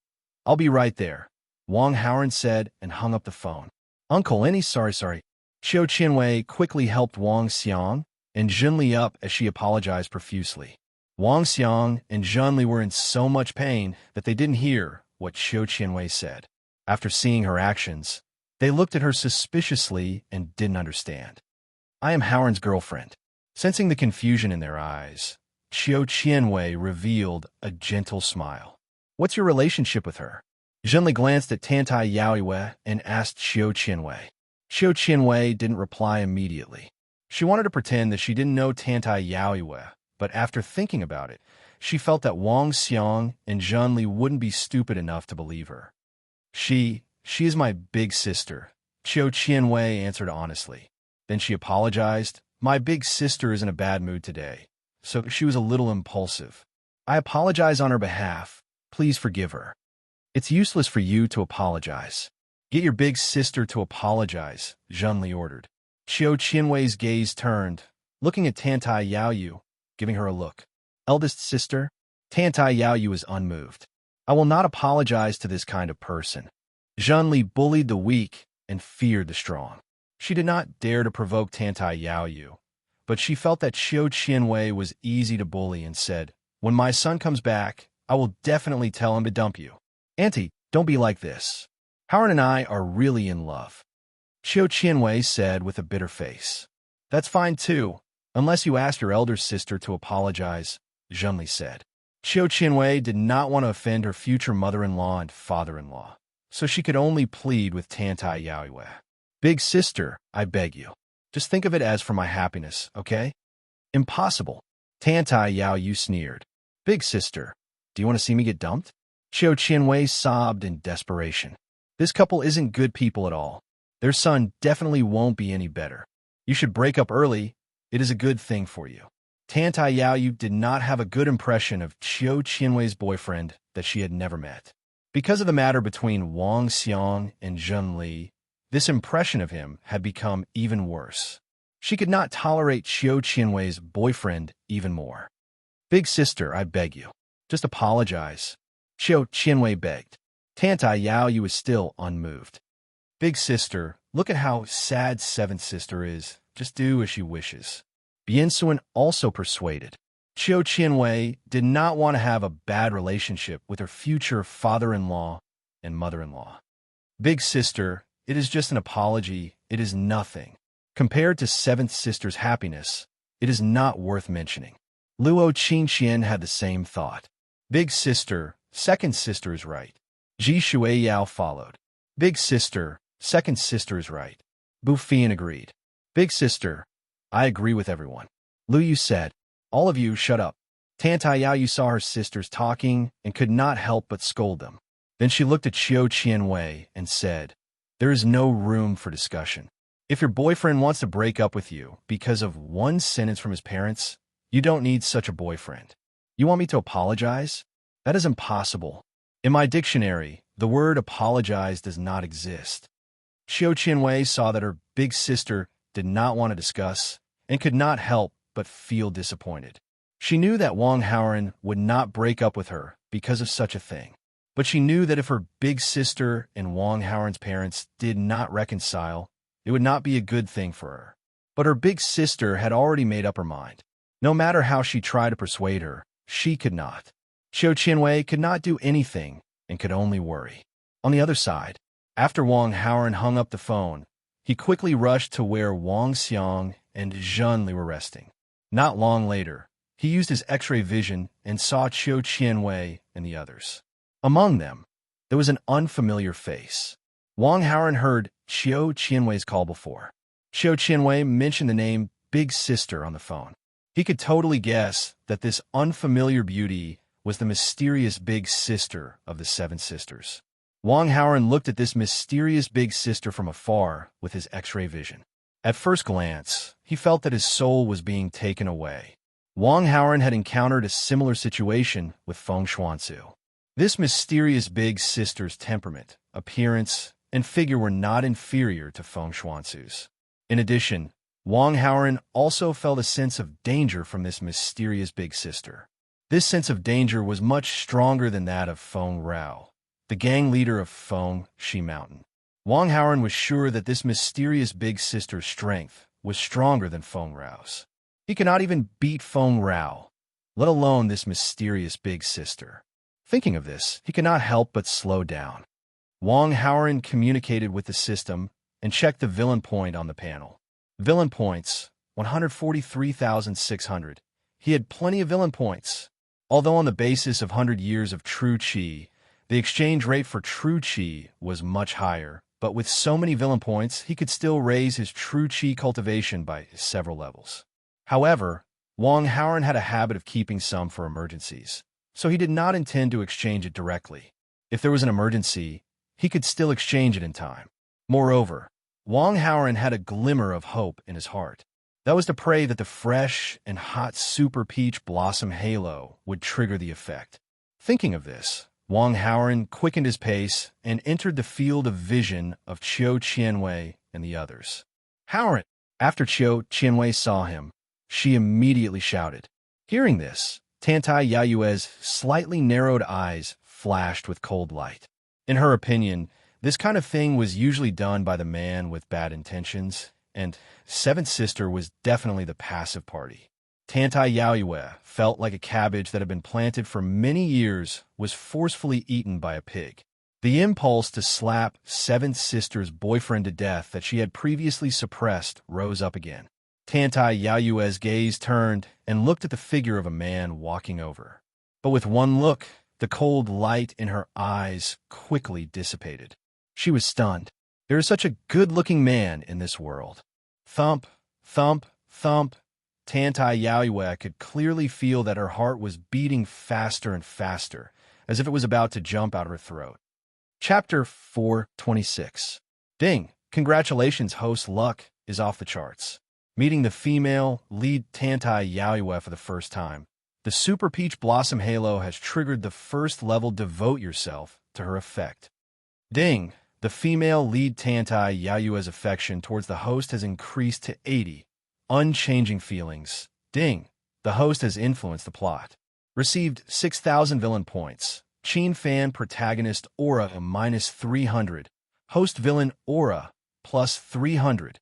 I'll be right there, Wang Haoran said and hung up the phone. Uncle, sorry. Qiu Qianwei quickly helped Wang Xiang and Zhenli up as she apologized profusely. Wang Xiang and Zhenli were in so much pain that they didn't hear what Qiu Qianwei said. After seeing her actions, they looked at her suspiciously and didn't understand. I am Haoran's girlfriend. Sensing the confusion in their eyes, Qiu Qianwei revealed a gentle smile. What's your relationship with her? Zhenli glanced at Tantayaiwa and asked Qiu Qianwei. Qiu Qianwei didn't reply immediately. She wanted to pretend that she didn't know Tantayaiwa, but after thinking about it, she felt that Wang Xiang and Zhenli wouldn't be stupid enough to believe her. She is my big sister, Qiu Qianwei answered honestly. Then she apologized. My big sister is in a bad mood today, so she was a little impulsive. I apologize on her behalf. Please forgive her. It's useless for you to apologize. Get your big sister to apologize, Zhenli ordered. Qiu Qianwei's gaze turned, looking at Tantayaiwa, giving her a look. Eldest sister? Tantayaiwa was unmoved. I will not apologize to this kind of person. Zhenli bullied the weak and feared the strong. She did not dare to provoke Tantayaiwa, but she felt that Qiu Qianwei was easy to bully and said, when my son comes back, I will definitely tell him to dump you. Auntie, don't be like this. Haoran and I are really in love. Qiu Qianwei said with a bitter face. That's fine too, unless you ask your elder sister to apologize, Zhenli said. Qiu Qianwei did not want to offend her future mother-in-law and father-in-law, so she could only plead with Tantayaiwa. Big sister, I beg you. Just think of it as for my happiness, okay? Impossible. Tantayaiwa sneered. Big sister, do you want to see me get dumped? Qiu Qianwei sobbed in desperation. This couple isn't good people at all. Their son definitely won't be any better. You should break up early. It is a good thing for you. Tantayaiwa did not have a good impression of Qiu Qianwei's boyfriend that she had never met. Because of the matter between Wang Xiang and Zhen Li, this impression of him had become even worse. She could not tolerate Qiu Qianwei's boyfriend even more. "Big sister, I beg you. Just apologize," Qiu Qianwei begged. Tantai Yaoyu was still unmoved. "Big sister, look at how sad seventh sister is. Just do as she wishes." Biansuan also persuaded. Qiu Qianwei did not want to have a bad relationship with her future father-in-law and mother-in-law. "Big sister, it is just an apology. It is nothing. Compared to seventh sister's happiness, it is not worth mentioning." Luo Qingqian had the same thought. "Big sister, second sister is right." Ji Shuiyao followed. "Big sister, second sister is right." Bu Fian agreed. "Big sister, I agree with everyone." Lu Yu said, "All of you shut up." Tantai Yaoyu saw her sisters talking and could not help but scold them. Then she looked at Qiu Qianwei and said, "There is no room for discussion. If your boyfriend wants to break up with you because of one sentence from his parents, you don't need such a boyfriend. You want me to apologize? That is impossible. In my dictionary, the word apologize does not exist." Qiu Qianwei saw that her big sister did not want to discuss and could not help but feel disappointed. She knew that Wang Haoren would not break up with her because of such a thing. But she knew that if her big sister and Wang Haoren's parents did not reconcile, it would not be a good thing for her. But her big sister had already made up her mind. No matter how she tried to persuade her, she could not. Qiu Qianwei could not do anything and could only worry. On the other side, after Wang Haoren hung up the phone, he quickly rushed to where Wang Xiang and Zhun Li were resting. Not long later, he used his X-ray vision and saw Qiu Qianwei and the others. Among them, there was an unfamiliar face. Wang Haoren heard Qiu Qianwei's call before. Qiu Qianwei mentioned the name Big Sister on the phone. He could totally guess that this unfamiliar beauty was the mysterious big sister of the seven sisters. Wang Haoren looked at this mysterious big sister from afar with his X-ray vision. At first glance, he felt that his soul was being taken away. Wang Haoren had encountered a similar situation with Feng Xuanzu. This mysterious big sister's temperament, appearance, and figure were not inferior to Feng Xuanzu's. In addition, Wang Haoren also felt a sense of danger from this mysterious big sister. This sense of danger was much stronger than that of Feng Rao, the gang leader of Feng Shi Mountain. Wang Haoren was sure that this mysterious big sister's strength was stronger than Feng Rao's. He could not even beat Feng Rao, let alone this mysterious big sister. Thinking of this, he could not help but slow down. Wang Haoren communicated with the system and checked the villain point on the panel. Villain points, 143,600. He had plenty of villain points. Although on the basis of 100 years of true qi, the exchange rate for true qi was much higher, but with so many villain points, he could still raise his true qi cultivation by several levels. However, Wang Haoren had a habit of keeping some for emergencies, so he did not intend to exchange it directly. If there was an emergency, he could still exchange it in time. Moreover, Wang Haoren had a glimmer of hope in his heart. That was to pray that the fresh and hot super peach blossom halo would trigger the effect. Thinking of this, Wang Haoren quickened his pace and entered the field of vision of Qiu Qianwei and the others. "Haoren!" After Qiu Qianwei saw him, she immediately shouted. Hearing this, Tantai Yaoyue's slightly narrowed eyes flashed with cold light. In her opinion, this kind of thing was usually done by the man with bad intentions, and seventh sister was definitely the passive party. Tantai Yaoyue felt like a cabbage that had been planted for many years was forcefully eaten by a pig. The impulse to slap seventh sister's boyfriend to death that she had previously suppressed rose up again. Tantai Yaoyue's gaze turned and looked at the figure of a man walking over. But with one look, the cold light in her eyes quickly dissipated. She was stunned. There is such a good-looking man in this world. Thump, thump, thump. Tantai Yaoyue could clearly feel that her heart was beating faster and faster, as if it was about to jump out of her throat. Chapter 426. Ding! Congratulations, host luck is off the charts. Meeting the female lead Tantai Yaoyue for the first time, the Super Peach Blossom Halo has triggered the first level Devote Yourself to her effect. Ding! The female lead Tantai Yaoyue's affection towards the host has increased to 80. unchanging feelings. Ding. The host has influenced the plot. Received 6,000 villain points. Chin fan protagonist aura -300. Host villain aura +300.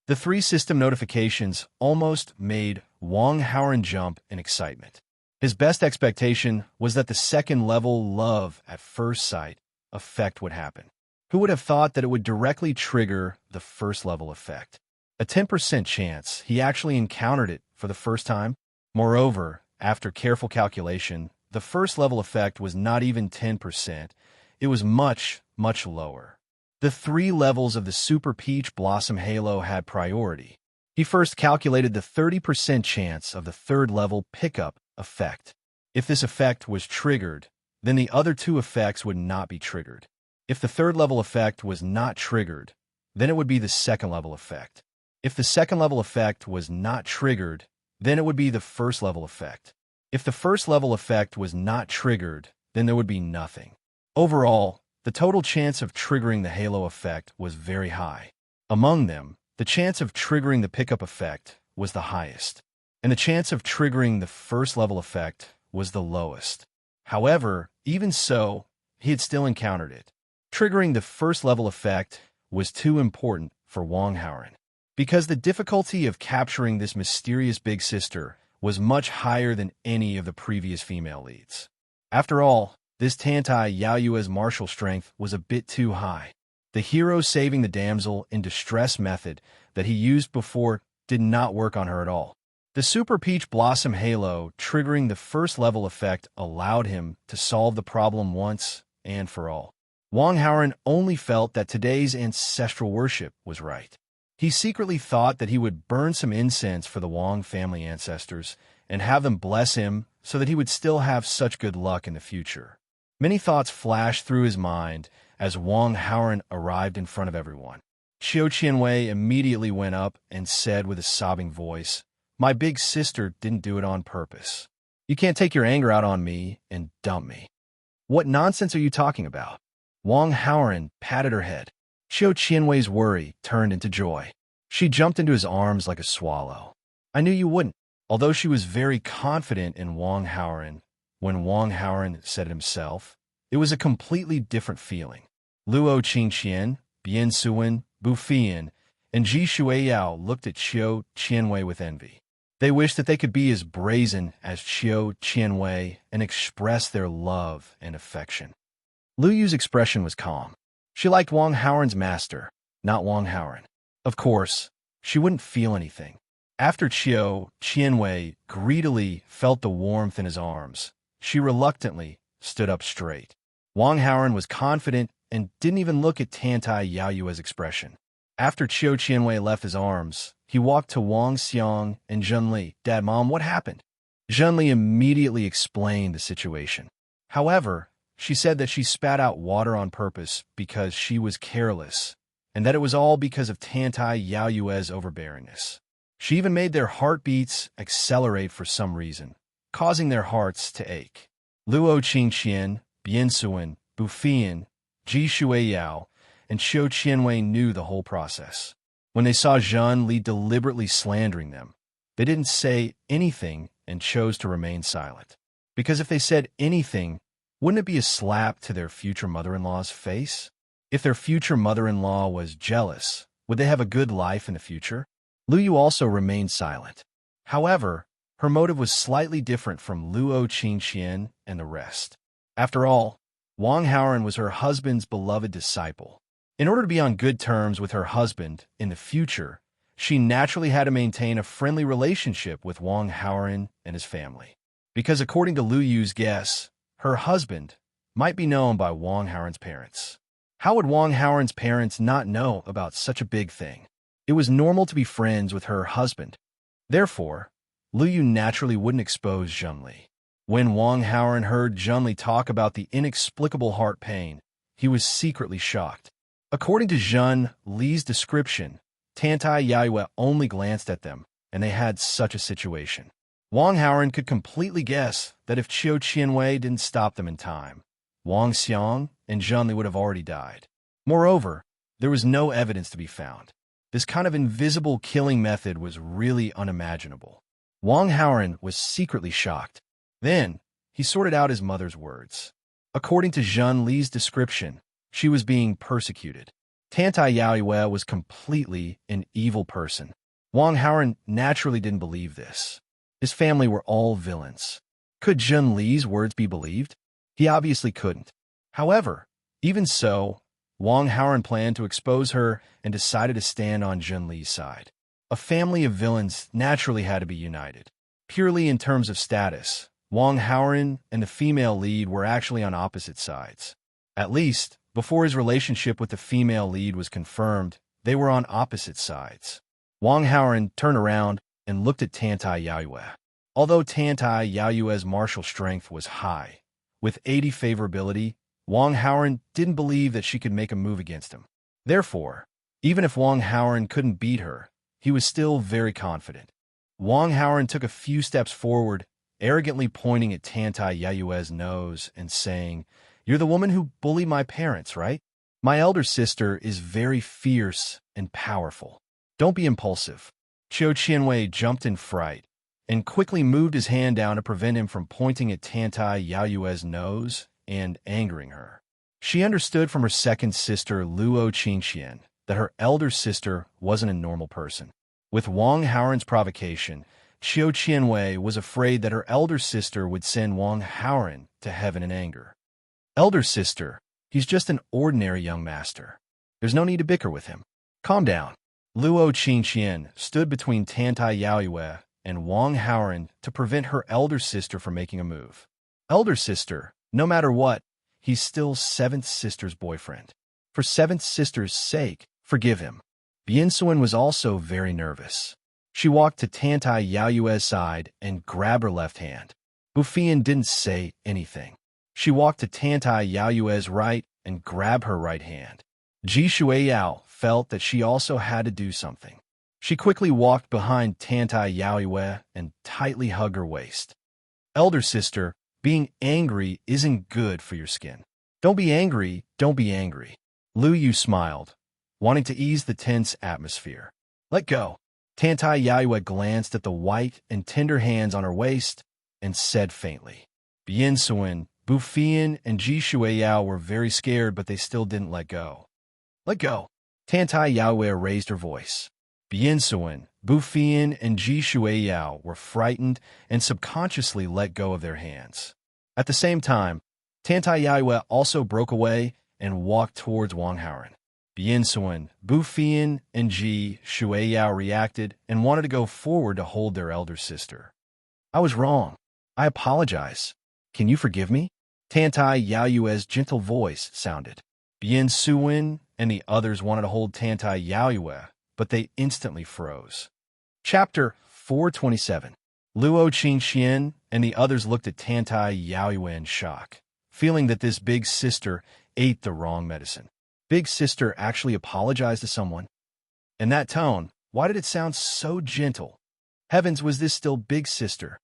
The 3 system notifications almost made Wong Howren jump in excitement. His best expectation was that the second level love at first sight effect would happen. Who would have thought that it would directly trigger the first level effect? A 10% chance he actually encountered it for the first time. Moreover, after careful calculation, the first level effect was not even 10%. It was much, much lower. The 3 levels of the Super Peach Blossom Halo had priority. He first calculated the 30% chance of the third level pickup effect. If this effect was triggered, then the other 2 effects would not be triggered. If the third level effect was not triggered, then it would be the second level effect. If the second level effect was not triggered, then it would be the first level effect. If the first level effect was not triggered, then there would be nothing. Overall, the total chance of triggering the halo effect was very high. Among them, the chance of triggering the pickup effect was the highest, and the chance of triggering the first level effect was the lowest. However, even so, he had still encountered it. Triggering the first level effect was too important for Wong Howren, because the difficulty of capturing this mysterious big sister was much higher than any of the previous female leads. After all, this Tantai Yaoyue's martial strength was a bit too high. The hero saving the damsel in distress method that he used before did not work on her at all. The Super Peach Blossom Halo triggering the first level effect allowed him to solve the problem once and for all. Wong Howren only felt that today's ancestral worship was right. He secretly thought that he would burn some incense for the Wong family ancestors and have them bless him so that he would still have such good luck in the future. Many thoughts flashed through his mind as Wong Howren arrived in front of everyone. Xiao Qianwei immediately went up and said with a sobbing voice, "My big sister didn't do it on purpose. You can't take your anger out on me and dump me." "What nonsense are you talking about?" Wong Howren patted her head. Xiao Qianwei's worry turned into joy. She jumped into his arms like a swallow. "I knew you wouldn't." Although she was very confident in Wong Howren, when Wong Howren said it himself, it was a completely different feeling. Luo Qingqian, Bian Suwen, Bu Fian, and Ji Shuiyao looked at Xiao Qianwei with envy. They wished that they could be as brazen as Xiao Qianwei and express their love and affection. Lu Yu's expression was calm. She liked Wong Howren's master, not Wong Howren. Of course, she wouldn't feel anything. After Xiao Qianwei greedily felt the warmth in his arms, she reluctantly stood up straight. Wong Howren was confident and didn't even look at Tantai Yaoyue's expression. After Xiao Qianwei left his arms, he walked to Wang Xiang and Zhenli. "Dad, Mom, what happened?" Zhenli immediately explained the situation. However, she said that she spat out water on purpose because she was careless, and that it was all because of Tantai Yaoyue's overbearingness. She even made their heartbeats accelerate for some reason, causing their hearts to ache. Luo Qingqian, Bian Suwen, Bu Fian, Ji Shuiyao, and Xiao Qianwei knew the whole process. When they saw Zhen Li deliberately slandering them, they didn't say anything and chose to remain silent. Because if they said anything, wouldn't it be a slap to their future mother-in-law's face? If their future mother-in-law was jealous, would they have a good life in the future? Lu Yu also remained silent. However, her motive was slightly different from Luo Qingqian and the rest. After all, Wang Howren was her husband's beloved disciple. In order to be on good terms with her husband in the future, she naturally had to maintain a friendly relationship with Wang Howren and his family. Because according to Lu Yu's guess, her husband might be known by Wang Howren's parents. How would Wang Howren's parents not know about such a big thing? It was normal to be friends with her husband. Therefore, Lu Yu naturally wouldn't expose Zhenli. When Wang Howren heard Zhenli talk about the inexplicable heart pain, he was secretly shocked. According to Zhen Li's description, Tantai Yaoyue only glanced at them, and they had such a situation. Wang Howren could completely guess that if Xiao Qianwei didn't stop them in time, Wang Xiang and Zhenli would have already died. Moreover, there was no evidence to be found. This kind of invisible killing method was really unimaginable. Wang Haoran was secretly shocked. Then, he sorted out his mother's words. According to Zheng Li's description, she was being persecuted. Tantai Yaoyue was completely an evil person. Wang Haoran naturally didn't believe this. His family were all villains. Could Zheng Li's words be believed? He obviously couldn't. However, even so, Wang Haoran planned to expose her and decided to stand on Zheng Li's side. A family of villains naturally had to be united. Purely in terms of status, Wang Haoran and the female lead were actually on opposite sides. At least, before his relationship with the female lead was confirmed, they were on opposite sides. Wang Haoran turned around and looked at Tantai Yaoyue. Although Tantai Yaoyue's martial strength was high, with 80 favorability, Wang Haoran didn't believe that she could make a move against him. Therefore, even if Wang Haoran couldn't beat her, he was still very confident. Wang Haoran took a few steps forward, arrogantly pointing at Tantai Yaoyue's nose and saying, "You're the woman who bullied my parents, right? My elder sister is very fierce and powerful. Don't be impulsive." Qiu Qianwei jumped in fright and quickly moved his hand down to prevent him from pointing at Tantai Yaoyue's nose and angering her. She understood from her second sister, Luo Qingxian, that her elder sister wasn't a normal person. With Wang Haoran's provocation, Qiu Qianwei was afraid that her elder sister would send Wang Haoran to heaven in anger. "Elder sister, he's just an ordinary young master. There's no need to bicker with him. Calm down." Luo Qingxian stood between Tantai Yaoyue and Wang Haoran to prevent her elder sister from making a move. "Elder sister, no matter what, he's still seventh sister's boyfriend. For seventh sister's sake, forgive him." Biansuan was also very nervous. She walked to Tantai Yaoyue's side and grabbed her left hand. Bufian didn't say anything. She walked to Tantai Yaoyue's right and grabbed her right hand. Ji Shuiyao felt that she also had to do something. She quickly walked behind Tantai Yaoyue and tightly hugged her waist. "Elder sister, being angry isn't good for your skin. Don't be angry, don't be angry." Lu Yu smiled, wanting to ease the tense atmosphere. "Let go." Tantai Yaoyue glanced at the white and tender hands on her waist and said faintly. Biansuan, Bufian, and Ji Shuiyao were very scared, but they still didn't let go. "Let go." Tantai Yaoyue raised her voice. Biansuan, Bufian, and Ji Shuiyao were frightened and subconsciously let go of their hands. At the same time, Tantai Yaoyue also broke away and walked towards Wang Haoran. Biansuan, Bufian, and Ji Shuiyao reacted and wanted to go forward to hold their elder sister. "I was wrong. I apologize. Can you forgive me?" Tantai Yaoyue's gentle voice sounded. Biansuan and the others wanted to hold Tantai Yaoyue, but they instantly froze. Chapter 427. Luo Qingxian and the others looked at Tantai Yaoyue in shock, feeling that this big sister ate the wrong medicine. Big sister actually apologized to someone? In that tone, why did it sound so gentle? Heavens, was this still big sister?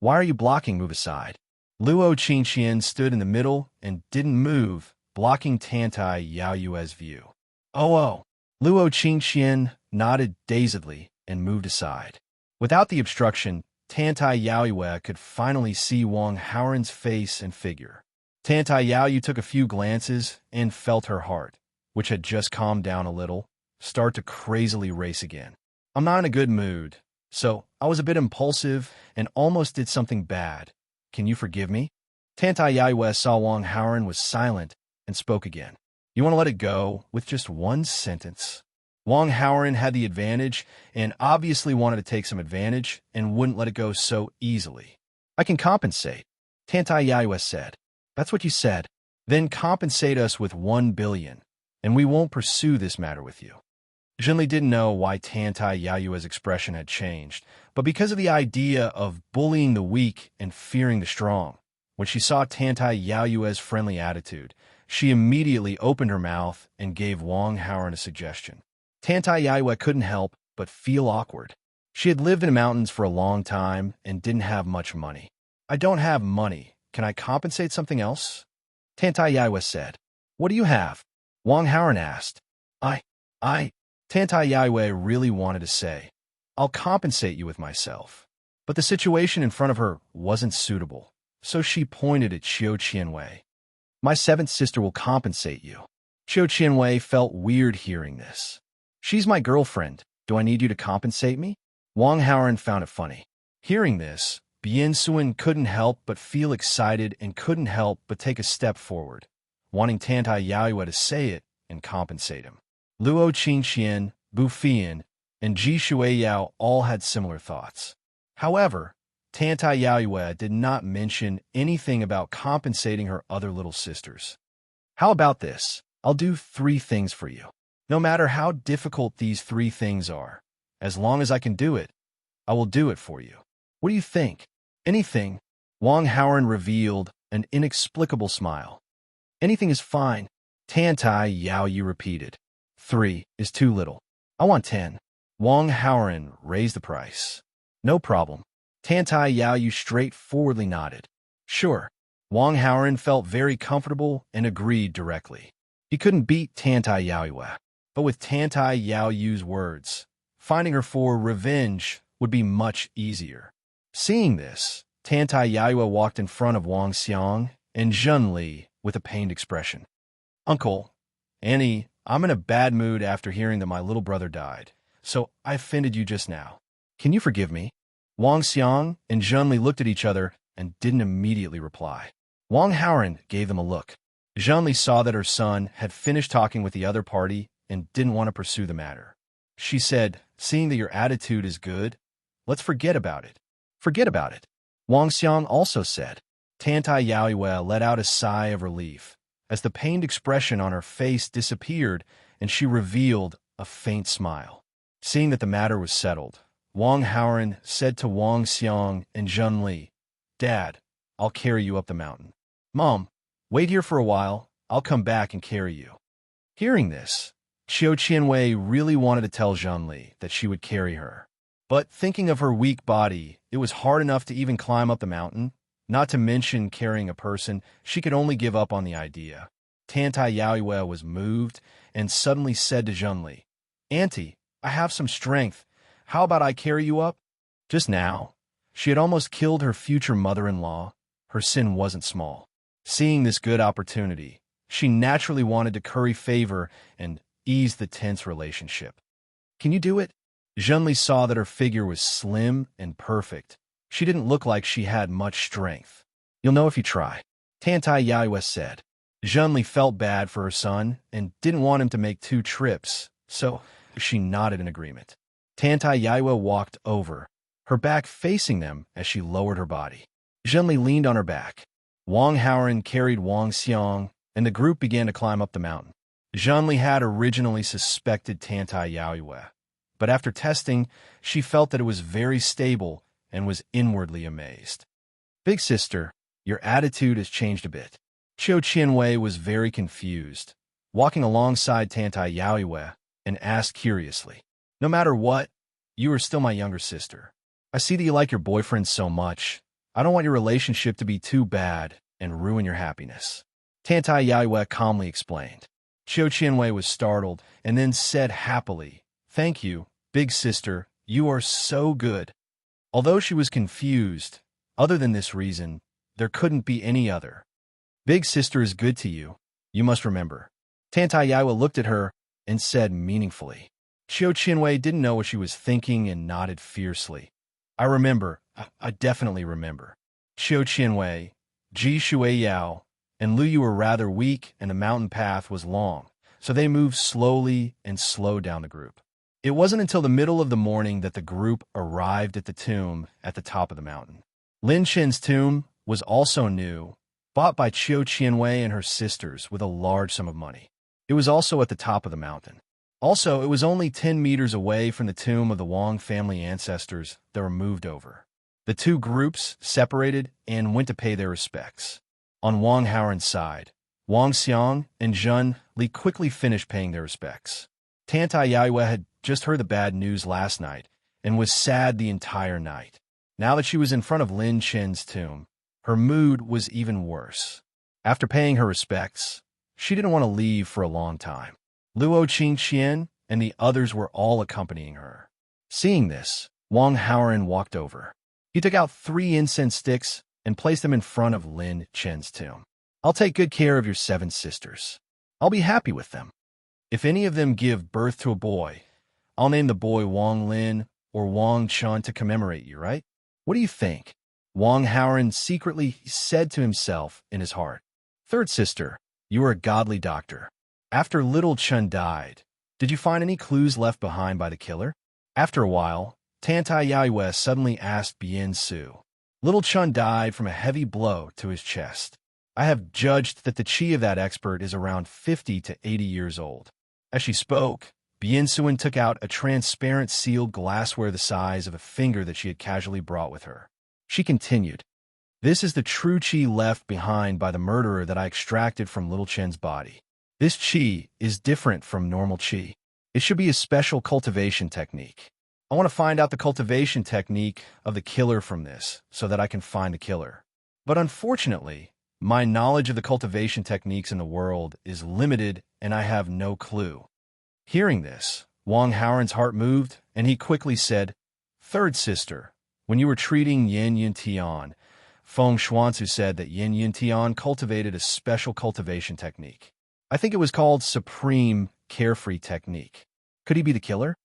"Why are you blocking? Move aside." Luo Qingxian stood in the middle and didn't move, blocking Tantai Yaoyue's view. Oh. Luo Qingxian nodded dazedly and moved aside. Without the obstruction, Tantai Yaoyue could finally see Wang Haoran's face and figure. Tantai Yaoyue took a few glances and felt her heart, which had just calmed down a little, start to crazily race again. "I'm not in a good mood, so I was a bit impulsive and almost did something bad. Can you forgive me?" Tantai Yaoyue saw Wang Haoran was silent and spoke again. "You want to let it go with just one sentence?" Wang Haoran had the advantage and obviously wanted to take some advantage and wouldn't let it go so easily. "I can compensate," Tantai Yaoyue said. "That's what you said. Then compensate us with 1 billion, and we won't pursue this matter with you." Zhenli didn't know why Tantai Yaoyue's expression had changed, but because of the idea of bullying the weak and fearing the strong, when she saw Tantai Yaoyue's friendly attitude, she immediately opened her mouth and gave Wang Haoran a suggestion. Tantai Yaoyue couldn't help but feel awkward. She had lived in the mountains for a long time and didn't have much money. "I don't have money. Can I compensate something else?" Tantai Yaoyue said. "What do you have?" Wang Haoran asked. I Tantai Yaiyue really wanted to say, "I'll compensate you with myself." But the situation in front of her wasn't suitable, so she pointed at Qiu Qianwei. "My seventh sister will compensate you." Qiu Qianwei felt weird hearing this. "She's my girlfriend. Do I need you to compensate me?" Wang Haoren found it funny. Hearing this, Bian Suan couldn't help but feel excited and couldn't help but take a step forward, wanting Tantai Yaoyue to say it and compensate him. Luo Qingqian, Bu Fian, and Ji Shuiyao all had similar thoughts. However, Tantai Yaoyue did not mention anything about compensating her other little sisters. "How about this? I'll do 3 things for you. No matter how difficult these 3 things are, as long as I can do it, I will do it for you. What do you think?" "Anything," Wang Haoren revealed an inexplicable smile. "Anything is fine," Tantai Yaoyu repeated. 3 is too little. I want 10. Wang Haoren raised the price. "No problem." Tantai Yaoyu straightforwardly nodded. "Sure." Wang Haoren felt very comfortable and agreed directly. He couldn't beat Tantai Yaoyue, but with Tantai Yaoyu's words, finding her for revenge would be much easier. Seeing this, Tantai Yaoyue walked in front of Wang Xiang and Zhun Li with a pained expression. "Uncle, Annie, I'm in a bad mood after hearing that my little brother died, so I offended you just now. Can you forgive me?" Wang Xiang and Zhun Li looked at each other and didn't immediately reply. Wang Haoren gave them a look. Zhun Li saw that her son had finished talking with the other party and didn't want to pursue the matter. She said, "Seeing that your attitude is good, let's forget about it." "Forget about it," Wang Xiang also said. Tantai Yaoyue let out a sigh of relief as the pained expression on her face disappeared and she revealed a faint smile. Seeing that the matter was settled, Wang Haoren said to Wang Xiang and Zhun Li, "Dad, I'll carry you up the mountain." "Mom, wait here for a while. I'll come back and carry you." Hearing this, Qiu Qianwei really wanted to tell Zhun Li that she would carry her. But thinking of her weak body, it was hard enough to even climb up the mountain, not to mention carrying a person. She could only give up on the idea. Tantai Yaoyue was moved and suddenly said to Zhun Li, "Auntie, I have some strength. How about I carry you up?" Just now, she had almost killed her future mother-in-law. Her sin wasn't small. Seeing this good opportunity, she naturally wanted to curry favor and ease the tense relationship. "Can you do it?" Zhun Li saw that her figure was slim and perfect. She didn't look like she had much strength. "You'll know if you try," Tantai Yaoyue said. Zhun Li felt bad for her son and didn't want him to make 2 trips, so she nodded in agreement. Tantai Yaoyue walked over, her back facing them as she lowered her body. Zhun Li leaned on her back. Wang Haoren carried Wang Xiang, and the group began to climb up the mountain. Zhun Li had originally suspected Tantai Yaoyue, but after testing, she felt that it was very stable and was inwardly amazed. "Big sister, your attitude has changed a bit." Qiu Qianwei was very confused, walking alongside Tantai Yaoyue, and asked curiously, "No matter what, you are still my younger sister. I see that you like your boyfriend so much. I don't want your relationship to be too bad and ruin your happiness." Tantai Yaoyue calmly explained. Qiu Qianwei was startled and then said happily, "Thank you, big sister, you are so good." Although she was confused, other than this reason, there couldn't be any other. "Big sister is good to you, you must remember." Tantai Yaoyue looked at her and said meaningfully. Qiu Qianwei didn't know what she was thinking and nodded fiercely. "I remember, I definitely remember." Qiu Qianwei, Ji Shuiyao, and Lu Yu were rather weak and the mountain path was long, so they moved slowly and slowed down the group. It wasn't until the middle of the morning that the group arrived at the tomb at the top of the mountain. Lin Chen's tomb was also new, bought by Qiu Qianwei and her sisters with a large sum of money. It was also at the top of the mountain. Also, it was only 10 meters away from the tomb of the Wang family ancestors that were moved over. The 2 groups separated and went to pay their respects. On Wang Haoren's side, Wang Xiang and Zhun Li quickly finished paying their respects. Tantai Yaoyue had just heard the bad news last night and was sad the entire night. Now that she was in front of Lin Chen's tomb, her mood was even worse. After paying her respects, she didn't want to leave for a long time. Luo Qingqian and the others were all accompanying her. Seeing this, Wang Haoren walked over. He took out 3 incense sticks and placed them in front of Lin Chen's tomb. I'll take good care of your 7 sisters. I'll be happy with them. If any of them give birth to a boy, I'll name the boy Wang Lin or Wang Chun to commemorate you, right? What do you think? Wang Haoren secretly said to himself in his heart. Third sister, you are a godly doctor. After little Chun died, did you find any clues left behind by the killer? After a while, Tantai Yaoyue suddenly asked Bien Su. Little Chun died from a heavy blow to his chest. I have judged that the chi of that expert is around 50 to 80 years old. As she spoke, Bien Suin took out a transparent sealed glassware the size of a finger that she had casually brought with her. She continued, this is the true chi left behind by the murderer that I extracted from Little Chen's body. This chi is different from normal chi. It should be a special cultivation technique. I want to find out the cultivation technique of the killer from this so that I can find the killer. But unfortunately, my knowledge of the cultivation techniques in the world is limited and I have no clue. Hearing this, Wang Haoren's heart moved and he quickly said, Third sister, when you were treating Yin Yin Tian, Feng Xuanzu said that Yin Yin Tian cultivated a special cultivation technique. I think it was called Supreme Carefree Technique. Could he be the killer?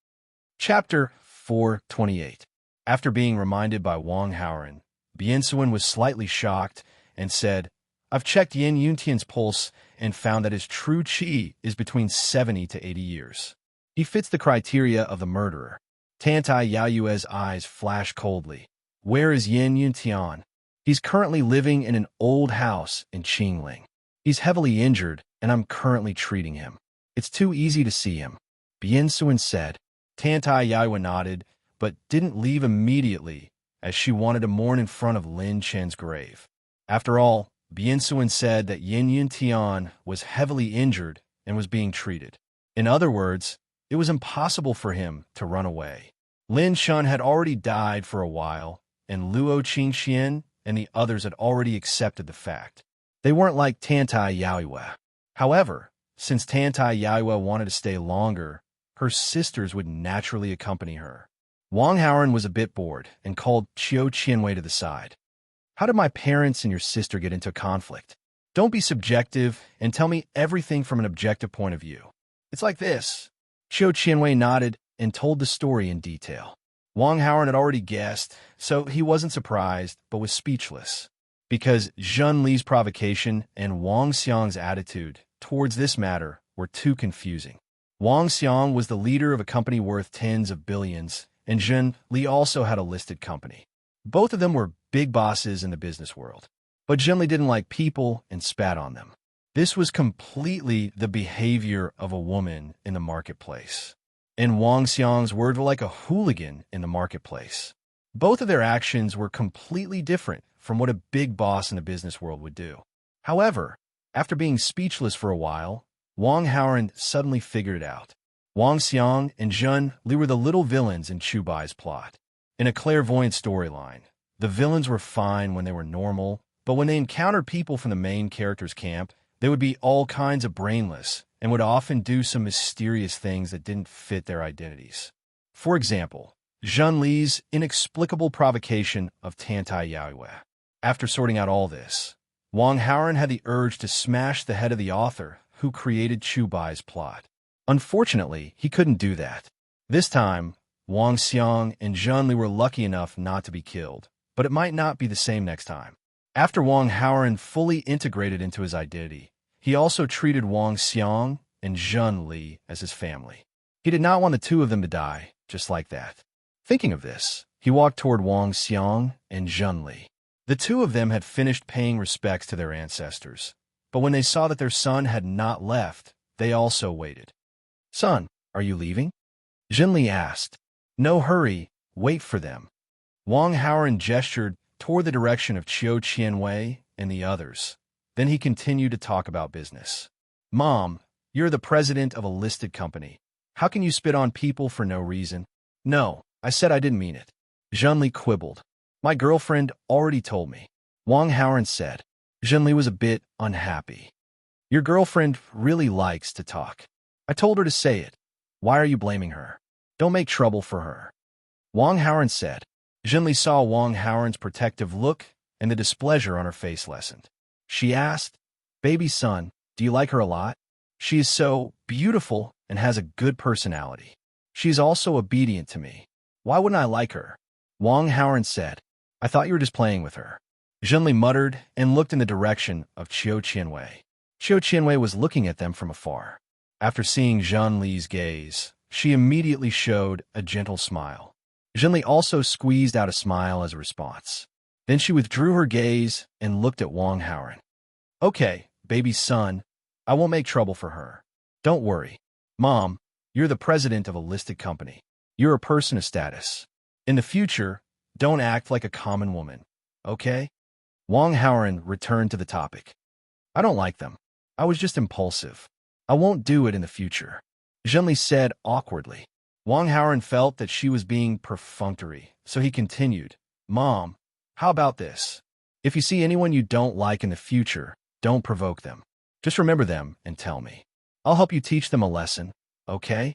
Chapter 428. After being reminded by Wang Haoren, Bien Suin was slightly shocked and said, I've checked Yin Yuntian's pulse and found that his true chi is between 70 to 80 years. He fits the criteria of the murderer. Tantai Yaoyue's eyes flashed coldly. Where is Yin Yuntian? He's currently living in an old house in Qingling. He's heavily injured, and I'm currently treating him. It's too easy to see him. Bien Suin said. Tantai Yaoyue nodded, but didn't leave immediately, as she wanted to mourn in front of Lin Chen's grave. After all, Bien Suin said that Yin Yin Tian was heavily injured and was being treated. In other words, it was impossible for him to run away. Lin Shun had already died for a while, and Luo Qingxian and the others had already accepted the fact. They weren't like Tantai Yaoyue. However, since Tantai Yaoyue wanted to stay longer, her sisters would naturally accompany her. Wang Haoren was a bit bored and called Qiu Qianwei to the side. How did my parents and your sister get into a conflict? Don't be subjective and tell me everything from an objective point of view. It's like this. Qiu Qianwei nodded and told the story in detail. Wang Haoren had already guessed, so he wasn't surprised, but was speechless. Because Zhen Li's provocation and Wang Xiang's attitude towards this matter were too confusing. Wang Xiang was the leader of a company worth tens of billions, and Zhen Li also had a listed company. Both of them were big bosses in the business world. But Zhen Li didn't like people and spat on them. This was completely the behavior of a woman in the marketplace. And Wang Xiang's words were like a hooligan in the marketplace. Both of their actions were completely different from what a big boss in the business world would do. However, after being speechless for a while, Wang Haoren suddenly figured it out. Wang Xiang and Zhen Li were the little villains in Chu Bai's plot. In a clairvoyant storyline, the villains were fine when they were normal, but when they encountered people from the main character's camp, they would be all kinds of brainless and would often do some mysterious things that didn't fit their identities. For example, Zhen Li's inexplicable provocation of Tantai Yaoyue. After sorting out all this, Wang Haoren had the urge to smash the head of the author who created Chu Bai's plot. Unfortunately, he couldn't do that. This time, Wang Xiang and Zhen Li were lucky enough not to be killed, but it might not be the same next time. After Wang Haoren fully integrated into his identity, he also treated Wang Xiang and Zhen Li as his family. He did not want the two of them to die just like that. Thinking of this, he walked toward Wang Xiang and Zhen Li. The two of them had finished paying respects to their ancestors, but when they saw that their son had not left, they also waited. Son, are you leaving? Zhen Li asked. No hurry, wait for them. Wang Haoren gestured toward the direction of Qiu Qianwei and the others. Then he continued to talk about business. Mom, you're the president of a listed company. How can you spit on people for no reason? No, I said I didn't mean it. Zhen Li quibbled. My girlfriend already told me. Wang Haoren said. Zhen Li was a bit unhappy. Your girlfriend really likes to talk. I told her to say it. Why are you blaming her? Don't make trouble for her. Wang Haoran said. Zhenli saw Wang Haoran's protective look, and the displeasure on her face lessened. She asked, Baby son, do you like her a lot? She is so beautiful and has a good personality. She is also obedient to me. Why wouldn't I like her? Wang Haoran said, I thought you were just playing with her. Zhenli muttered and looked in the direction of Qiu Qianwei. Qiu Qianwei was looking at them from afar. After seeing Zhenli's gaze, she immediately showed a gentle smile. Zhenli also squeezed out a smile as a response. Then she withdrew her gaze and looked at Wang Haoran. Okay, baby son, I won't make trouble for her. Don't worry. Mom, you're the president of a listed company. You're a person of status. In the future, don't act like a common woman, okay? Wang Haoran returned to the topic. I don't like them. I was just impulsive. I won't do it in the future. Zhenli said awkwardly. Wang Haoran felt that she was being perfunctory, so he continued, Mom, how about this? If you see anyone you don't like in the future, don't provoke them. Just remember them and tell me. I'll help you teach them a lesson, okay?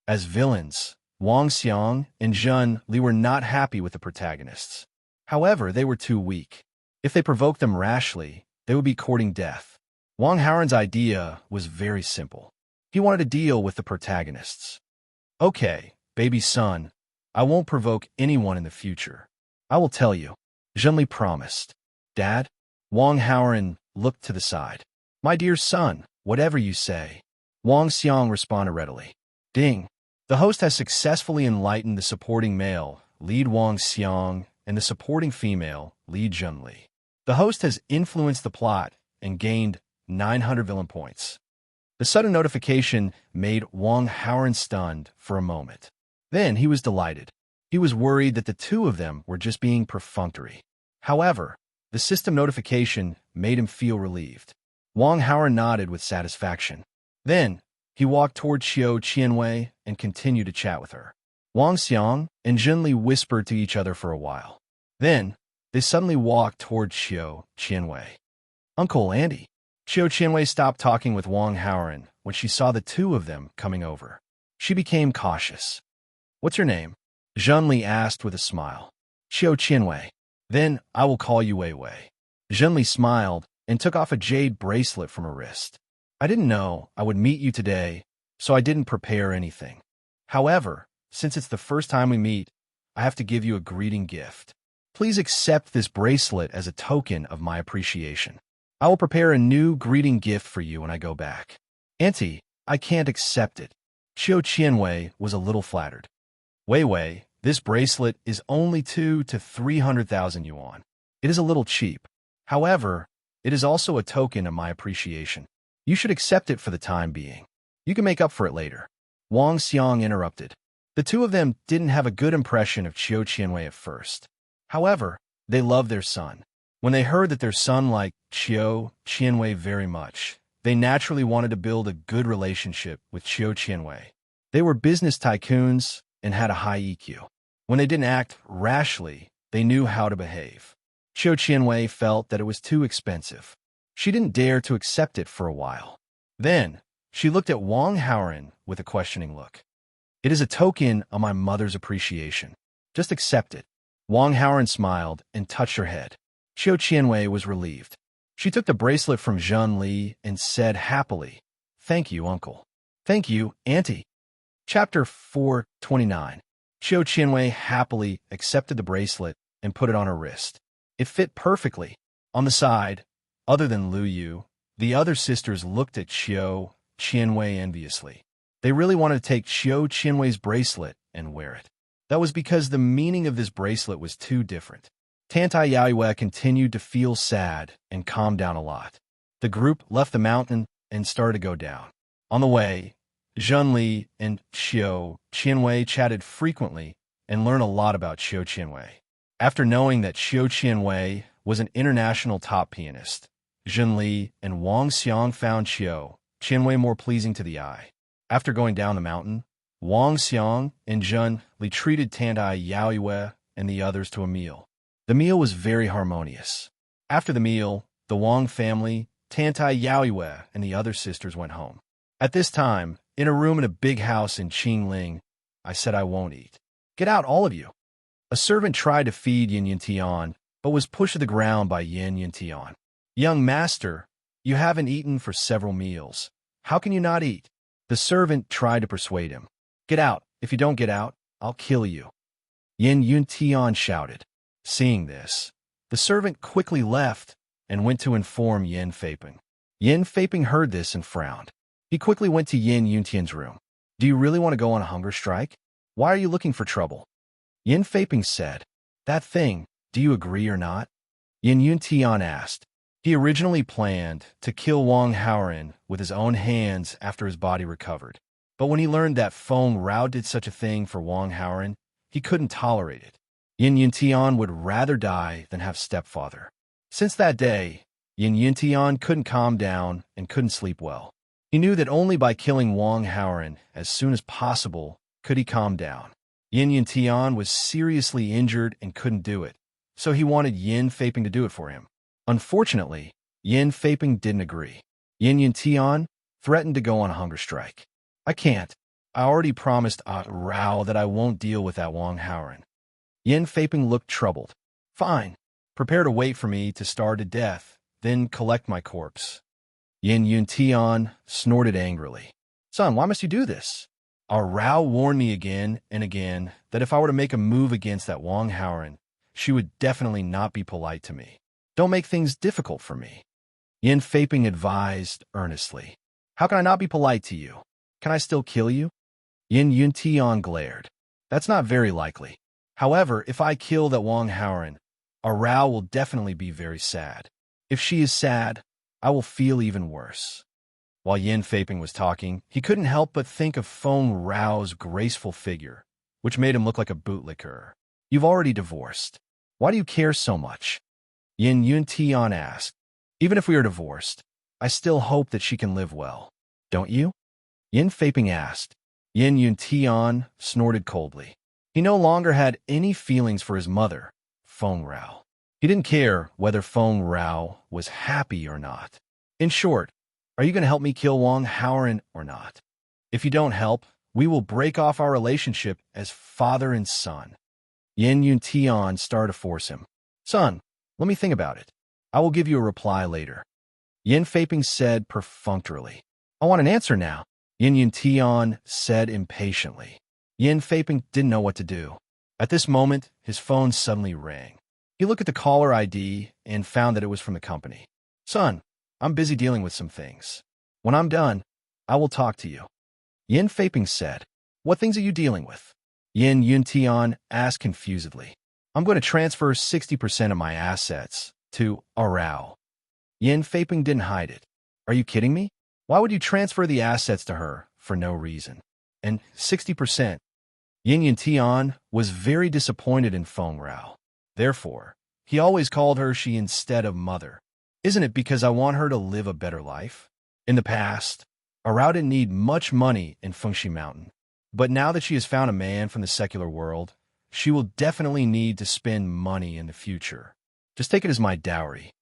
As villains, Wang Xiang and Zhen Li were not happy with the protagonists. However, they were too weak. If they provoked them rashly, they would be courting death. Wang Haoran's idea was very simple. He wanted to deal with the protagonists. Okay, baby son, I won't provoke anyone in the future. I will tell you. Zhenli promised. Dad? Wang Haoran looked to the side. My dear son, whatever you say. Wang Xiang responded readily. Ding. The host has successfully enlightened the supporting male, lead Wang Xiang, and the supporting female, lead Zhenli. The host has influenced the plot and gained 900 villain points. The sudden notification made Wang Haoran stunned for a moment. Then he was delighted. He was worried that the two of them were just being perfunctory. However, the system notification made him feel relieved. Wang Haoran nodded with satisfaction. Then, he walked toward Qiu Qianwei and continued to chat with her. Wang Xiang and Zhenli whispered to each other for a while. Then, they suddenly walked toward Qiu Qianwei. Uncle Andy. Qiu Qianwei stopped talking with Wang Haoran when she saw the two of them coming over. She became cautious. What's your name? Zhenli asked with a smile. Qiu Qianwei. Then I will call you Wei Wei. Zhenli smiled and took off a jade bracelet from her wrist. I didn't know I would meet you today, so I didn't prepare anything. However, since it's the first time we meet, I have to give you a greeting gift. Please accept this bracelet as a token of my appreciation. I will prepare a new greeting gift for you when I go back. Auntie, I can't accept it. Qiu Qianwei was a little flattered. Wei Wei, this bracelet is only 200,000 to 300,000 yuan. It is a little cheap. However, it is also a token of my appreciation. You should accept it for the time being. You can make up for it later. Wang Xiang interrupted. The two of them didn't have a good impression of Qiu Qianwei at first. However, they loved their son. When they heard that their son liked Qiu Qianwei very much, they naturally wanted to build a good relationship with Qiu Qianwei. They were business tycoons and had a high EQ. When they didn't act rashly, they knew how to behave. Qiu Qianwei felt that it was too expensive. She didn't dare to accept it for a while. Then, she looked at Wang Haoran with a questioning look. It is a token of my mother's appreciation. Just accept it. Wang Haoran smiled and touched her head. Qiu Qianwei was relieved. She took the bracelet from Zhen Li and said happily, Thank you, uncle. Thank you, auntie. Chapter 429. Qiu Qianwei happily accepted the bracelet and put it on her wrist. It fit perfectly. On the side, other than Lu Yu, the other sisters looked at Qiu Qianwei enviously. They really wanted to take Qiu Qianwei's bracelet and wear it. That was because the meaning of this bracelet was too different. Tantai Yaoyue continued to feel sad and calmed down a lot. The group left the mountain and started to go down. On the way, Zhen Li and Qiu Qianwei chatted frequently and learned a lot about Qiu Qianwei. After knowing that Qiu Qianwei was an international top pianist, Zhen Li and Wang Xiang found Qiu Qianwei more pleasing to the eye. After going down the mountain, Wang Xiang and Zhen Li treated Tantai Yaoyue and the others to a meal. The meal was very harmonious. After the meal, the Wang family, Tantai Yaoyue, and the other sisters went home. At this time, In a room in a big house in Qingling, I said I won't eat. Get out, all of you. A servant tried to feed Yin Yuntian, but was pushed to the ground by Yin Yuntian. Young master, you haven't eaten for several meals. How can you not eat? The servant tried to persuade him. Get out. If you don't get out, I'll kill you. Yin Yuntian shouted. Seeing this, the servant quickly left and went to inform Yin Feiping. Yin Feiping heard this and frowned. He quickly went to Yin Yuntian's room. Do you really want to go on a hunger strike? Why are you looking for trouble? Yin Feiping said, That thing, do you agree or not? Yin Yuntian asked. He originally planned to kill Wang Haoren with his own hands after his body recovered. But when he learned that Feng Rao did such a thing for Wang Haoren, he couldn't tolerate it. Yin Yuntian would rather die than have stepfather. Since that day, Yin Yuntian couldn't calm down and couldn't sleep well. He knew that only by killing Wang Haoren as soon as possible could he calm down. Yin Yuntian was seriously injured and couldn't do it, so he wanted Yin Feiping to do it for him. Unfortunately, Yin Feiping didn't agree. Yin Yuntian threatened to go on a hunger strike. I can't. I already promised Rao that I won't deal with that Wang Haoren. Yin Feiping looked troubled. Fine. Prepare to wait for me to starve to death, then collect my corpse. Yin Yuntian snorted angrily. Son, why must you do this? Our Rao warned me again and again that if I were to make a move against that Wang Haoren, she would definitely not be polite to me. Don't make things difficult for me. Yin Feiping advised earnestly. How can I not be polite to you? Can I still kill you? Yin Yuntian glared. That's not very likely. However, if I kill that Wang Haoren, our Rao will definitely be very sad. If she is sad, I will feel even worse. While Yin Feiping was talking, he couldn't help but think of Feng Rao's graceful figure, which made him look like a bootlicker. You've already divorced. Why do you care so much? Yin Yuntian asked. Even if we are divorced, I still hope that she can live well. Don't you? Yin Feiping asked. Yin Yuntian snorted coldly. He no longer had any feelings for his mother, Feng Rao. He didn't care whether Feng Rao was happy or not. In short, are you going to help me kill Wang Haoren or not? If you don't help, we will break off our relationship as father and son. Yin Yuntian started to force him. Son, let me think about it. I will give you a reply later. Yin Feiping said perfunctorily. I want an answer now. Yin Yuntian said impatiently. Yin Feiping didn't know what to do. At this moment, his phone suddenly rang. He looked at the caller ID and found that it was from the company. Son, I'm busy dealing with some things. When I'm done, I will talk to you. Yin Feiping said. What things are you dealing with? Yin Yuntian asked confusedly. I'm going to transfer 60% of my assets to Rao. Yin Feiping didn't hide it. Are you kidding me? Why would you transfer the assets to her for no reason? And 60%. Yin Yuntian was very disappointed in Feng Rao. Therefore, he always called her she instead of mother. Isn't it because I want her to live a better life? In the past, Rao didn't need much money in Fengxi Mountain. But now that she has found a man from the secular world, she will definitely need to spend money in the future. Just take it as my dowry.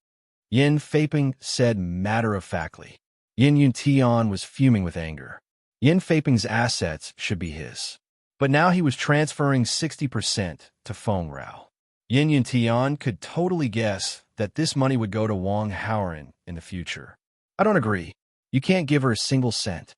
Yin Feiping said matter-of-factly. Yin Yuntian was fuming with anger. Yin Feiping's assets should be his. But now he was transferring 60% to Feng Rao. Yin Yuntian could totally guess that this money would go to Wang Haoren in the future. I don't agree. You can't give her a single cent.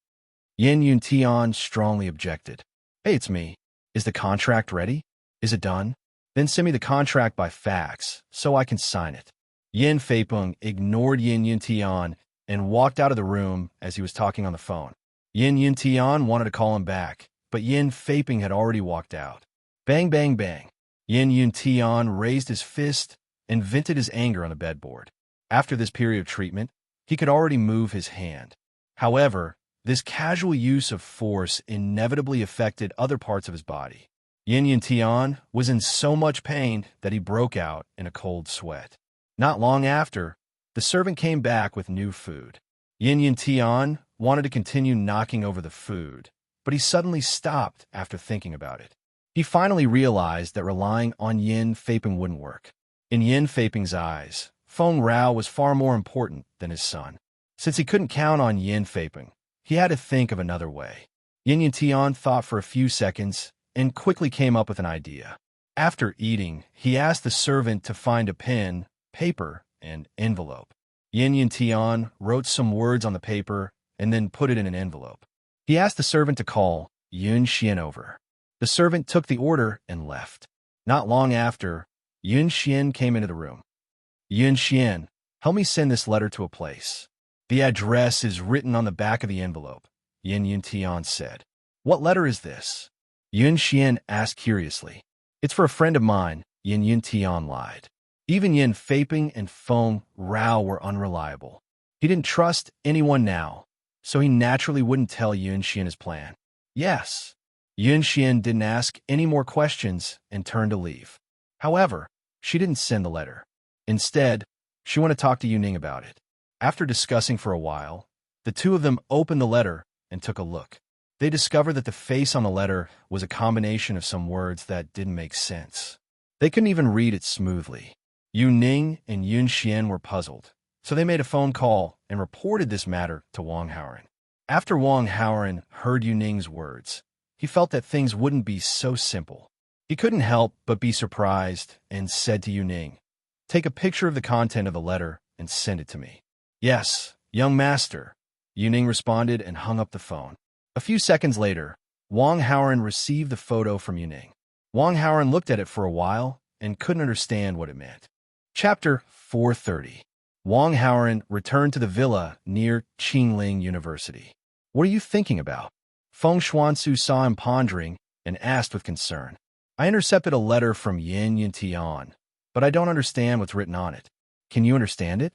Yin Yuntian strongly objected. Hey, it's me. Is the contract ready? Is it done? Then send me the contract by fax so I can sign it. Yin Feiping ignored Yin Yuntian and walked out of the room as he was talking on the phone. Yin Yuntian wanted to call him back, but Yin Feiping had already walked out. Bang, bang, bang. Yin Yuntian raised his fist and vented his anger on the bedboard. After this period of treatment, he could already move his hand. However, this casual use of force inevitably affected other parts of his body. Yin Yuntian was in so much pain that he broke out in a cold sweat. Not long after, the servant came back with new food. Yin Yuntian wanted to continue knocking over the food, but he suddenly stopped after thinking about it. He finally realized that relying on Yin Feiping wouldn't work. In Yin Feiping's eyes, Feng Rao was far more important than his son. Since he couldn't count on Yin Feiping, he had to think of another way. Yin Yantian thought for a few seconds and quickly came up with an idea. After eating, he asked the servant to find a pen, paper, and envelope. Yin Yantian wrote some words on the paper and then put it in an envelope. He asked the servant to call Yun Xian over. The servant took the order and left. Not long after, Yun Xian came into the room. Yun Xian, help me send this letter to a place. The address is written on the back of the envelope, Yin Yantian said. What letter is this? Yun Xian asked curiously. It's for a friend of mine, Yin Yantian lied. Even Yin Feiping and Feng Rao were unreliable. He didn't trust anyone now, so he naturally wouldn't tell Yun Xian his plan. Yes. Yun Xian didn't ask any more questions and turned to leave. However, she didn't send the letter. Instead, she wanted to talk to Yuning about it. After discussing for a while, the two of them opened the letter and took a look. They discovered that the face on the letter was a combination of some words that didn't make sense. They couldn't even read it smoothly. Yuning and Yun Xian were puzzled, so they made a phone call and reported this matter to Wang Haoran. After Wang Haoran heard Yuning's words, he felt that things wouldn't be so simple. He couldn't help but be surprised and said to Yuning, "Take a picture of the content of the letter and send it to me." "Yes, young master," Yuning responded and hung up the phone. A few seconds later, Wang Haoran received the photo from Yuning. Wang Haoran looked at it for a while and couldn't understand what it meant. Chapter 430. Wang Haoran returned to the villa near Qingling University. "What are you thinking about?" Feng Xuansu saw him pondering and asked with concern. "I intercepted a letter from Yin Yantian, but I don't understand what's written on it. Can you understand it?"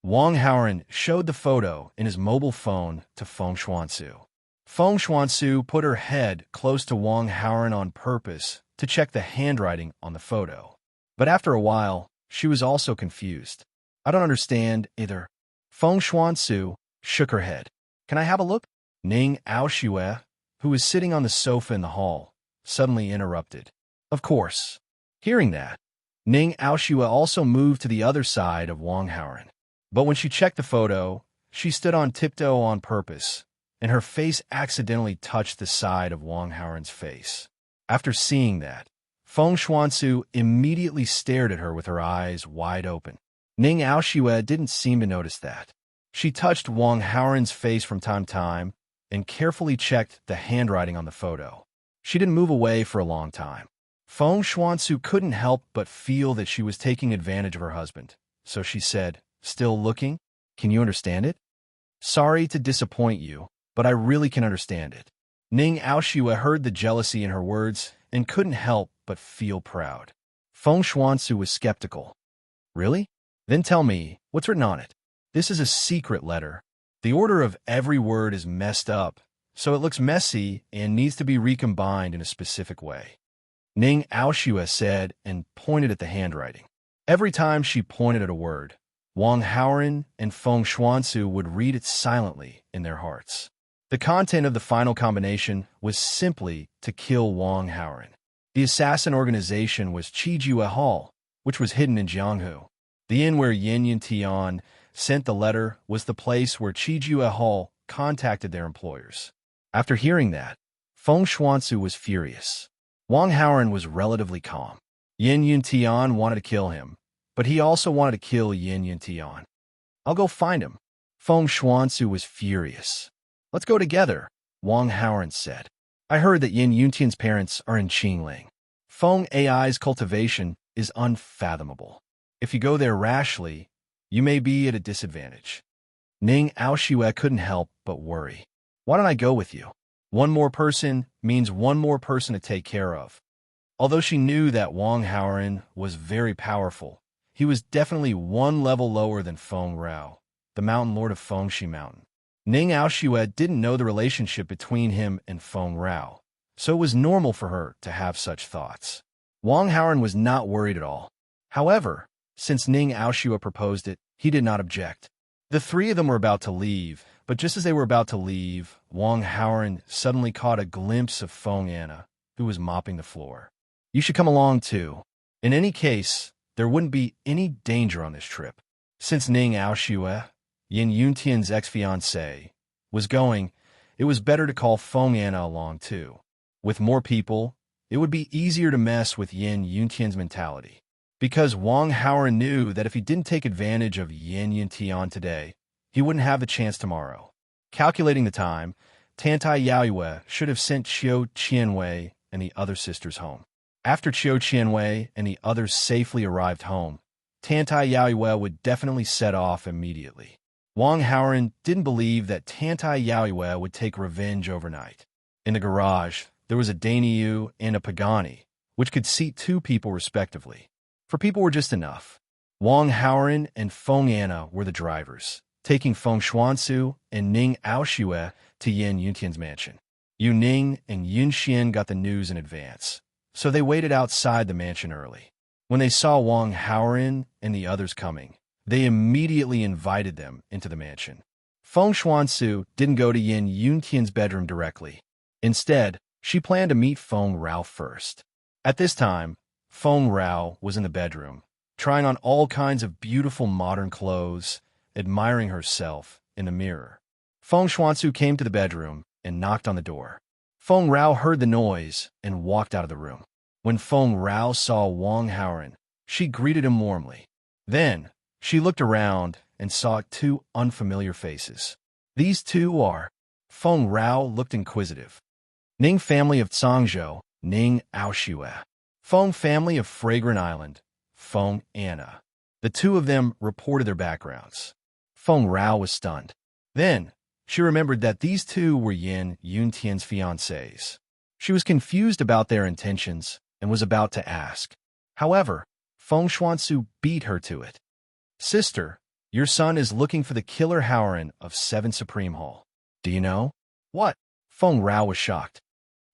Wang Haoran showed the photo in his mobile phone to Feng Xuansu. Feng Xuansu put her head close to Wang Haoran on purpose to check the handwriting on the photo. But after a while, she was also confused. "I don't understand either." Feng Xuansu shook her head. "Can I have a look?" Ning Aoshue, who was sitting on the sofa in the hall, suddenly interrupted. "Of course." Hearing that, Ning Aoshue also moved to the other side of Wang Haoran. But when she checked the photo, she stood on tiptoe on purpose, and her face accidentally touched the side of Wang Haoran's face. After seeing that, Feng Xuansu immediately stared at her with her eyes wide open. Ning Aoshue didn't seem to notice that. She touched Wang Haoran's face from time to time and carefully checked the handwriting on the photo. She didn't move away for a long time. Feng Xuansu couldn't help but feel that she was taking advantage of her husband, so she said, "Still looking? Can you understand it?" "Sorry to disappoint you, but I really can understand it." Ning Aoshue heard the jealousy in her words and couldn't help but feel proud. Feng Xuansu was skeptical. "Really? Then tell me, what's written on it?" "This is a secret letter. The order of every word is messed up, so it looks messy and needs to be recombined in a specific way," Ning Aoshue said and pointed at the handwriting. Every time she pointed at a word, Wang Haoran and Feng Xuansu would read it silently in their hearts. The content of the final combination was simply to kill Wang Haoran. The assassin organization was Qijue Hall, which was hidden in Jianghu. The inn where Yin Yantian sent the letter was the place where Qijue Hall contacted their employers. After hearing that, Feng Xuansu was furious. Wang Haoran was relatively calm. Yin Yantian wanted to kill him, but he also wanted to kill Yin Yantian. "I'll go find him." Feng Xuansu was furious. "Let's go together," Wang Haoran said. "I heard that Yin Yantian's parents are in Qingling. Feng AI's cultivation is unfathomable. If you go there rashly, you may be at a disadvantage." Ning Aoshue couldn't help but worry. "Why don't I go with you? One more person means one more person to take care of." Although she knew that Wang Haoran was very powerful, he was definitely one level lower than Feng Rao, the mountain lord of Fengshi Mountain. Ning Aoshue didn't know the relationship between him and Feng Rao, so it was normal for her to have such thoughts. Wang Haoran was not worried at all. However, since Ning Aoshue proposed it, he did not object. The three of them were about to leave, but just as they were about to leave, Wang Haoran suddenly caught a glimpse of Feng Anna, who was mopping the floor. "You should come along too. In any case, there wouldn't be any danger on this trip." Since Ning Aoshue, Yin Yuntian's ex-fiancée, was going, it was better to call Feng Anna along too. With more people, it would be easier to mess with Yin Yuntian's mentality. Because Wang Haoren knew that if he didn't take advantage of Yin Yuntian today, he wouldn't have the chance tomorrow. Calculating the time, Tantai Yaoyue should have sent Qiu Qianwei and the other sisters home. After Qiu Qianwei and the others safely arrived home, Tantai Yaoyue would definitely set off immediately. Wang Haoren didn't believe that Tantai Yaoyue would take revenge overnight. In the garage, there was a Dainyu and a Pagani, which could seat 2 people respectively. 4 people were just enough. Wang Haoren and Feng Anna were the drivers, taking Feng Xuansu and Ning Aoxue to Yin Yuntian's mansion. Yu Ning and Yun Xian got the news in advance, so they waited outside the mansion early. When they saw Wang Haoren and the others coming, they immediately invited them into the mansion. Feng Xuansu didn't go to Yin Yuntian's bedroom directly. Instead, she planned to meet Feng Rao first. At this time, Feng Rao was in the bedroom, trying on all kinds of beautiful modern clothes, admiring herself in the mirror. Feng Xuansu came to the bedroom and knocked on the door. Feng Rao heard the noise and walked out of the room. When Feng Rao saw Wang Haoren, she greeted him warmly. Then, she looked around and saw 2 unfamiliar faces. These 2 are... Feng Rao looked inquisitive. Ning family of Cangzhou, Ning Aoxue. Feng family of Fragrant Island, Feng Anna. The 2 of them reported their backgrounds. Feng Rao was stunned. Then, she remembered that these 2 were Yin Yuntian's fiancés. She was confused about their intentions and was about to ask. However, Feng Xuansu beat her to it. Sister, your son is looking for the killer Haoren of 7 Supreme Hall. Do you know? What? Feng Rao was shocked.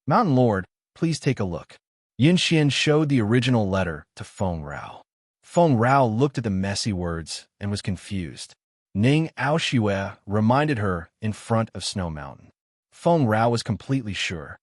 Mountain Lord, please take a look. Yin Xian showed the original letter to Feng Rao. Feng Rao looked at the messy words and was confused. Ning Aoxue reminded her in front of Snow Mountain. Feng Rao was completely sure.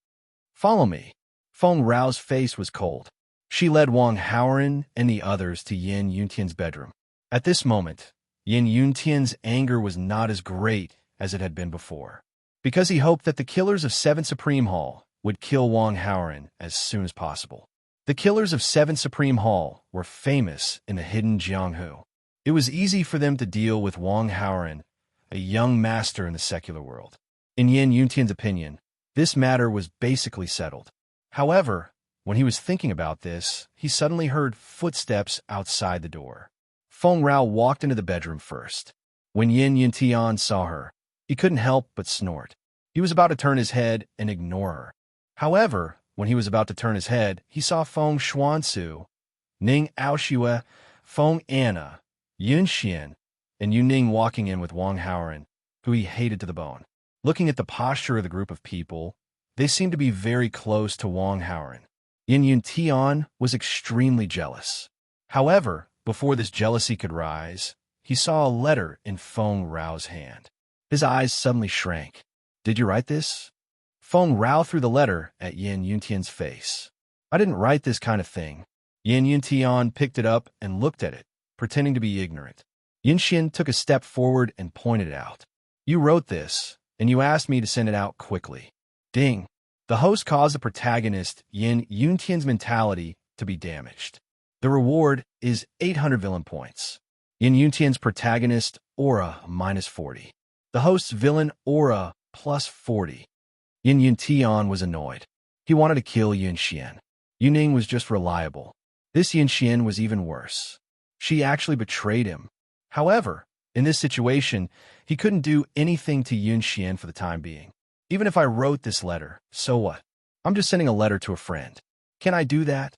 Follow me. Feng Rao's face was cold. She led Wang Haoren and the others to Yin Yuntian's bedroom. At this moment, Yin Yuntian's anger was not as great as it had been before, because he hoped that the killers of 7 Supreme Hall would kill Wang Haoren as soon as possible. The killers of 7 Supreme Hall were famous in the hidden Jianghu. It was easy for them to deal with Wang Haoren, a young master in the secular world. In Yin Yuntian's opinion, this matter was basically settled. However, when he was thinking about this, he suddenly heard footsteps outside the door. Feng Rao walked into the bedroom first. When Yin Yuntian saw her, he couldn't help but snort. He was about to turn his head and ignore her. However, when he was about to turn his head, he saw Feng Xuansu, Ning Aoxue, Feng Anna, Yun Xian, and Yu Ning walking in with Wang Haoren, who he hated to the bone. Looking at the posture of the group of people, they seemed to be very close to Wang Haoren. Yin Yuntian was extremely jealous. However, before this jealousy could rise, he saw a letter in Feng Rao's hand. His eyes suddenly shrank. Did you write this? Feng Rao threw the letter at Yin Yuntian's face. I didn't write this kind of thing. Yin Yuntian picked it up and looked at it, pretending to be ignorant. Yin Xian took a step forward and pointed it out. You wrote this, and you asked me to send it out quickly. Ding. The host caused the protagonist, Yin Yuntian's mentality, to be damaged. The reward is 800 villain points. Yin Yuntian's protagonist, aura, -40. The host's villain, aura, +40. Yin Yuntian was annoyed. He wanted to kill Yin Xian. Yu Ning was just reliable. This Yin Xian was even worse. She actually betrayed him. However, in this situation, he couldn't do anything to Yin Xian for the time being. Even if I wrote this letter, so what? I'm just sending a letter to a friend. Can I do that?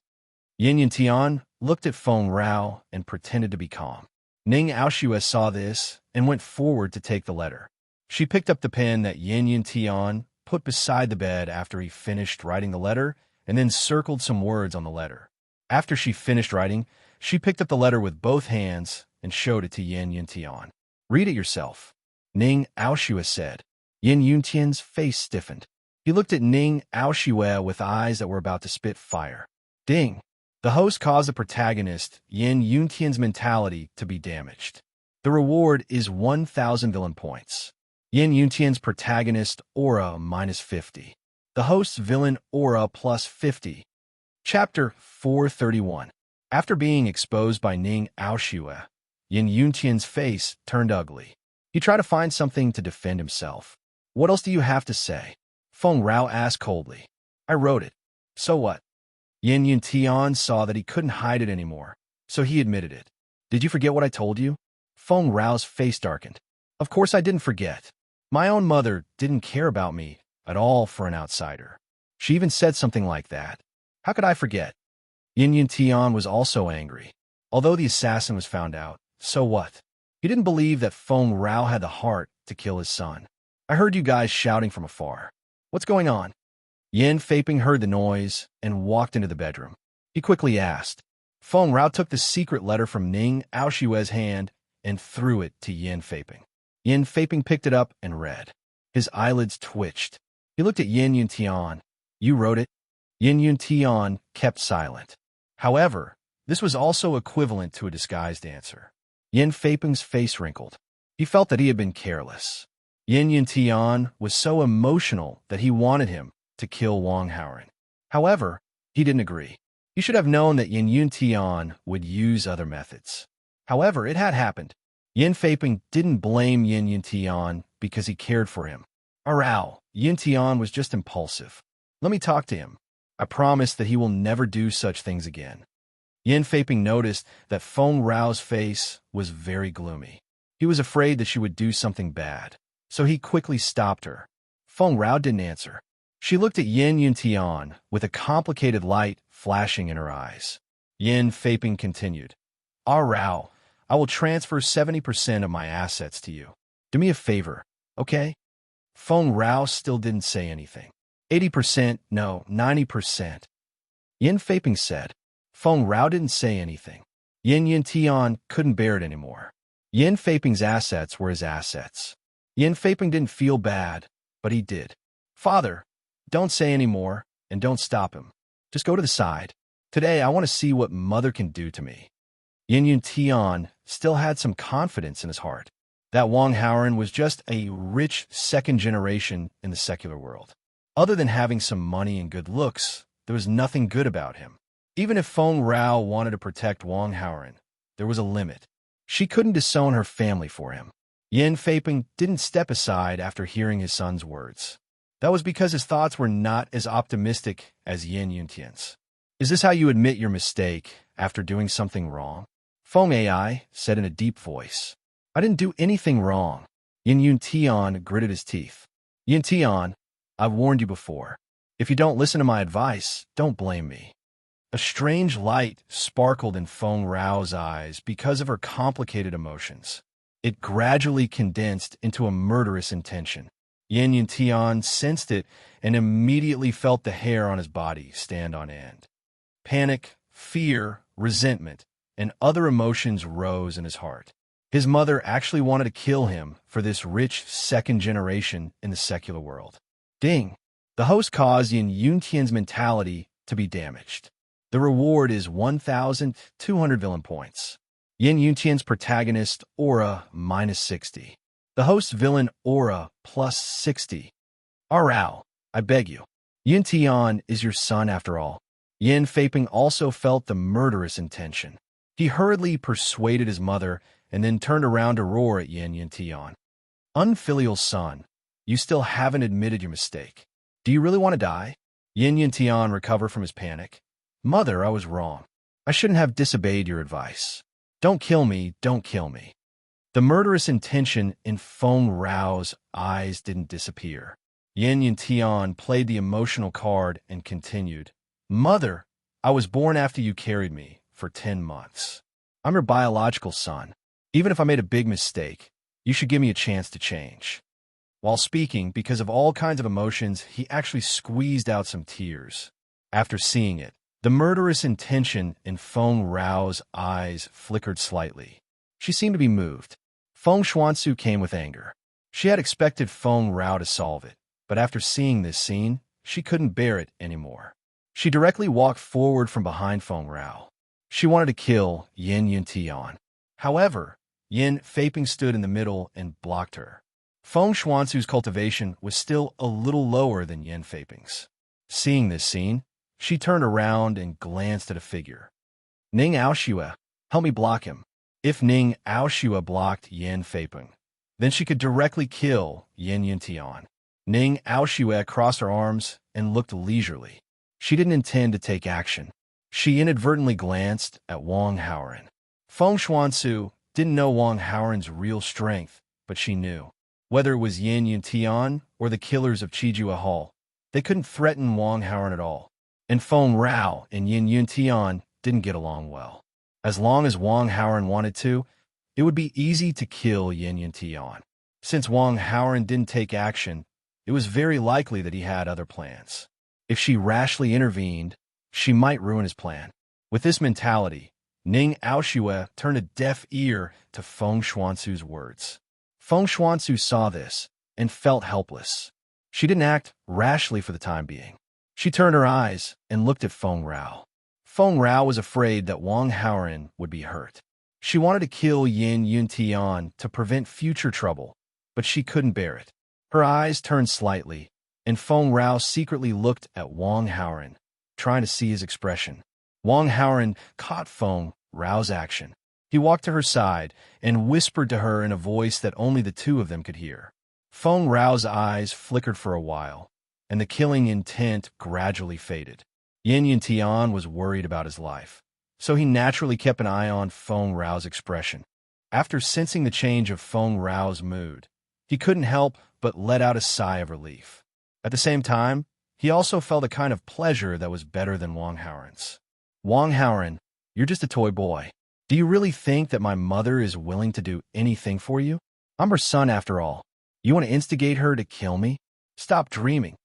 Yin Yuntian looked at Feng Rao and pretended to be calm. Ning Aoxue saw this and went forward to take the letter. She picked up the pen that Yin Yuntian put beside the bed after he finished writing the letter and then circled some words on the letter. After she finished writing, she picked up the letter with both hands and showed it to Yin Yuntian. Read it yourself. Ning Aoxue said. Yin Yuntian's face stiffened. He looked at Ning Aoxue with eyes that were about to spit fire. Ding. The host caused the protagonist, Yin Yuntian's mentality, to be damaged. The reward is 1,000 villain points. Yin Yuntian's protagonist aura -50. The host's villain aura +50. Chapter 431. After being exposed by Ning Aoshue, Yin Yuntian's face turned ugly. He tried to find something to defend himself. What else do you have to say? Feng Rao asked coldly. I wrote it. So what? Yin Yuntian saw that he couldn't hide it anymore, so he admitted it. Did you forget what I told you? Feng Rao's face darkened. Of course I didn't forget. My own mother didn't care about me at all for an outsider. She even said something like that. How could I forget? Yin Yuntian was also angry. Although the assassin was found out, so what? He didn't believe that Feng Rao had the heart to kill his son. I heard you guys shouting from afar. What's going on? Yin Feiping heard the noise and walked into the bedroom. He quickly asked. Feng Rao took the secret letter from Ning Aoshue's hand and threw it to Yin Feiping. Yin Feiping picked it up and read. His eyelids twitched. He looked at Yin Yuntian. You wrote it? Yin Yuntian kept silent. However, this was also equivalent to a disguised answer. Yin Feiping's face wrinkled. He felt that he had been careless. Yin Yuntian was so emotional that he wanted him to kill Wang Haoren. However, he didn't agree. He should have known that Yin Yuntian would use other methods. However, it had happened. Yin Feiping didn't blame Yin Yuntian because he cared for him. Arao, Yuntian was just impulsive. Let me talk to him. I promise that he will never do such things again. Yin Feiping noticed that Feng Rao's face was very gloomy. He was afraid that she would do something bad, so he quickly stopped her. Feng Rao didn't answer. She looked at Yin Yuntian with a complicated light flashing in her eyes. Yin Feiping continued. Rao, I will transfer 70% of my assets to you. Do me a favor, okay? Feng Rao still didn't say anything. 80%, no, 90%. Yin Feiping said. Feng Rao didn't say anything. Yin Yuntian couldn't bear it anymore. Yin Feiping's assets were his assets. Yin Feiping didn't feel bad, but he did. Father, don't say any more, and don't stop him. Just go to the side. Today I want to see what mother can do to me. Yin Yuntian still had some confidence in his heart. That Wang Haoren was just a rich second generation in the secular world. Other than having some money and good looks, there was nothing good about him. Even if Feng Rao wanted to protect Wang Haoren, there was a limit. She couldn't disown her family for him. Yin Feiping didn't step aside after hearing his son's words. That was because his thoughts were not as optimistic as Yin Yuntian's. Is this how you admit your mistake after doing something wrong? Feng Ai said in a deep voice. I didn't do anything wrong. Yin Yuntian gritted his teeth. Yuntian, I've warned you before. If you don't listen to my advice, don't blame me. A strange light sparkled in Feng Rao's eyes because of her complicated emotions. It gradually condensed into a murderous intention. Yin Yuntian sensed it and immediately felt the hair on his body stand on end. Panic, fear, resentment, and other emotions rose in his heart. His mother actually wanted to kill him for this rich second generation in the secular world. Ding! The host caused Yin Yuntian's mentality to be damaged. The reward is 1,200 villain points. Yin Yuntian's protagonist aura -60. The host's villain aura +60. Rao, I beg you. Yuntian is your son after all. Yin Feiping also felt the murderous intention. He hurriedly persuaded his mother and then turned around to roar at Yin Yuntian. Unfilial son, you still haven't admitted your mistake. Do you really want to die? Yin Yuntian recovered from his panic. Mother, I was wrong. I shouldn't have disobeyed your advice. Don't kill me, don't kill me. The murderous intention in Feng Rao's eyes didn't disappear. Yin Yuntian played the emotional card and continued. Mother, I was born after you carried me for 10 months. I'm your biological son. Even if I made a big mistake, you should give me a chance to change. While speaking, because of all kinds of emotions, he actually squeezed out some tears. After seeing it, the murderous intention in Feng Rao's eyes flickered slightly. She seemed to be moved. Feng Xuansu came with anger. She had expected Feng Rao to solve it, but after seeing this scene, she couldn't bear it anymore. She directly walked forward from behind Feng Rao. She wanted to kill Yin Yuntian. However, Yin Feiping stood in the middle and blocked her. Feng Shuansu's cultivation was still a little lower than Yin Feiping's. Seeing this scene, she turned around and glanced at a figure. Ning Aoshue, help me block him. If Ning Aoshue blocked Yin Feiping, then she could directly kill Yin Yuntian. Ning Aoshue crossed her arms and looked leisurely. She didn't intend to take action. She inadvertently glanced at Wang Haoran. Feng Shuansu didn't know Wang Haoran's real strength, but she knew. Whether it was Yin Yuntian or the killers of Chijua Hall, they couldn't threaten Wang Haoran at all. And Feng Rao and Yin Yuntian didn't get along well. As long as Wang Haoran wanted to, it would be easy to kill Yin Yuntian. Since Wang Haoran didn't take action, it was very likely that he had other plans. If she rashly intervened, she might ruin his plan. With this mentality, Ning Aoshue turned a deaf ear to Feng Shuansu's words. Feng Shuansu saw this and felt helpless. She didn't act rashly for the time being. She turned her eyes and looked at Feng Rao. Feng Rao was afraid that Wang Haoran would be hurt. She wanted to kill Yin Yuntian to prevent future trouble, but she couldn't bear it. Her eyes turned slightly, and Feng Rao secretly looked at Wang Haoran, trying to see his expression. Wang Haoran caught Feng Rao's action. He walked to her side and whispered to her in a voice that only the two of them could hear. Feng Rao's eyes flickered for a while, and the killing intent gradually faded. Yin Yuntian was worried about his life, so he naturally kept an eye on Feng Rao's expression. After sensing the change of Feng Rao's mood, he couldn't help but let out a sigh of relief. At the same time, he also felt a kind of pleasure that was better than Wang Haoran's. Wang Haoran, you're just a toy boy. Do you really think that my mother is willing to do anything for you? I'm her son after all. You want to instigate her to kill me? Stop dreaming.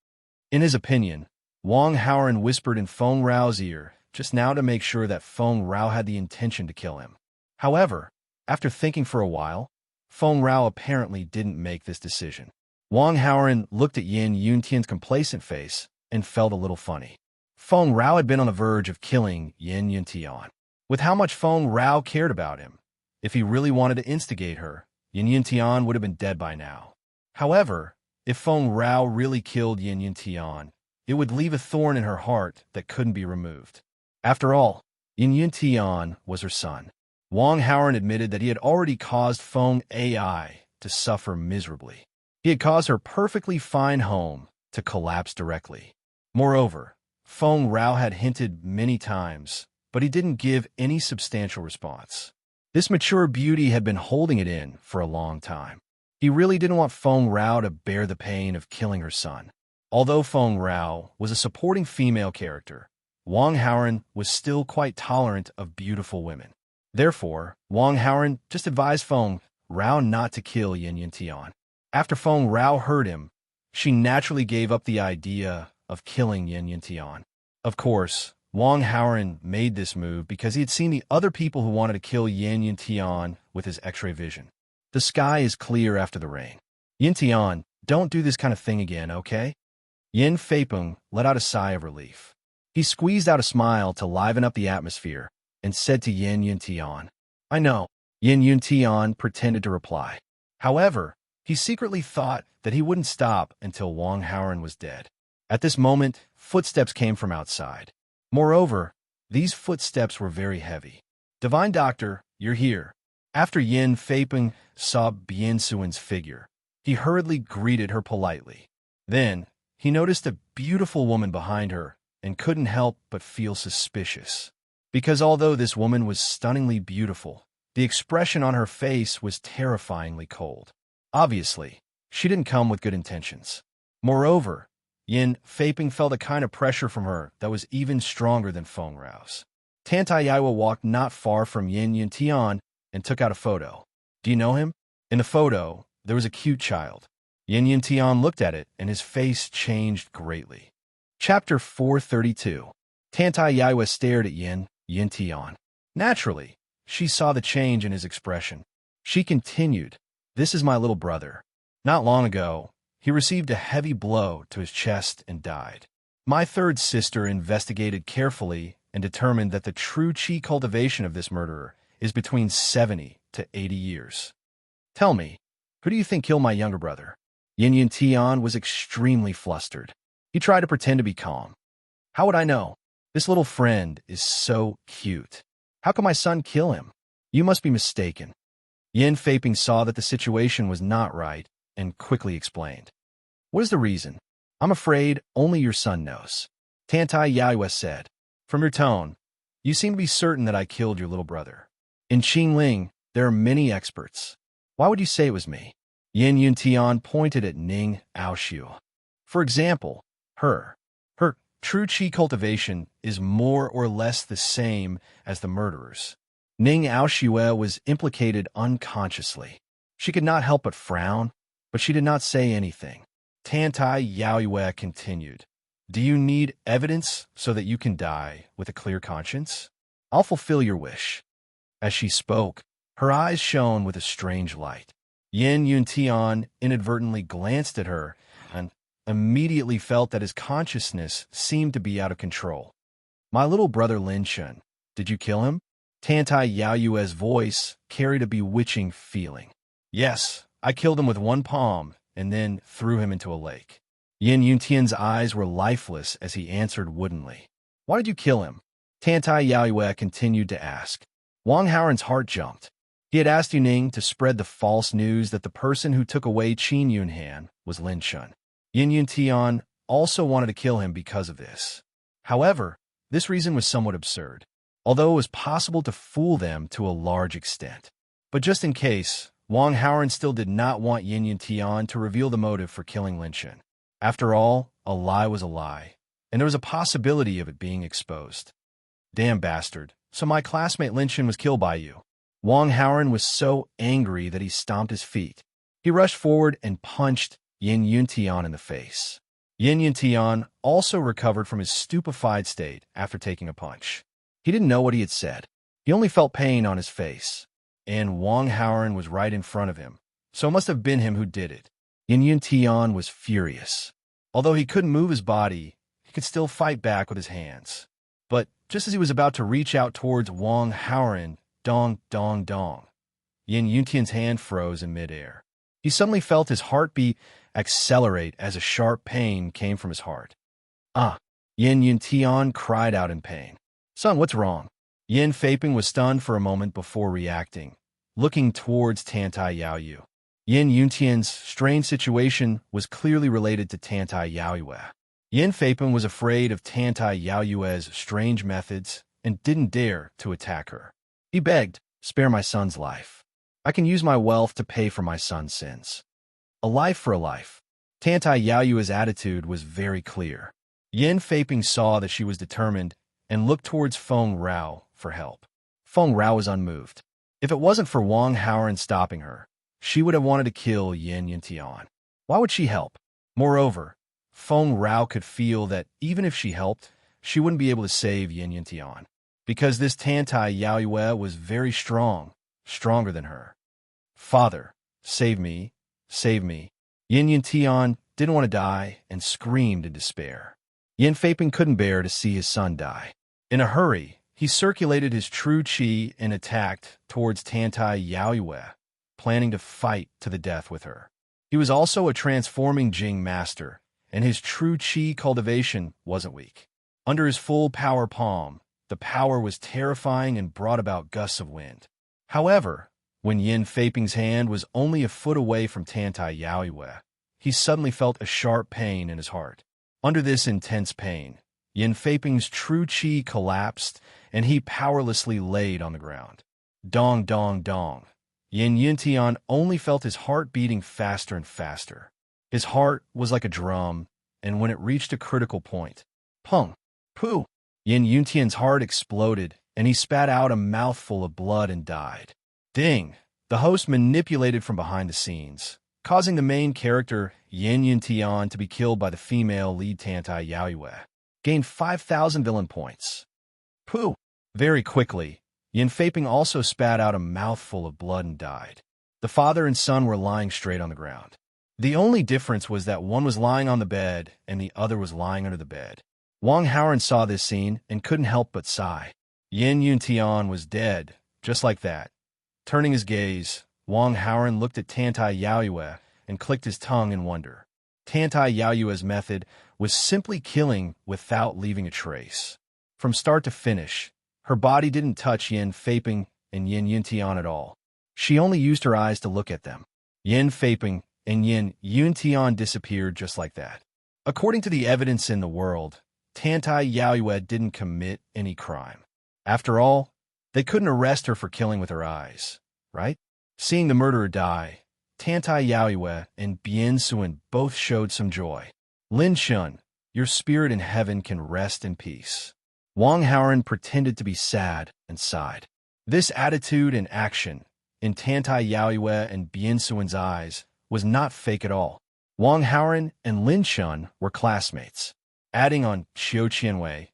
In his opinion, Wang Haoran whispered in Feng Rao's ear just now to make sure that Feng Rao had the intention to kill him. However, after thinking for a while, Feng Rao apparently didn't make this decision. Wang Haoran looked at Yin Yuntian's complacent face and felt a little funny. Feng Rao had been on the verge of killing Yin Yuntian. With how much Feng Rao cared about him, if he really wanted to instigate her, Yin Yuntian would have been dead by now. However, if Feng Rao really killed Yin Yuntian, it would leave a thorn in her heart that couldn't be removed. After all, Yin Yuntian was her son. Wang Haoran admitted that he had already caused Feng Ai to suffer miserably. He had caused her perfectly fine home to collapse directly. Moreover, Feng Rao had hinted many times, but he didn't give any substantial response. This mature beauty had been holding it in for a long time. He really didn't want Feng Rao to bear the pain of killing her son. Although Feng Rao was a supporting female character, Wang Haoran was still quite tolerant of beautiful women. Therefore, Wang Haoran just advised Feng Rao not to kill Yin Yuntian. After Feng Rao heard him, she naturally gave up the idea of killing Yin Yuntian. Of course, Wang Haoran made this move because he had seen the other people who wanted to kill Yin Yuntian with his X-ray vision. The sky is clear after the rain. Yuntian, don't do this kind of thing again, okay? Yin Feiping let out a sigh of relief. He squeezed out a smile to liven up the atmosphere and said to Yin Yuntian, I know. Yin Yuntian pretended to reply. However, he secretly thought that he wouldn't stop until Wang Haoran was dead. At this moment, footsteps came from outside. Moreover, these footsteps were very heavy. Divine Doctor, you're here. After Yin Feiping saw Bian Suan's figure, he hurriedly greeted her politely. Then, he noticed a beautiful woman behind her and couldn't help but feel suspicious. Because although this woman was stunningly beautiful, the expression on her face was terrifyingly cold. Obviously, she didn't come with good intentions. Moreover, Yin Feiping felt a kind of pressure from her that was even stronger than Feng Rao's. Tantaiwa walked not far from Yin Yuntian and took out a photo. Do you know him? In the photo, there was a cute child. Yin Yuntian looked at it, and his face changed greatly. Chapter 432. Tantaiwa stared at Yin Yuntian. Naturally, she saw the change in his expression. She continued, This is my little brother. Not long ago, he received a heavy blow to his chest and died. My third sister investigated carefully and determined that the true chi cultivation of this murderer is between 70 to 80 years. Tell me, Who do you think killed my younger brother? Yin Yun Tian was extremely flustered. He tried to pretend to be calm. How would I know? This little friend is so cute. How could my son kill him? You must be mistaken. Yin Feiping saw that the situation was not right and quickly explained. What is the reason? I'm afraid only your son knows. Tantai Yaoyue said. From your tone, you seem to be certain that I killed your little brother. In Qingling, there are many experts. Why would you say it was me? Yin Yuntian pointed at Ning Aoxiu. For example, her true qi cultivation is more or less the same as the murderer's. Ning Aoxiu was implicated unconsciously. She could not help but frown, but she did not say anything. Tantai Yaoyue continued. Do you need evidence so that you can die with a clear conscience? I'll fulfill your wish. As she spoke, her eyes shone with a strange light. Yin Yuntian inadvertently glanced at her and immediately felt that his consciousness seemed to be out of control. My little brother Lin Shen, did you kill him? Tantai Yaoyue's voice carried a bewitching feeling. Yes, I killed him with one palm and then threw him into a lake. Yin Yuntian's eyes were lifeless as he answered woodenly. Why did you kill him? Tantai Yaoyue continued to ask. Wang Haoren's heart jumped. He had asked Yuning to spread the false news that the person who took away Qin Yunhan was Lin Shun. Yin Yuntian also wanted to kill him because of this. However, this reason was somewhat absurd, although it was possible to fool them to a large extent. But just in case, Wang Haoren still did not want Yin Yuntian to reveal the motive for killing Lin Shun. After all, a lie was a lie, and there was a possibility of it being exposed. Damn bastard, so my classmate Lin Shun was killed by you. Wang Haoren was so angry that he stomped his feet. He rushed forward and punched Yin Yuntian in the face. Yin Yuntian also recovered from his stupefied state after taking a punch. He didn't know what he had said. He only felt pain on his face, and Wang Haoren was right in front of him, so it must have been him who did it. Yin Yuntian was furious. Although he couldn't move his body, he could still fight back with his hands. But just as he was about to reach out towards Wang Haoren, dong, dong, dong, Yin Yuntian's hand froze in midair. He suddenly felt his heartbeat accelerate as a sharp pain came from his heart. Ah! Yin Yuntian cried out in pain. Son, what's wrong? Yin Feiping was stunned for a moment before reacting, looking towards Tantai Yaoyu. Yin Yuntian's strange situation was clearly related to Tantai Yaoyue. Yin Feiping was afraid of Tantai Yaoyue's strange methods and didn't dare to attack her. He begged, spare my son's life. I can use my wealth to pay for my son's sins. A life for a life. Tantai Yaoyue's attitude was very clear. Yin Feiping saw that she was determined and looked towards Feng Rao for help. Feng Rao was unmoved. If it wasn't for Wang Haoren stopping her, she would have wanted to kill Yin Yuntian. Why would she help? Moreover, Feng Rao could feel that even if she helped, she wouldn't be able to save Yin Yuntian, because this Tantai Yaoyue was very strong, stronger than her. Father, save me, save me. Yin Yuntian didn't want to die and screamed in despair. Yin Feiping couldn't bear to see his son die. In a hurry, he circulated his true qi and attacked towards Tantai Yaoyue, planning to fight to the death with her. He was also a transforming Jing master, and his true qi cultivation wasn't weak. Under his full power palm, the power was terrifying and brought about gusts of wind. However, when Yin Feiping's hand was only a foot away from Tantai Yaoyue, he suddenly felt a sharp pain in his heart. Under this intense pain, Yin Feiping's true qi collapsed, and he powerlessly laid on the ground. Dong, dong, dong. Yin Yuntian only felt his heart beating faster and faster. His heart was like a drum, and when it reached a critical point, pung, poo, Yin Yuntian's heart exploded, and he spat out a mouthful of blood and died. Ding! The host manipulated from behind the scenes, causing the main character, Yin Yuntian, to be killed by the female lead Tantai Yaoyue. Gained 5,000 villain points. Pooh! Very quickly, Yin Feiping also spat out a mouthful of blood and died. The father and son were lying straight on the ground. The only difference was that one was lying on the bed and the other was lying under the bed. Wang Haoren saw this scene and couldn't help but sigh. Yin Yuntian was dead, just like that. Turning his gaze, Wang Haoran looked at Tantai Yaoyue and clicked his tongue in wonder. Tantai Yaoyue's method was simply killing without leaving a trace. From start to finish, her body didn't touch Yin Feiping and Yin Yuntian at all. She only used her eyes to look at them. Yin Feiping and Yin Yuntian disappeared just like that. According to the evidence in the world, Tantai Yaoyue didn't commit any crime. After all, they couldn't arrest her for killing with her eyes, right? Seeing the murderer die, Tantai Yaoyue and Bian Suan both showed some joy. Lin Shun, your spirit in heaven can rest in peace. Wang Haoran pretended to be sad and sighed. This attitude and action, in Tantai Yaoyue and Bian Suan's eyes, was not fake at all. Wang Haoran and Lin Shun were classmates. Adding on Xiao Qianwei,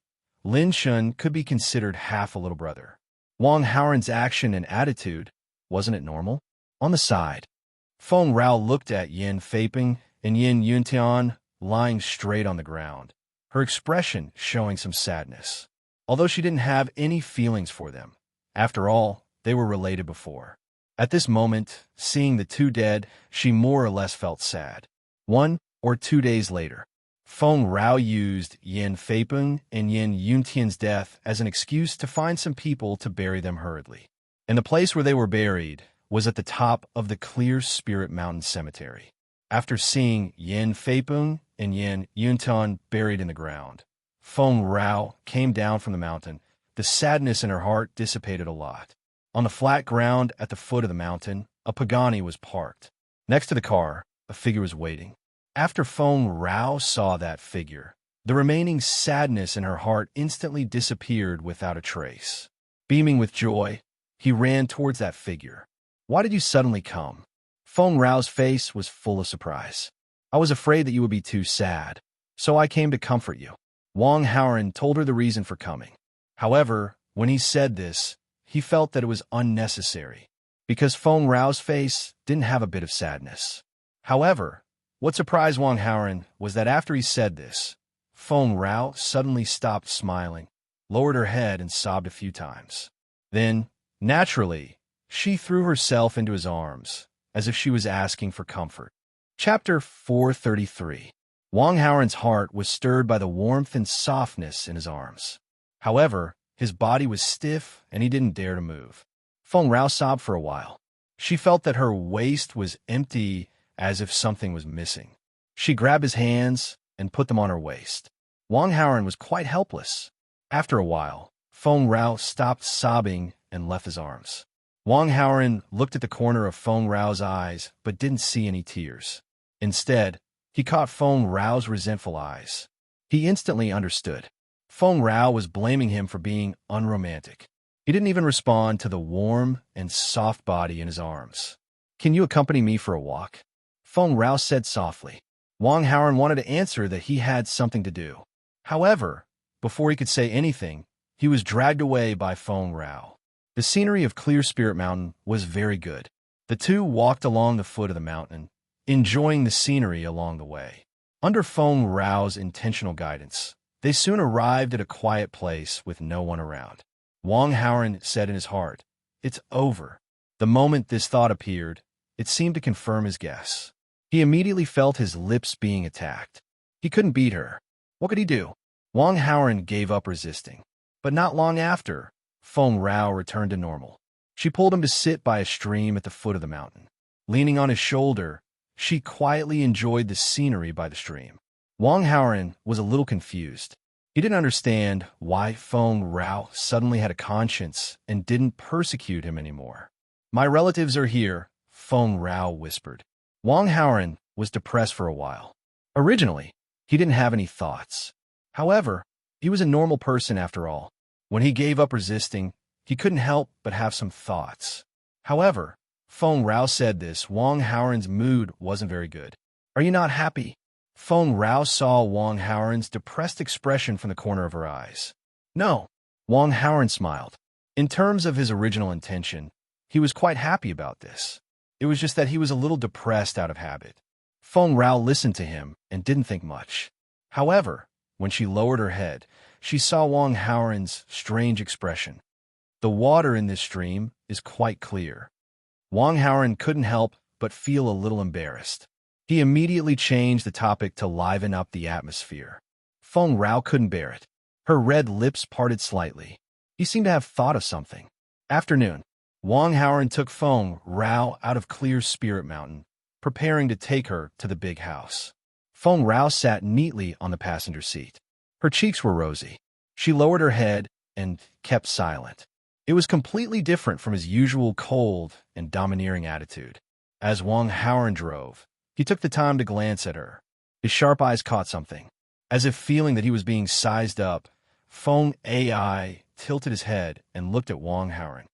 Lin Shun could be considered half a little brother. Wang Haoran's action and attitude, wasn't it normal? On the side, Feng Rao looked at Yin Feiping and Yin Yuntian lying straight on the ground, her expression showing some sadness. Although she didn't have any feelings for them. After all, they were related before. At this moment, seeing the two dead, she more or less felt sad. 1 or 2 days later, Feng Rao used Yin Feiping and Yin Yuntian's death as an excuse to find some people to bury them hurriedly. And the place where they were buried was at the top of the Clear Spirit Mountain Cemetery. After seeing Yin Feiping and Yin Yuntian buried in the ground, Feng Rao came down from the mountain. The sadness in her heart dissipated a lot. On the flat ground at the foot of the mountain, a Pagani was parked. Next to the car, a figure was waiting. After Feng Rao saw that figure, the remaining sadness in her heart instantly disappeared without a trace. Beaming with joy, he ran towards that figure. "Why did you suddenly come?" Feng Rao's face was full of surprise. "I was afraid that you would be too sad, so I came to comfort you." Wang Haoran told her the reason for coming. However, when he said this, he felt that it was unnecessary, because Feng Rao's face didn't have a bit of sadness. However, what surprised Wang Haoran was that after he said this, Feng Rao suddenly stopped smiling, lowered her head, and sobbed a few times. Then, naturally, she threw herself into his arms, as if she was asking for comfort. Chapter 433. Wang Haoran's heart was stirred by the warmth and softness in his arms. However, his body was stiff and he didn't dare to move. Feng Rao sobbed for a while. She felt that her waist was empty, as if something was missing. She grabbed his hands and put them on her waist. Wang Haoran was quite helpless. After a while, Feng Rao stopped sobbing and left his arms. Wang Haoran looked at the corner of Feng Rao's eyes but didn't see any tears. Instead, he caught Feng Rao's resentful eyes. He instantly understood. Feng Rao was blaming him for being unromantic. He didn't even respond to the warm and soft body in his arms. "Can you accompany me for a walk?" Feng Rao said softly. Wang Haoran wanted to answer that he had something to do. However, before he could say anything, he was dragged away by Feng Rao. The scenery of Clear Spirit Mountain was very good. The two walked along the foot of the mountain, enjoying the scenery along the way. Under Feng Rao's intentional guidance, they soon arrived at a quiet place with no one around. Wang Haoran said in his heart, "It's over." The moment this thought appeared, it seemed to confirm his guess. He immediately felt his lips being attacked. He couldn't beat her. What could he do? Wang Haoran gave up resisting. But not long after, Feng Rao returned to normal. She pulled him to sit by a stream at the foot of the mountain. Leaning on his shoulder, she quietly enjoyed the scenery by the stream. Wang Haoran was a little confused. He didn't understand why Feng Rao suddenly had a conscience and didn't persecute him anymore. "My relatives are here," Feng Rao whispered. Wang Haoran was depressed for a while. Originally, he didn't have any thoughts. However, he was a normal person after all. When he gave up resisting, he couldn't help but have some thoughts. However, Feng Rao said this, Wang Haoran's mood wasn't very good. "Are you not happy?" Feng Rao saw Wang Haoran's depressed expression from the corner of her eyes. "No." Wang Haoran smiled. In terms of his original intention, he was quite happy about this. It was just that he was a little depressed out of habit. Feng Rao listened to him and didn't think much. However, when she lowered her head, she saw Wang Haoran's strange expression. "The water in this stream is quite clear." Wang Haoran couldn't help but feel a little embarrassed. He immediately changed the topic to liven up the atmosphere. Feng Rao couldn't bear it. Her red lips parted slightly. He seemed to have thought of something. Afternoon. Wang Haoran took Feng Rao out of Clear Spirit Mountain, preparing to take her to the big house. Feng Rao sat neatly on the passenger seat. Her cheeks were rosy. She lowered her head and kept silent. It was completely different from his usual cold and domineering attitude. As Wang Haoran drove, he took the time to glance at her. His sharp eyes caught something. As if feeling that he was being sized up, Feng Ai tilted his head and looked at Wang Haoran.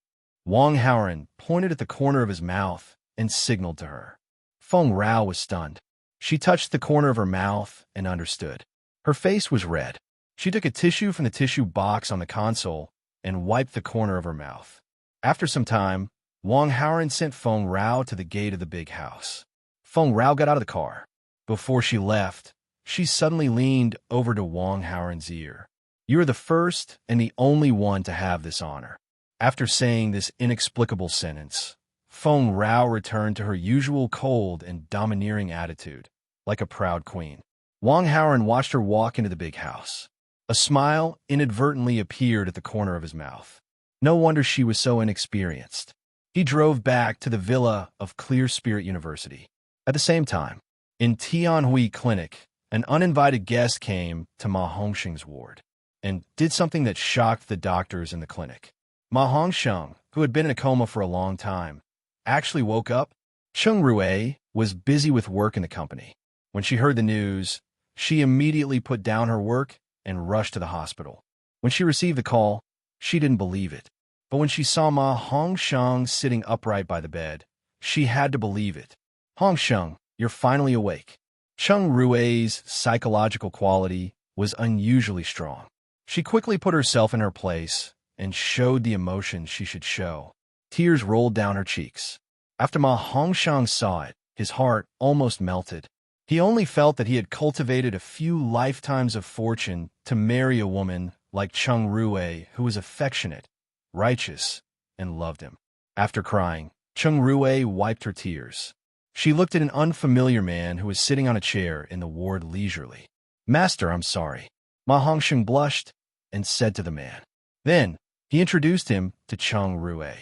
Wang Haoran pointed at the corner of his mouth and signaled to her. Feng Rao was stunned. She touched the corner of her mouth and understood. Her face was red. She took a tissue from the tissue box on the console and wiped the corner of her mouth. After some time, Wang Haoran sent Feng Rao to the gate of the big house. Feng Rao got out of the car. Before she left, she suddenly leaned over to Wang Haoran's ear. "You are the first and the only one to have this honor." After saying this inexplicable sentence, Feng Rao returned to her usual cold and domineering attitude, like a proud queen. Wang Haoran watched her walk into the big house. A smile inadvertently appeared at the corner of his mouth. No wonder she was so inexperienced. He drove back to the villa of Clear Spirit University. At the same time, in Tianhui Clinic, an uninvited guest came to Ma Hongsheng's ward and did something that shocked the doctors in the clinic. Ma Hongsheng, who had been in a coma for a long time, actually woke up. Cheng Rue was busy with work in the company. When she heard the news, she immediately put down her work and rushed to the hospital. When she received the call, she didn't believe it. But when she saw Ma Hongsheng sitting upright by the bed, she had to believe it. "Hongsheng, you're finally awake." Cheng Rue's psychological quality was unusually strong. She quickly put herself in her place and showed the emotion she should show. Tears rolled down her cheeks. After Ma Hongsheng saw it, his heart almost melted. He only felt that he had cultivated a few lifetimes of fortune to marry a woman like Cheng Rue, who was affectionate, righteous, and loved him. After crying, Cheng Rue wiped her tears. She looked at an unfamiliar man who was sitting on a chair in the ward leisurely. "Master, I'm sorry." Ma Hongsheng blushed and said to the man. Then, he introduced him to Cheng Rue.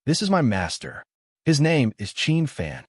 "This is my master. His name is Qin Fan."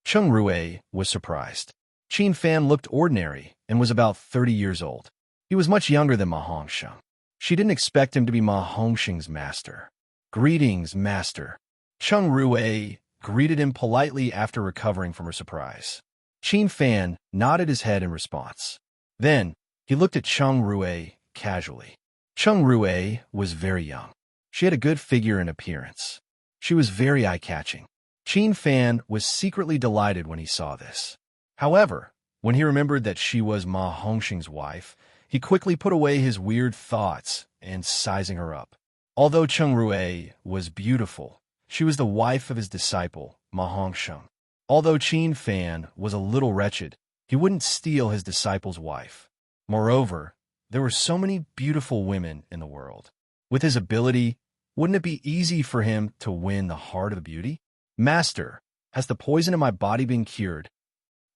Cheng Rue was surprised. Qin Fan looked ordinary and was about 30 years old. He was much younger than Ma Hongsheng. She didn't expect him to be Ma Hongsheng's master. "Greetings, master." Cheng Rue greeted him politely after recovering from her surprise. Qin Fan nodded his head in response. Then, he looked at Cheng Rue casually. Cheng Rue was very young. She had a good figure and appearance. She was very eye-catching. Qin Fan was secretly delighted when he saw this. However, when he remembered that she was Ma Hongsheng's wife, he quickly put away his weird thoughts and sizing her up. Although Cheng Rue was beautiful, she was the wife of his disciple, Ma Hongsheng. Although Qin Fan was a little wretched, he wouldn't steal his disciple's wife. Moreover, there were so many beautiful women in the world. With his ability, wouldn't it be easy for him to win the heart of the beauty? "Master, has the poison in my body been cured?"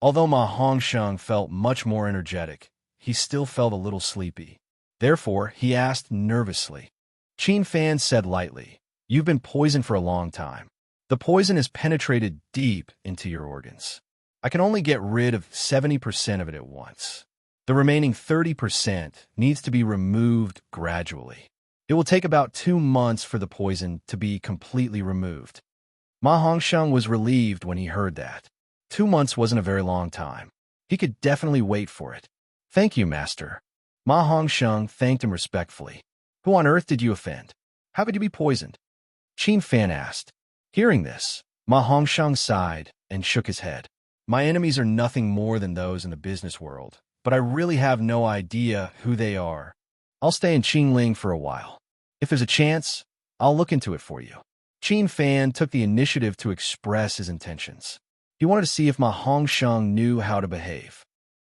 Although Ma Hongsheng felt much more energetic, he still felt a little sleepy. Therefore, he asked nervously. Qin Fan said lightly, "You've been poisoned for a long time. The poison has penetrated deep into your organs. I can only get rid of 70% of it at once. The remaining 30% needs to be removed gradually. It will take about 2 months for the poison to be completely removed." Ma Hongsheng was relieved when he heard that. 2 months wasn't a very long time. He could definitely wait for it. "Thank you, master." Ma Hongsheng thanked him respectfully. "Who on earth did you offend? How could you be poisoned?" Qin Fan asked. Hearing this, Ma Hongsheng sighed and shook his head. "My enemies are nothing more than those in the business world, but I really have no idea who they are. I'll stay in Qingling for a while. If there's a chance, I'll look into it for you." Qin Fan took the initiative to express his intentions. He wanted to see if Ma Hongsheng knew how to behave.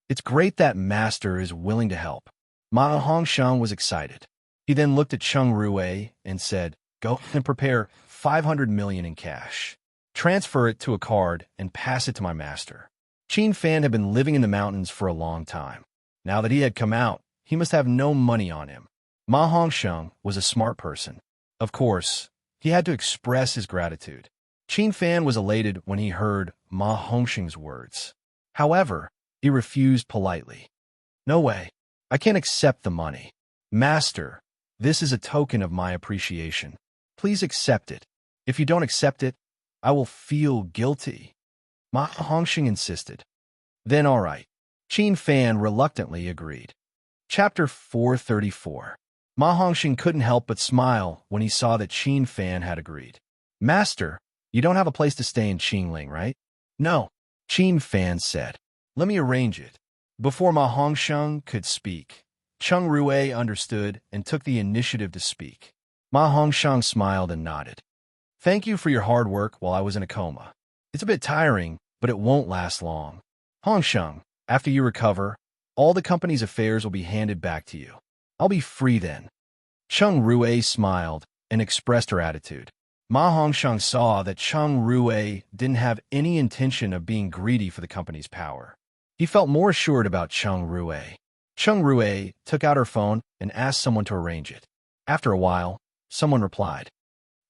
"It's great that master is willing to help." Ma Hongsheng was excited. He then looked at Cheng Rue and said, "Go and prepare 500 million in cash. Transfer it to a card and pass it to my master. Qin Fan had been living in the mountains for a long time. Now that he had come out, he must have no money on him. Ma Hongsheng was a smart person. Of course, he had to express his gratitude. Qin Fan was elated when he heard Ma Hongsheng's words. However, he refused politely. No way. I can't accept the money. Master, this is a token of my appreciation. Please accept it. If you don't accept it, I will feel guilty. Ma Hongsheng insisted. Then all right. Qin Fan reluctantly agreed. Chapter 434. Ma Hongsheng couldn't help but smile when he saw that Qin Fan had agreed. Master, you don't have a place to stay in Qingling, right? No, Qin Fan said. Let me arrange it. Before Ma Hongsheng could speak, Cheng Rue understood and took the initiative to speak. Ma Hongsheng smiled and nodded. Thank you for your hard work while I was in a coma. It's a bit tiring, but it won't last long. Hongsheng, after you recover, all the company's affairs will be handed back to you. I'll be free then. Cheng Rue smiled and expressed her attitude. Ma Hongsheng saw that Cheng Rue didn't have any intention of being greedy for the company's power. He felt more assured about Cheng Rue. Cheng Rue took out her phone and asked someone to arrange it. After a while, someone replied,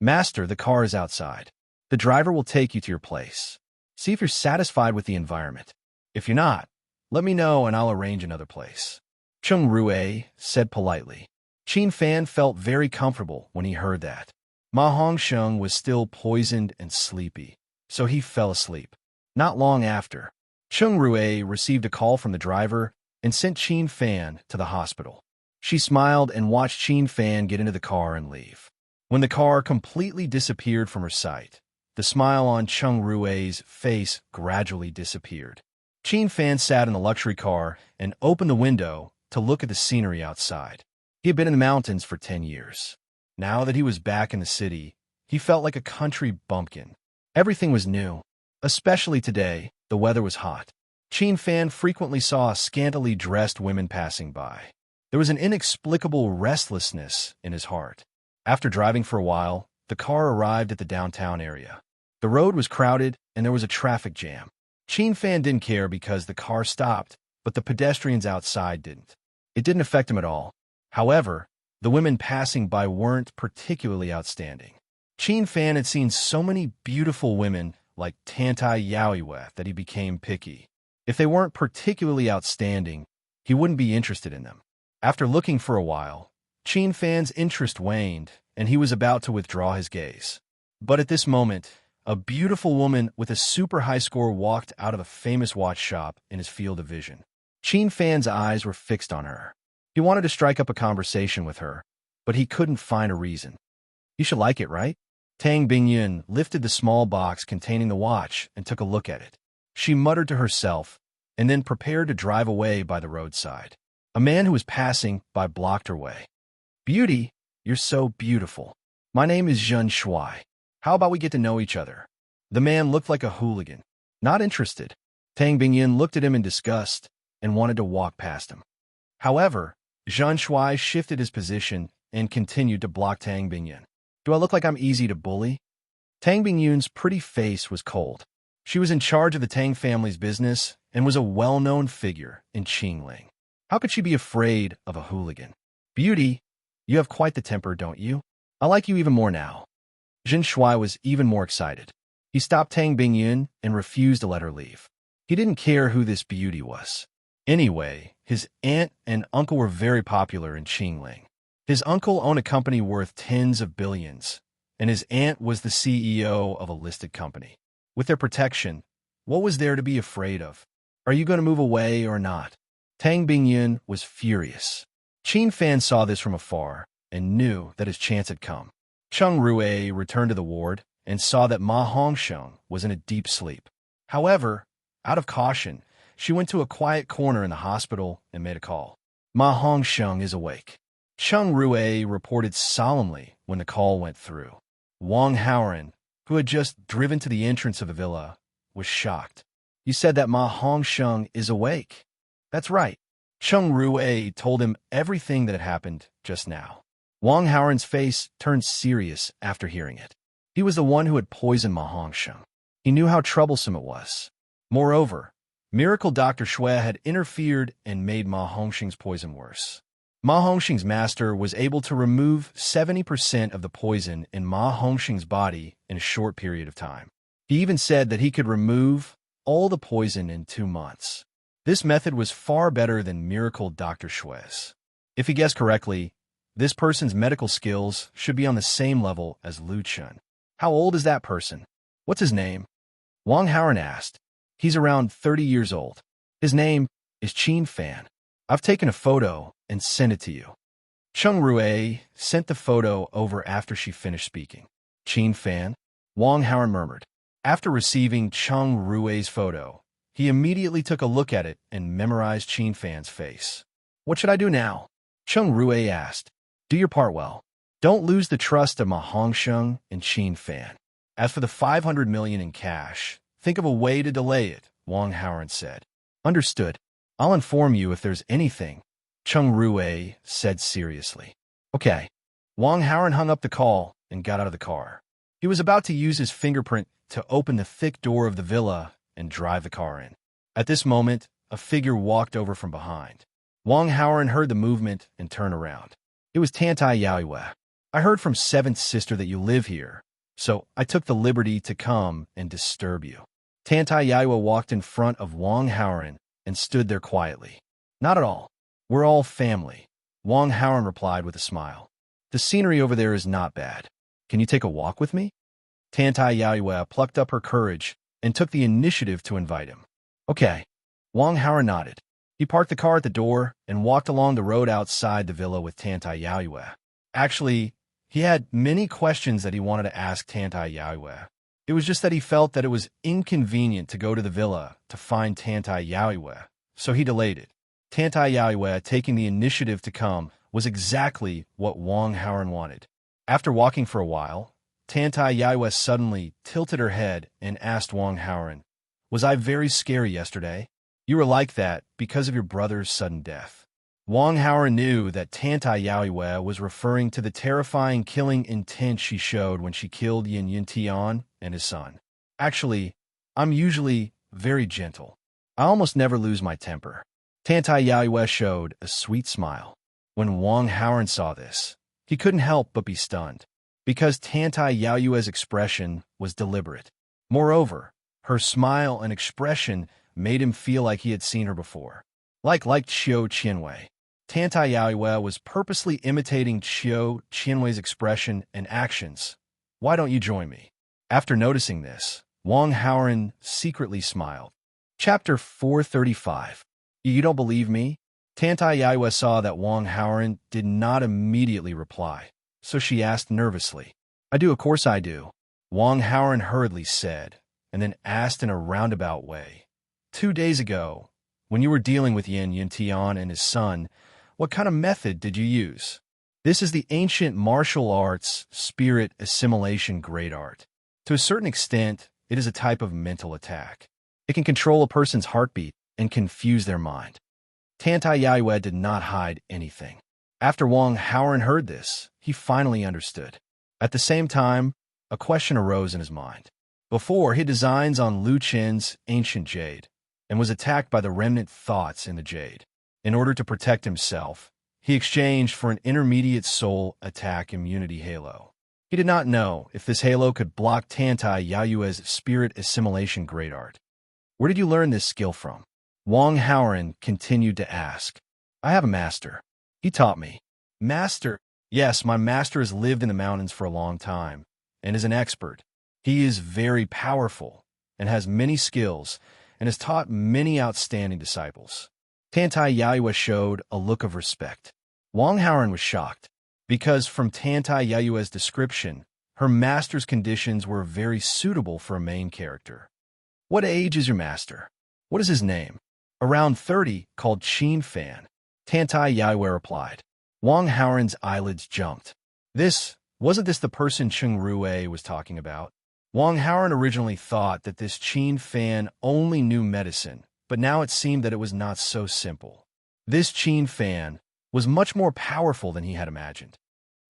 Master, the car is outside. The driver will take you to your place. See if you're satisfied with the environment. If you're not, let me know and I'll arrange another place. Cheng Rue said politely. Qin Fan felt very comfortable when he heard that. Ma Hongsheng was still poisoned and sleepy, so he fell asleep. Not long after, Cheng Rue received a call from the driver and sent Qin Fan to the hospital. She smiled and watched Qin Fan get into the car and leave. When the car completely disappeared from her sight, the smile on Cheng Rue's face gradually disappeared. Qin Fan sat in the luxury car and opened the window to look at the scenery outside. He had been in the mountains for 10 years. Now that he was back in the city, he felt like a country bumpkin. Everything was new. Especially today, the weather was hot. Qin Fan frequently saw scantily dressed women passing by. There was an inexplicable restlessness in his heart. After driving for a while, the car arrived at the downtown area. The road was crowded and there was a traffic jam. Qin Fan didn't care because the car stopped, but the pedestrians outside didn't. It didn't affect him at all. However, the women passing by weren't particularly outstanding. Qin Fan had seen so many beautiful women like Tantai Yaoiwe that he became picky. If they weren't particularly outstanding, he wouldn't be interested in them. After looking for a while, Qin Fan's interest waned, and he was about to withdraw his gaze. But at this moment, a beautiful woman with a super high score walked out of a famous watch shop in his field of vision. Qin Fan's eyes were fixed on her. He wanted to strike up a conversation with her, but he couldn't find a reason. You should like it, right? Tang Bingyun lifted the small box containing the watch and took a look at it. She muttered to herself and then prepared to drive away by the roadside. A man who was passing by blocked her way. Beauty, you're so beautiful. My name is Zhen Shuai. How about we get to know each other? The man looked like a hooligan. Not interested. Tang Bingyun looked at him in disgust and wanted to walk past him. However, Zhen Shuai shifted his position and continued to block Tang Bingyun. Do I look like I'm easy to bully? Tang Bingyun's pretty face was cold. She was in charge of the Tang family's business and was a well-known figure in Qingling. How could she be afraid of a hooligan? Beauty, you have quite the temper, don't you? I like you even more now. Zhen Shuai was even more excited. He stopped Tang Bingyun and refused to let her leave. He didn't care who this beauty was. Anyway, his aunt and uncle were very popular in Qingling. His uncle owned a company worth tens of billions, and his aunt was the CEO of a listed company. With their protection, what was there to be afraid of? Are you going to move away or not? Tang Bingyun was furious. Qin Fan saw this from afar and knew that his chance had come. Cheng Rue returned to the ward and saw that Ma Hongsheng was in a deep sleep. However, out of caution, she went to a quiet corner in the hospital and made a call. Ma Hongsheng is awake. Cheng Rue reported solemnly when the call went through. Wang Haoren, who had just driven to the entrance of the villa, was shocked. You said that Ma Hongsheng is awake. That's right. Cheng Rue told him everything that had happened just now. Wang Haoren's face turned serious after hearing it. He was the one who had poisoned Ma Hongsheng. He knew how troublesome it was. Moreover, Miracle Dr. Shui had interfered and made Ma Hongxing's poison worse. Ma Hongxing's master was able to remove 70% of the poison in Ma Hongxing's body in a short period of time. He even said that he could remove all the poison in 2 months. This method was far better than Miracle Dr. Shui's. If he guessed correctly, this person's medical skills should be on the same level as Lu Chun. How old is that person? What's his name? Wang Haoran asked. He's around 30 years old. His name is Qin Fan. I've taken a photo and sent it to you. Cheng Rui sent the photo over after she finished speaking. Qin Fan? Wang Haoran murmured. After receiving Cheng Rui's photo, he immediately took a look at it and memorized Qin Fan's face. What should I do now? Cheng Rui asked. Do your part well. Don't lose the trust of Ma Hongxing and Qin Fan. As for the 500 million in cash, think of a way to delay it, Wang Haoran said. Understood. I'll inform you if there's anything, Cheng Rui said seriously. Okay. Wang Haoran hung up the call and got out of the car. He was about to use his fingerprint to open the thick door of the villa and drive the car in. At this moment, a figure walked over from behind. Wang Haoran heard the movement and turned around. It was Tantai Yaoyue. I heard from Seventh Sister that you live here, so I took the liberty to come and disturb you. Tantai Yaoyue walked in front of Wang Haoran and stood there quietly. Not at all. We're all family, Wang Haoran replied with a smile. The scenery over there is not bad. Can you take a walk with me? Tantai Yaoyue plucked up her courage and took the initiative to invite him. Okay. Wang Haoran nodded. He parked the car at the door and walked along the road outside the villa with Tantai Yaoyue. Actually, he had many questions that he wanted to ask Tantai Yaoyue. It was just that he felt that it was inconvenient to go to the villa to find Tantai Yaoyue, so he delayed it. Tantai Yaoyue taking the initiative to come was exactly what Wang Haoran wanted. After walking for a while, Tantai Yaoyue suddenly tilted her head and asked Wang Haoran, Was I very scary yesterday? You were like that because of your brother's sudden death. Wang Haoran knew that Tantai Yaoyue was referring to the terrifying killing intent she showed when she killed Yin Yintian and his son. Actually, I'm usually very gentle. I almost never lose my temper. Tantai Yaoyue showed a sweet smile. When Wang Haoran saw this, he couldn't help but be stunned, because Tantai Yaoyue's expression was deliberate. Moreover, her smile and expression made him feel like he had seen her before. Like Qiu Qianwei. Tantai Yaoyue was purposely imitating Qiu Qianwei's expression and actions. Why don't you join me? After noticing this, Wang Haoran secretly smiled. Chapter 435. You don't believe me? Tantai Yaoyue saw that Wang Haoran did not immediately reply, so she asked nervously. I do, of course I do, Wang Haoran hurriedly said, and then asked in a roundabout way. 2 days ago, when you were dealing with Yin Yintian and his son, what kind of method did you use? This is the ancient martial arts spirit assimilation great art. To a certain extent, it is a type of mental attack. It can control a person's heartbeat and confuse their mind. Tantai Yaoyue did not hide anything. After Wang Haoran heard this, he finally understood. At the same time, a question arose in his mind. Before, he had designs on Lu Chen's ancient jade, and was attacked by the remnant thoughts in the jade. In order to protect himself, he exchanged for an intermediate soul attack immunity halo. He did not know if this halo could block Tantai Yaoyue's spirit assimilation great art. Where did you learn this skill from? Wang Haoran continued to ask. I have a master. He taught me. Master? Yes, my master has lived in the mountains for a long time, and is an expert. He is very powerful, and has many skills, and has taught many outstanding disciples. Tantai Yaoyue showed a look of respect. Wang Haoran was shocked, because from Tantai Yaoyue's description, her master's conditions were very suitable for a main character. What age is your master? What is his name? Around 30, called Qin Fan. Tantai Yaoyue replied. Wang Haoran's eyelids jumped. Wasn't this the person Cheng Rui was talking about? Wang Haoran originally thought that this Qin Fan only knew medicine, but now it seemed that it was not so simple. This Qin Fan was much more powerful than he had imagined.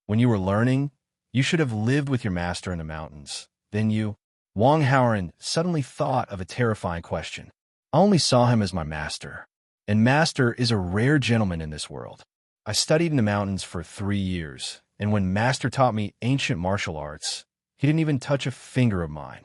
When you were learning, you should have lived with your master in the mountains. Then you... Wang Haoran suddenly thought of a terrifying question. I only saw him as my master, and master is a rare gentleman in this world. I studied in the mountains for 3 years, and when master taught me ancient martial arts, he didn't even touch a finger of mine.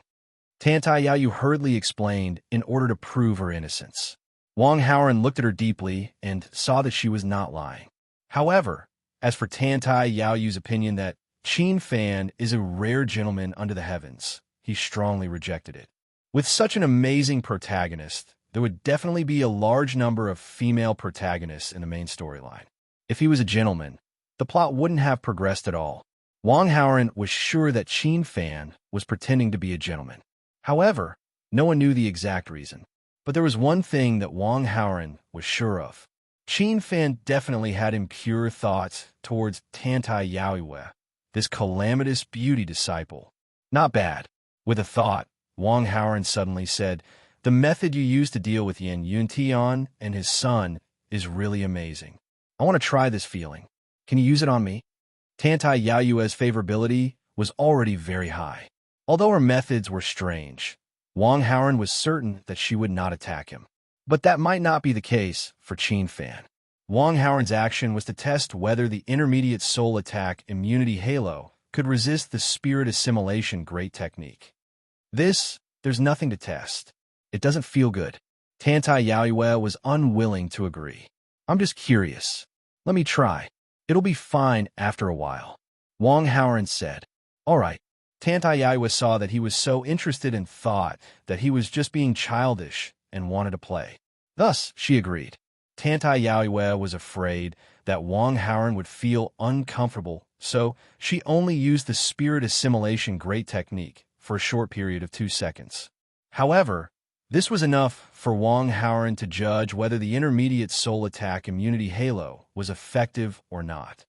Tantai Yaoyu hurriedly explained in order to prove her innocence. Wang Haoran looked at her deeply and saw that she was not lying. However, as for Tantai Yaoyu's opinion that Qin Fan is a rare gentleman under the heavens, he strongly rejected it. With such an amazing protagonist, there would definitely be a large number of female protagonists in the main storyline. If he was a gentleman, the plot wouldn't have progressed at all. Wang Haoran was sure that Qin Fan was pretending to be a gentleman. However, no one knew the exact reason. But there was one thing that Wang Haoran was sure of. Qin Fan definitely had impure thoughts towards Tantai Yaoyu, this calamitous beauty disciple. Not bad. With a thought, Wang Haoran suddenly said, "The method you use to deal with Yin Yuntian and his son is really amazing. I want to try this feeling. Can you use it on me?" Tantai Yaoyu's favorability was already very high. Although her methods were strange, Wang Haoran was certain that she would not attack him. But that might not be the case for Qin Fan. Wang Haoran's action was to test whether the intermediate soul attack immunity halo could resist the spirit assimilation great technique. There's nothing to test. It doesn't feel good. Tantai Yaoyu was unwilling to agree. "I'm just curious. Let me try. It'll be fine after a while," Wang Haoran said. "All right." Tantai Yaoyu saw that he was so interested and thought that he was just being childish and wanted to play. Thus, she agreed. Tantai Yaoyu was afraid that Wang Haoran would feel uncomfortable, so she only used the spirit assimilation great technique for a short period of 2 seconds. However, this was enough for Wang Haoran to judge whether the intermediate soul attack immunity halo was effective or not.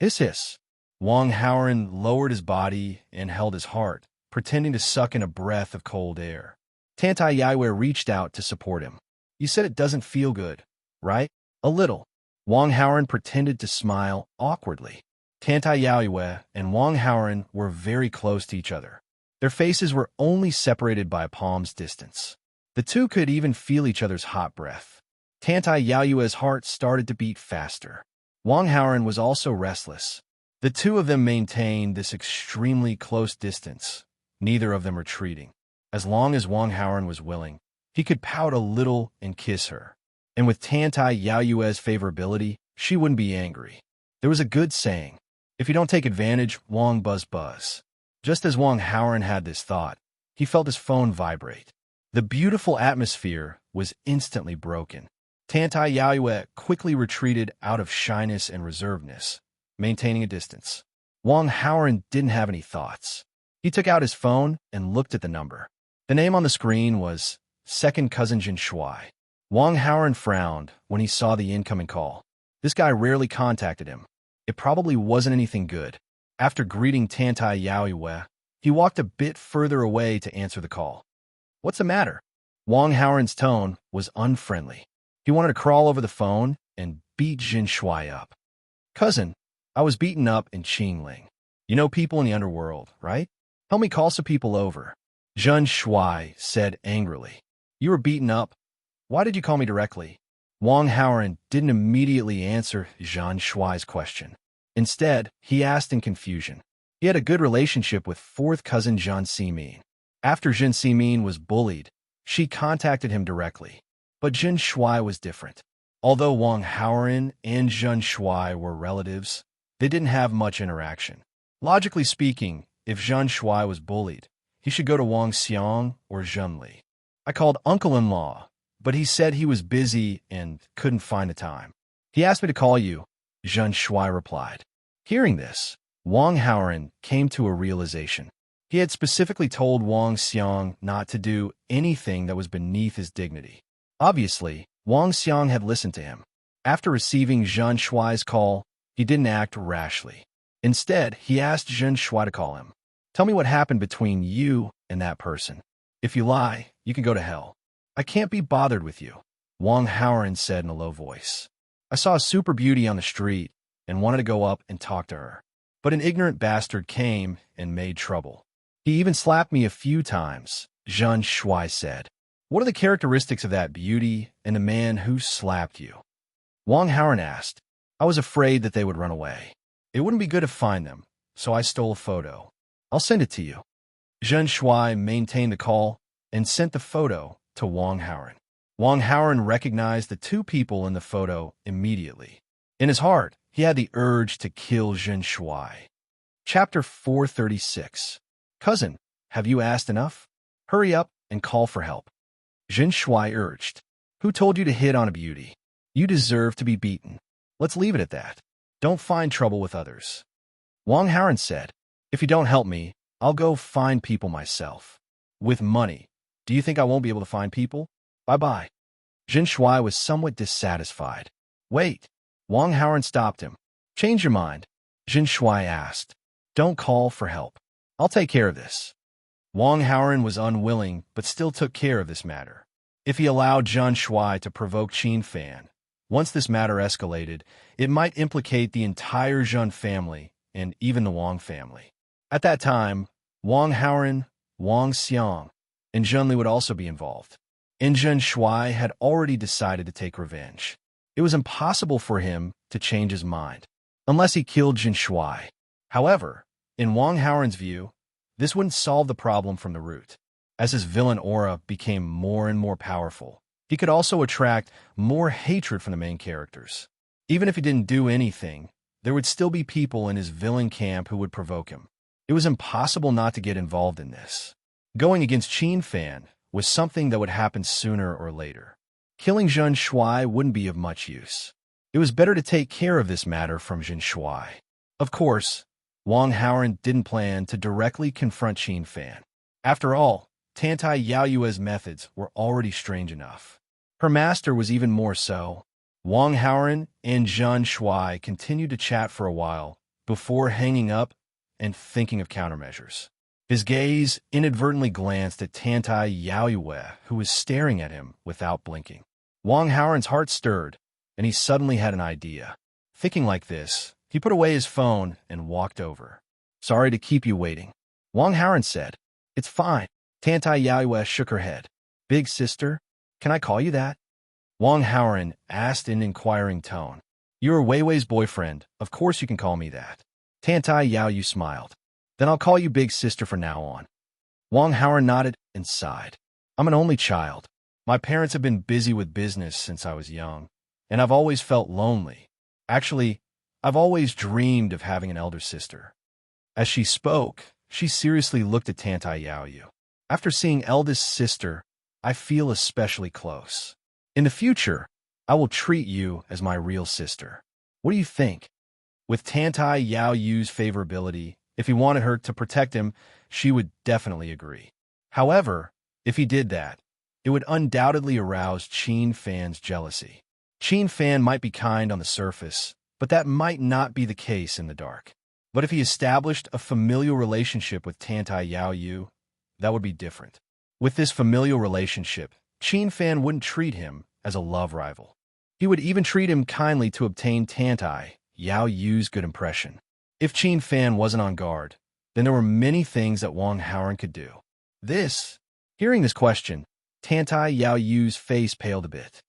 Hiss. Wang Haoran lowered his body and held his heart, pretending to suck in a breath of cold air. Tantai Yaoyu reached out to support him. "You said it doesn't feel good, right?" "A little." Wang Haoran pretended to smile awkwardly. Tantai Yaoyu and Wang Haoran were very close to each other. Their faces were only separated by a palm's distance. The two could even feel each other's hot breath. Tantai Yaoyu's heart started to beat faster. Wang Haoran was also restless. The two of them maintained this extremely close distance, neither of them retreating. As long as Wang Haoran was willing, he could pout a little and kiss her. And with Tantai Yaoyu's favorability, she wouldn't be angry. There was a good saying, "If you don't take advantage, Wang buzz." Just as Wang Haoran had this thought, he felt his phone vibrate. The beautiful atmosphere was instantly broken. Tantai Yaoyu quickly retreated out of shyness and reservedness, maintaining a distance. Wang Haoran didn't have any thoughts. He took out his phone and looked at the number. The name on the screen was Second Cousin Jin Shui. Wang Haoran frowned when he saw the incoming call. This guy rarely contacted him. It probably wasn't anything good. After greeting Tantai Yaoyu, he walked a bit further away to answer the call. "What's the matter?" Wang Haoran's tone was unfriendly. He wanted to crawl over the phone and beat Jin Shui up. "Cousin, I was beaten up in Qingling. You know people in the underworld, right? Help me call some people over," Jin Shui said angrily. "You were beaten up? Why did you call me directly?" Wang Haoran didn't immediately answer Jin Shui's question. Instead, he asked in confusion. He had a good relationship with fourth cousin Jin Simin. After Jin Simin was bullied, she contacted him directly. But Jin Shui was different. Although Wang Haoran and Jin Shui were relatives, they didn't have much interaction. Logically speaking, if Jin Shui was bullied, he should go to Wang Xiang or Jin Li. "I called uncle-in-law, but he said he was busy and couldn't find the time. He asked me to call you," Jin Shui replied. Hearing this, Wang Haoran came to a realization. He had specifically told Wang Xiang not to do anything that was beneath his dignity. Obviously, Wang Xiang had listened to him. After receiving Jin Shui's call, he didn't act rashly. Instead, he asked Jin Shui to call him. "Tell me what happened between you and that person. If you lie, you can go to hell. I can't be bothered with you," Wang Haoran said in a low voice. "I saw a super beauty on the street and wanted to go up and talk to her. But an ignorant bastard came and made trouble. He even slapped me a few times, Zhen Shuai said. What are the characteristics of that beauty and the man who slapped you? Wang Haoren asked. I was afraid that they would run away. It wouldn't be good to find them, so I stole a photo. I'll send it to you. Zhen Shuai maintained the call and sent the photo to Wang Haoren. Wang Haoren recognized the two people in the photo immediately. In his heart, he had the urge to kill Zhen Shuai. Chapter 436. Cousin, have you asked enough? Hurry up and call for help. Zhen Shuai urged. Who told you to hit on a beauty? You deserve to be beaten. Let's leave it at that. Don't find trouble with others. Wang Haoren said, if you don't help me, I'll go find people myself. With money. Do you think I won't be able to find people? Bye-bye. Zhen Shuai was somewhat dissatisfied. Wait. Wang Haoren stopped him. Change your mind. Zhen Shuai asked. Don't call for help. I'll take care of this. Wang Haoren was unwilling, but still took care of this matter. If he allowed Zhen Shuai to provoke Qin Fan, once this matter escalated, it might implicate the entire Zhen family and even the Wang family. At that time, Wang Haoren, Wang Xiang, and Zhenli would also be involved. And Zhen Shuai had already decided to take revenge. It was impossible for him to change his mind, unless he killed Zhen Shuai. However, in Wang Haoren's view, this wouldn't solve the problem from the root. As his villain aura became more and more powerful, he could also attract more hatred from the main characters. Even if he didn't do anything, there would still be people in his villain camp who would provoke him. It was impossible not to get involved in this. Going against Qin Fan was something that would happen sooner or later. Killing Zhen Shuai wouldn't be of much use. It was better to take care of this matter from Zhen Shuai. Of course, Wang Haoren didn't plan to directly confront Qin Fan. After all, Tantai Yaoyue's methods were already strange enough. Her master was even more so. Wang Haoren and Zhen Shuai continued to chat for a while before hanging up and thinking of countermeasures. His gaze inadvertently glanced at Tantai Yaoyue, who was staring at him without blinking. Wang Haoren's heart stirred, and he suddenly had an idea. Thinking like this, he put away his phone and walked over. Sorry to keep you waiting. Wang Haoren said. It's fine. Tantai Yaoyue shook her head. Big sister, can I call you that? Wang Haoren asked in an inquiring tone. You're Wei Wei's boyfriend. Of course you can call me that. Tantai Yaoyu smiled. Then I'll call you big sister from now on. Wang Haoren nodded and sighed. I'm an only child. My parents have been busy with business since I was young, and I've always felt lonely. Actually, I've always dreamed of having an elder sister. As she spoke, she seriously looked at Tantai Yaoyu. After seeing eldest sister, I feel especially close. In the future, I will treat you as my real sister. What do you think? With Tantai Yaoyu's favorability, if he wanted her to protect him, she would definitely agree. However, if he did that, it would undoubtedly arouse Qin Fan's jealousy. Qin Fan might be kind on the surface, but that might not be the case in the dark. But if he established a familial relationship with Tantai Yaoyu, that would be different. With this familial relationship, Qin Fan wouldn't treat him as a love rival. He would even treat him kindly to obtain Tantai Yaoyu's good impression. If Qin Fan wasn't on guard, then there were many things that Wang Haoren could do. Hearing this question, Tantai Yaoyu's face paled a bit.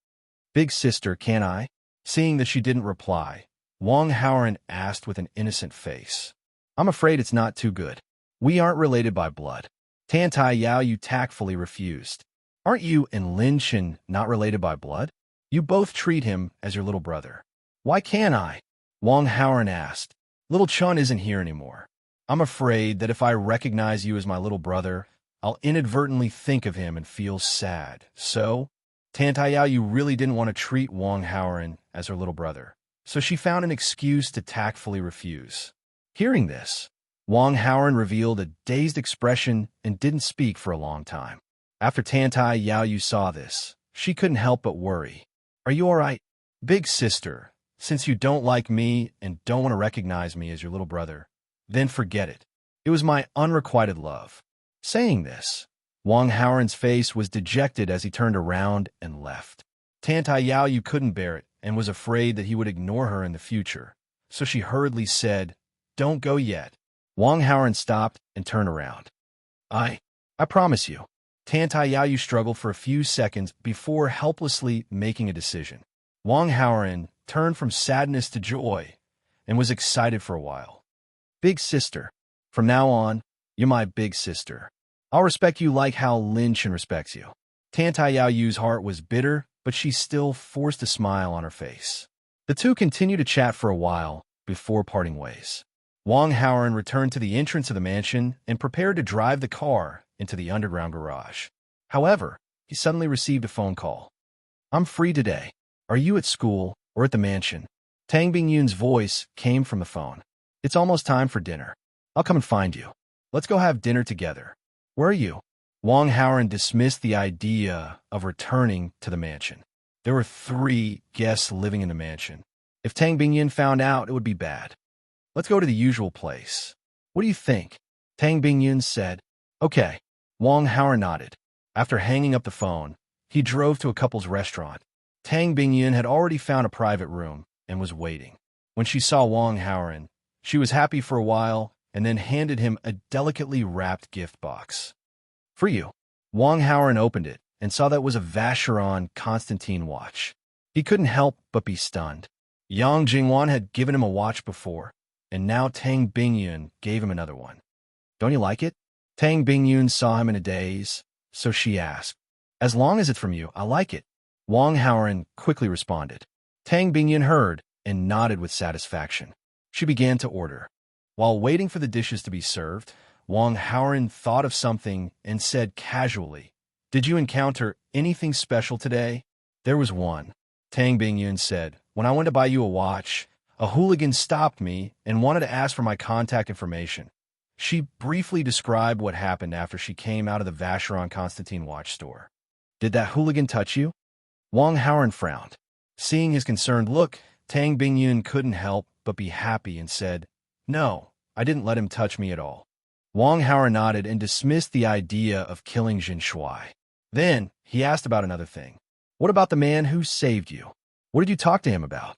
Big sister, can I? Seeing that she didn't reply, Wang Haoren asked with an innocent face. I'm afraid it's not too good. We aren't related by blood. Tantai Yaoyu tactfully refused. Aren't you and Lin Chen not related by blood? You both treat him as your little brother. Why can't I? Wang Haoren asked. Little Chun isn't here anymore. I'm afraid that if I recognize you as my little brother, I'll inadvertently think of him and feel sad. So, Tantai Yaoyu really didn't want to treat Wang Haoren as her little brother, so she found an excuse to tactfully refuse. Hearing this, Wang Haoren revealed a dazed expression and didn't speak for a long time. After Tantai Yaoyu saw this, she couldn't help but worry. Are you all right? Big sister, since you don't like me and don't want to recognize me as your little brother, then forget it. It was my unrequited love. Saying this, Wang Haoren's face was dejected as he turned around and left. Tantai Yaoyu couldn't bear it and was afraid that he would ignore her in the future, so she hurriedly said, Don't go yet. Wang Haoren stopped and turned around. I promise you. Tan Tai Yaoyu struggled for a few seconds before helplessly making a decision. Wang Haoran turned from sadness to joy and was excited for a while. Big sister. From now on, you're my big sister. I'll respect you like how Lin Chen respects you. Tan Tai Yaoyu's heart was bitter, but she still forced a smile on her face. The two continued to chat for a while before parting ways. Wang Haoran returned to the entrance of the mansion and prepared to drive the car into the underground garage. However, he suddenly received a phone call. I'm free today. Are you at school or at the mansion? Tang Bingyun's voice came from the phone. It's almost time for dinner. I'll come and find you. Let's go have dinner together. Where are you? Wang Haoran dismissed the idea of returning to the mansion. There were 3 guests living in the mansion. If Tang Bingyun found out, it would be bad. Let's go to the usual place. What do you think? Tang Bingyun said. Okay. Wang Haoran nodded. After hanging up the phone, he drove to a couple's restaurant. Tang Bingyun had already found a private room and was waiting. When she saw Wang Haoran, she was happy for a while and then handed him a delicately wrapped gift box. For you. Wang Haoran opened it and saw that it was a Vacheron Constantine watch. He couldn't help but be stunned. Yang Jingwan had given him a watch before, and now Tang Bingyun gave him another one. Don't you like it? Tang Bingyun saw him in a daze, so she asked. As long as it's from you, I like it. Wang Haoran quickly responded. Tang Bingyun heard and nodded with satisfaction. She began to order. While waiting for the dishes to be served, Wang Haoran thought of something and said casually, Did you encounter anything special today? There was one. Tang Bingyun said, When I went to buy you a watch, a hooligan stopped me and wanted to ask for my contact information. She briefly described what happened after she came out of the Vacheron Constantine watch store. Did that hooligan touch you? Wang Haoran frowned. Seeing his concerned look, Tang Bingyun couldn't help but be happy and said, No, I didn't let him touch me at all. Wang Haoran nodded and dismissed the idea of killing Jin Shuai. Then he asked about another thing. What about the man who saved you? What did you talk to him about?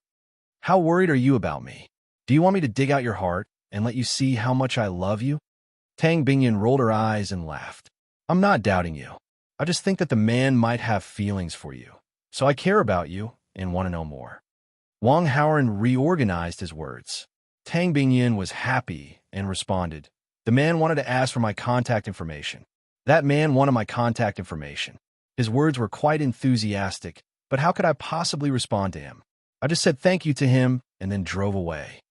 How worried are you about me? Do you want me to dig out your heart and let you see how much I love you? Tang Bingyun rolled her eyes and laughed. I'm not doubting you. I just think that the man might have feelings for you. So I care about you and want to know more. Wang Haoran reorganized his words. Tang Bingyun was happy and responded. The man wanted to ask for my contact information. That man wanted my contact information. His words were quite enthusiastic, but how could I possibly respond to him? I just said thank you to him and then drove away.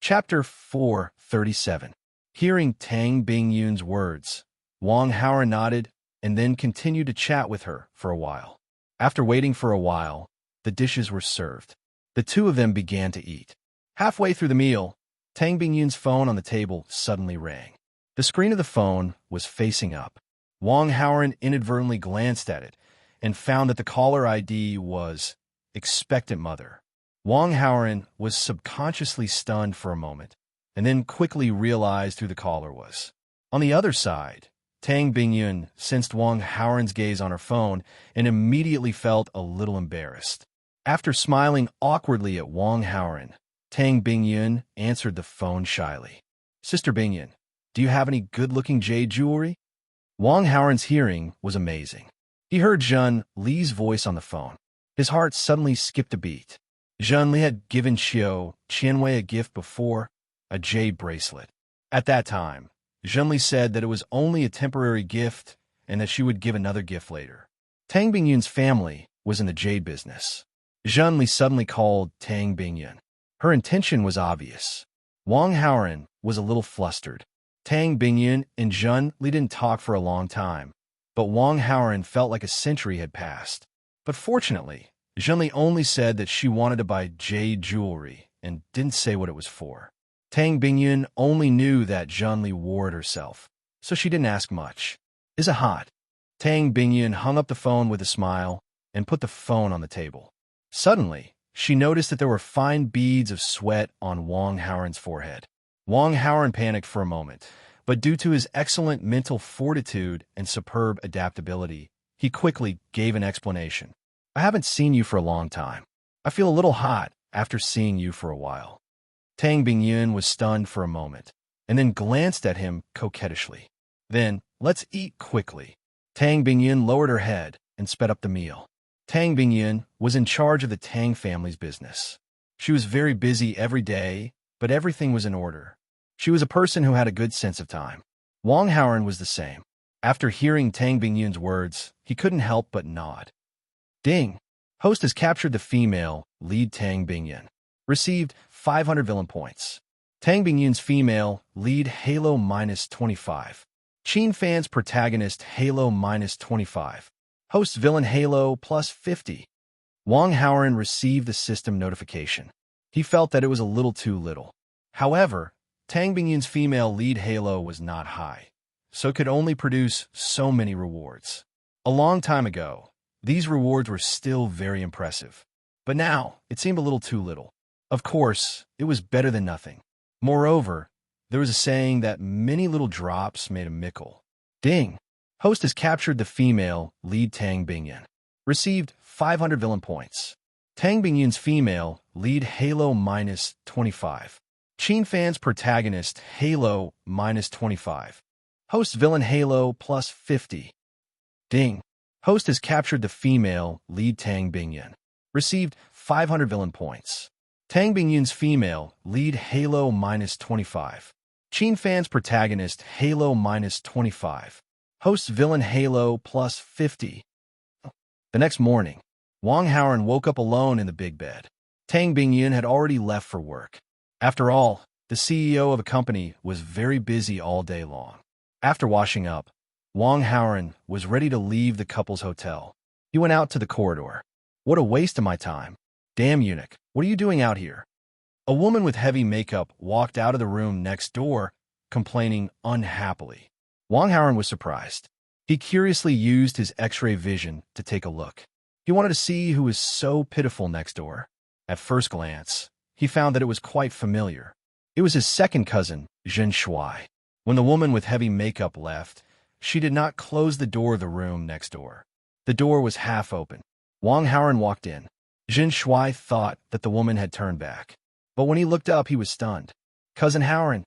Chapter 437. Hearing Tang Bingyun's words, Wang Haoran nodded and then continued to chat with her for a while. After waiting for a while, the dishes were served. The two of them began to eat. Halfway through the meal, Tang Bingyun's phone on the table suddenly rang. The screen of the phone was facing up. Wang Haoran inadvertently glanced at it and found that the caller ID was Expectant Mother. Wang Haoran was subconsciously stunned for a moment and then quickly realized who the caller was. On the other side, Tang Bingyun sensed Wang Haoran's gaze on her phone and immediately felt a little embarrassed. After smiling awkwardly at Wang Haoran, Tang Bingyun answered the phone shyly. Sister Bingyun, do you have any good-looking jade jewelry? Wang Haoran's hearing was amazing. He heard Zhen Li's voice on the phone. His heart suddenly skipped a beat. Zhen Li had given Qiu Qianwei a gift before, a jade bracelet. At that time, Zhen Li said that it was only a temporary gift and that she would give another gift later. Tang Bingyun's family was in the jade business. Zhen Li suddenly called Tang Bingyun. Her intention was obvious. Wang Haoran was a little flustered. Tang Bingyun and Zhen Li didn't talk for a long time, but Wang Haoran felt like a century had passed. But fortunately, Zhen Li only said that she wanted to buy jade jewelry and didn't say what it was for. Tang Bingyun only knew that Zhen Li wore it herself, so she didn't ask much. Is it hot? Tang Bingyun hung up the phone with a smile and put the phone on the table. Suddenly, she noticed that there were fine beads of sweat on Wang Haoran's forehead. Wang Haoran panicked for a moment, but due to his excellent mental fortitude and superb adaptability, he quickly gave an explanation. I haven't seen you for a long time. I feel a little hot after seeing you for a while. Tang Bingyun was stunned for a moment, and then glanced at him coquettishly. Then, Let's eat quickly. Tang Bingyun lowered her head and sped up the meal. Tang Bingyun was in charge of the Tang family's business. She was very busy every day, but everything was in order. She was a person who had a good sense of time. Wang Haoren was the same. After hearing Tang Bingyun's words, he couldn't help but nod. Ding! Host has captured the female lead Tang Bingyun. Received 500 villain points. Tang Bingyun's female lead Halo -25. Qin Fan's protagonist Halo -25. Host villain Halo +50. Wang Haoren received the system notification. He felt that it was a little too little. However, Tang Bingyun's female lead Halo was not high, so it could only produce so many rewards. A long time ago, these rewards were still very impressive. But now, it seemed a little too little. Of course, it was better than nothing. Moreover, there was a saying that many little drops made a mickle. Ding! Host has captured the female lead Tang Bingyun. Received 500 villain points. Tang Bingyun's female lead Halo -25. Qin Fan's protagonist Halo -25. Host villain Halo +50. Ding! Host has captured the female lead Tang Bingyun. Received 500 villain points. Tang Bingyun's female lead Halo -25. Qin Fan's protagonist Halo -25. Host villain Halo +50. The next morning, Wang Haoren woke up alone in the big bed. Tang Bingyun had already left for work. After all, the CEO of a company was very busy all day long. After washing up, Wang Haoren was ready to leave the couple's hotel. He went out to the corridor. What a waste of my time. Damn eunuch, what are you doing out here? A woman with heavy makeup walked out of the room next door, complaining unhappily. Wang Haoren was surprised. He curiously used his X-ray vision to take a look. He wanted to see who was so pitiful next door. At first glance, he found that it was quite familiar. It was his second cousin, Zhen Shuai. When the woman with heavy makeup left, she did not close the door of the room next door. The door was half open. Wang Haoren walked in. Zhen Shuai thought that the woman had turned back. But when he looked up, he was stunned. Cousin Haoren.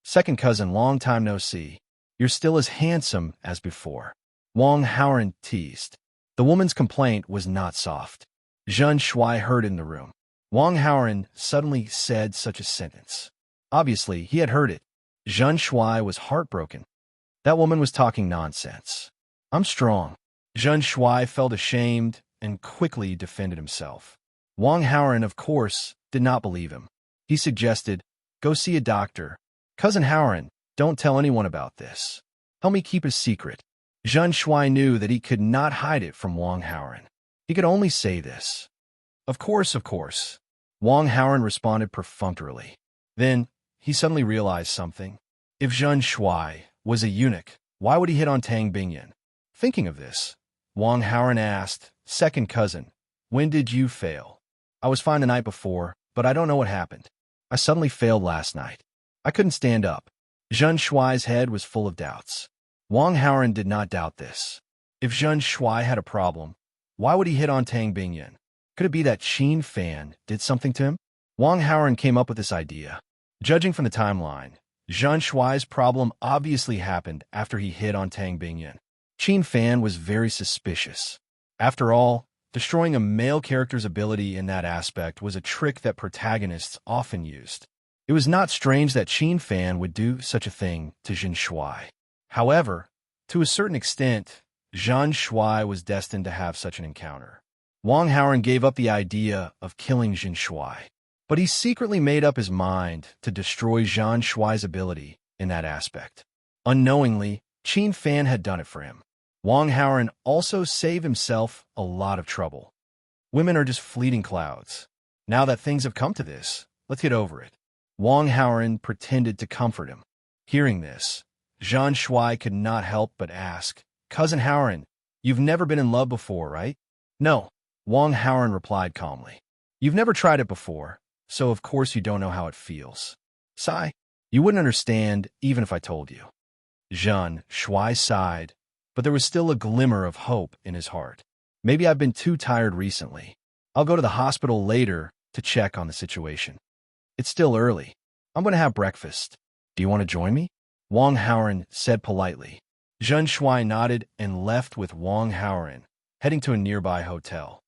Second cousin, long time no see. You're still as handsome as before. Wang Haoren teased. The woman's complaint was not soft. Zhen Shuai heard in the room. Wang Haoren suddenly said such a sentence. Obviously, he had heard it. Zhen Shuai was heartbroken. That woman was talking nonsense. I'm strong. Zhen Shuai felt ashamed and quickly defended himself. Wang Haoren, of course, did not believe him. He suggested, go see a doctor. Cousin Haoren, don't tell anyone about this. Help me keep a secret. Zhen Shuai knew that he could not hide it from Wang Haoren. He could only say this. Of course, of course. Wang Haoren responded perfunctorily. Then, he suddenly realized something. If Zhen Shuai was a eunuch, why would he hit on Tang Bingyun? Thinking of this, Wang Haoren asked, second cousin, when did you fail? I was fine the night before, but I don't know what happened. I suddenly failed last night. I couldn't stand up. Zhen Shuai's head was full of doubts. Wang Haoren did not doubt this. If Zhen Shuai had a problem, why would he hit on Tang Bingyun? Could it be that Qin Fan did something to him? Wang Haoren came up with this idea. Judging from the timeline, Zhen Shuai's problem obviously happened after he hit on Tang Bingyun. Qin Fan was very suspicious. After all, destroying a male character's ability in that aspect was a trick that protagonists often used. It was not strange that Qin Fan would do such a thing to Zhen Shuai. However, to a certain extent, Zhen Shuai was destined to have such an encounter. Wang Haoren gave up the idea of killing Zhen Shuai, but he secretly made up his mind to destroy Zhen Shuai's ability in that aspect. Unknowingly, Qin Fan had done it for him. Wang Haoren also saved himself a lot of trouble. Women are just fleeting clouds. Now that things have come to this, let's get over it. Wang Haoren pretended to comfort him. Hearing this, Zhen Shuai could not help but ask, Cousin Haoren, you've never been in love before, right? No, Wang Haoren replied calmly. You've never tried it before, so of course you don't know how it feels. Sigh, you wouldn't understand even if I told you. Zhen Shuai sighed, but there was still a glimmer of hope in his heart. Maybe I've been too tired recently. I'll go to the hospital later to check on the situation. It's still early. I'm going to have breakfast. Do you want to join me? Wang Haoren said politely. Zhen Shuai nodded and left with Wang Haoren, heading to a nearby hotel.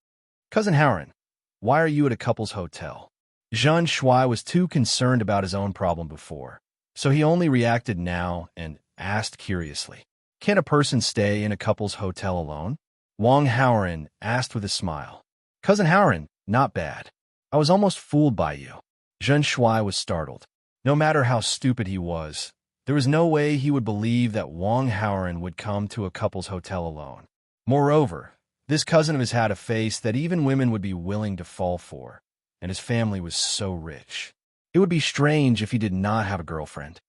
Cousin Haoren, why are you at a couple's hotel? Zhen Shuai was too concerned about his own problem before, so he only reacted now and asked curiously, can a person stay in a couple's hotel alone? Wang Haoren asked with a smile. Cousin Haoren, not bad. I was almost fooled by you. Zhen Shuai was startled. No matter how stupid he was, there was no way he would believe that Wang Haoren would come to a couple's hotel alone. Moreover, this cousin of his had a face that even women would be willing to fall for, and his family was so rich. It would be strange if he did not have a girlfriend.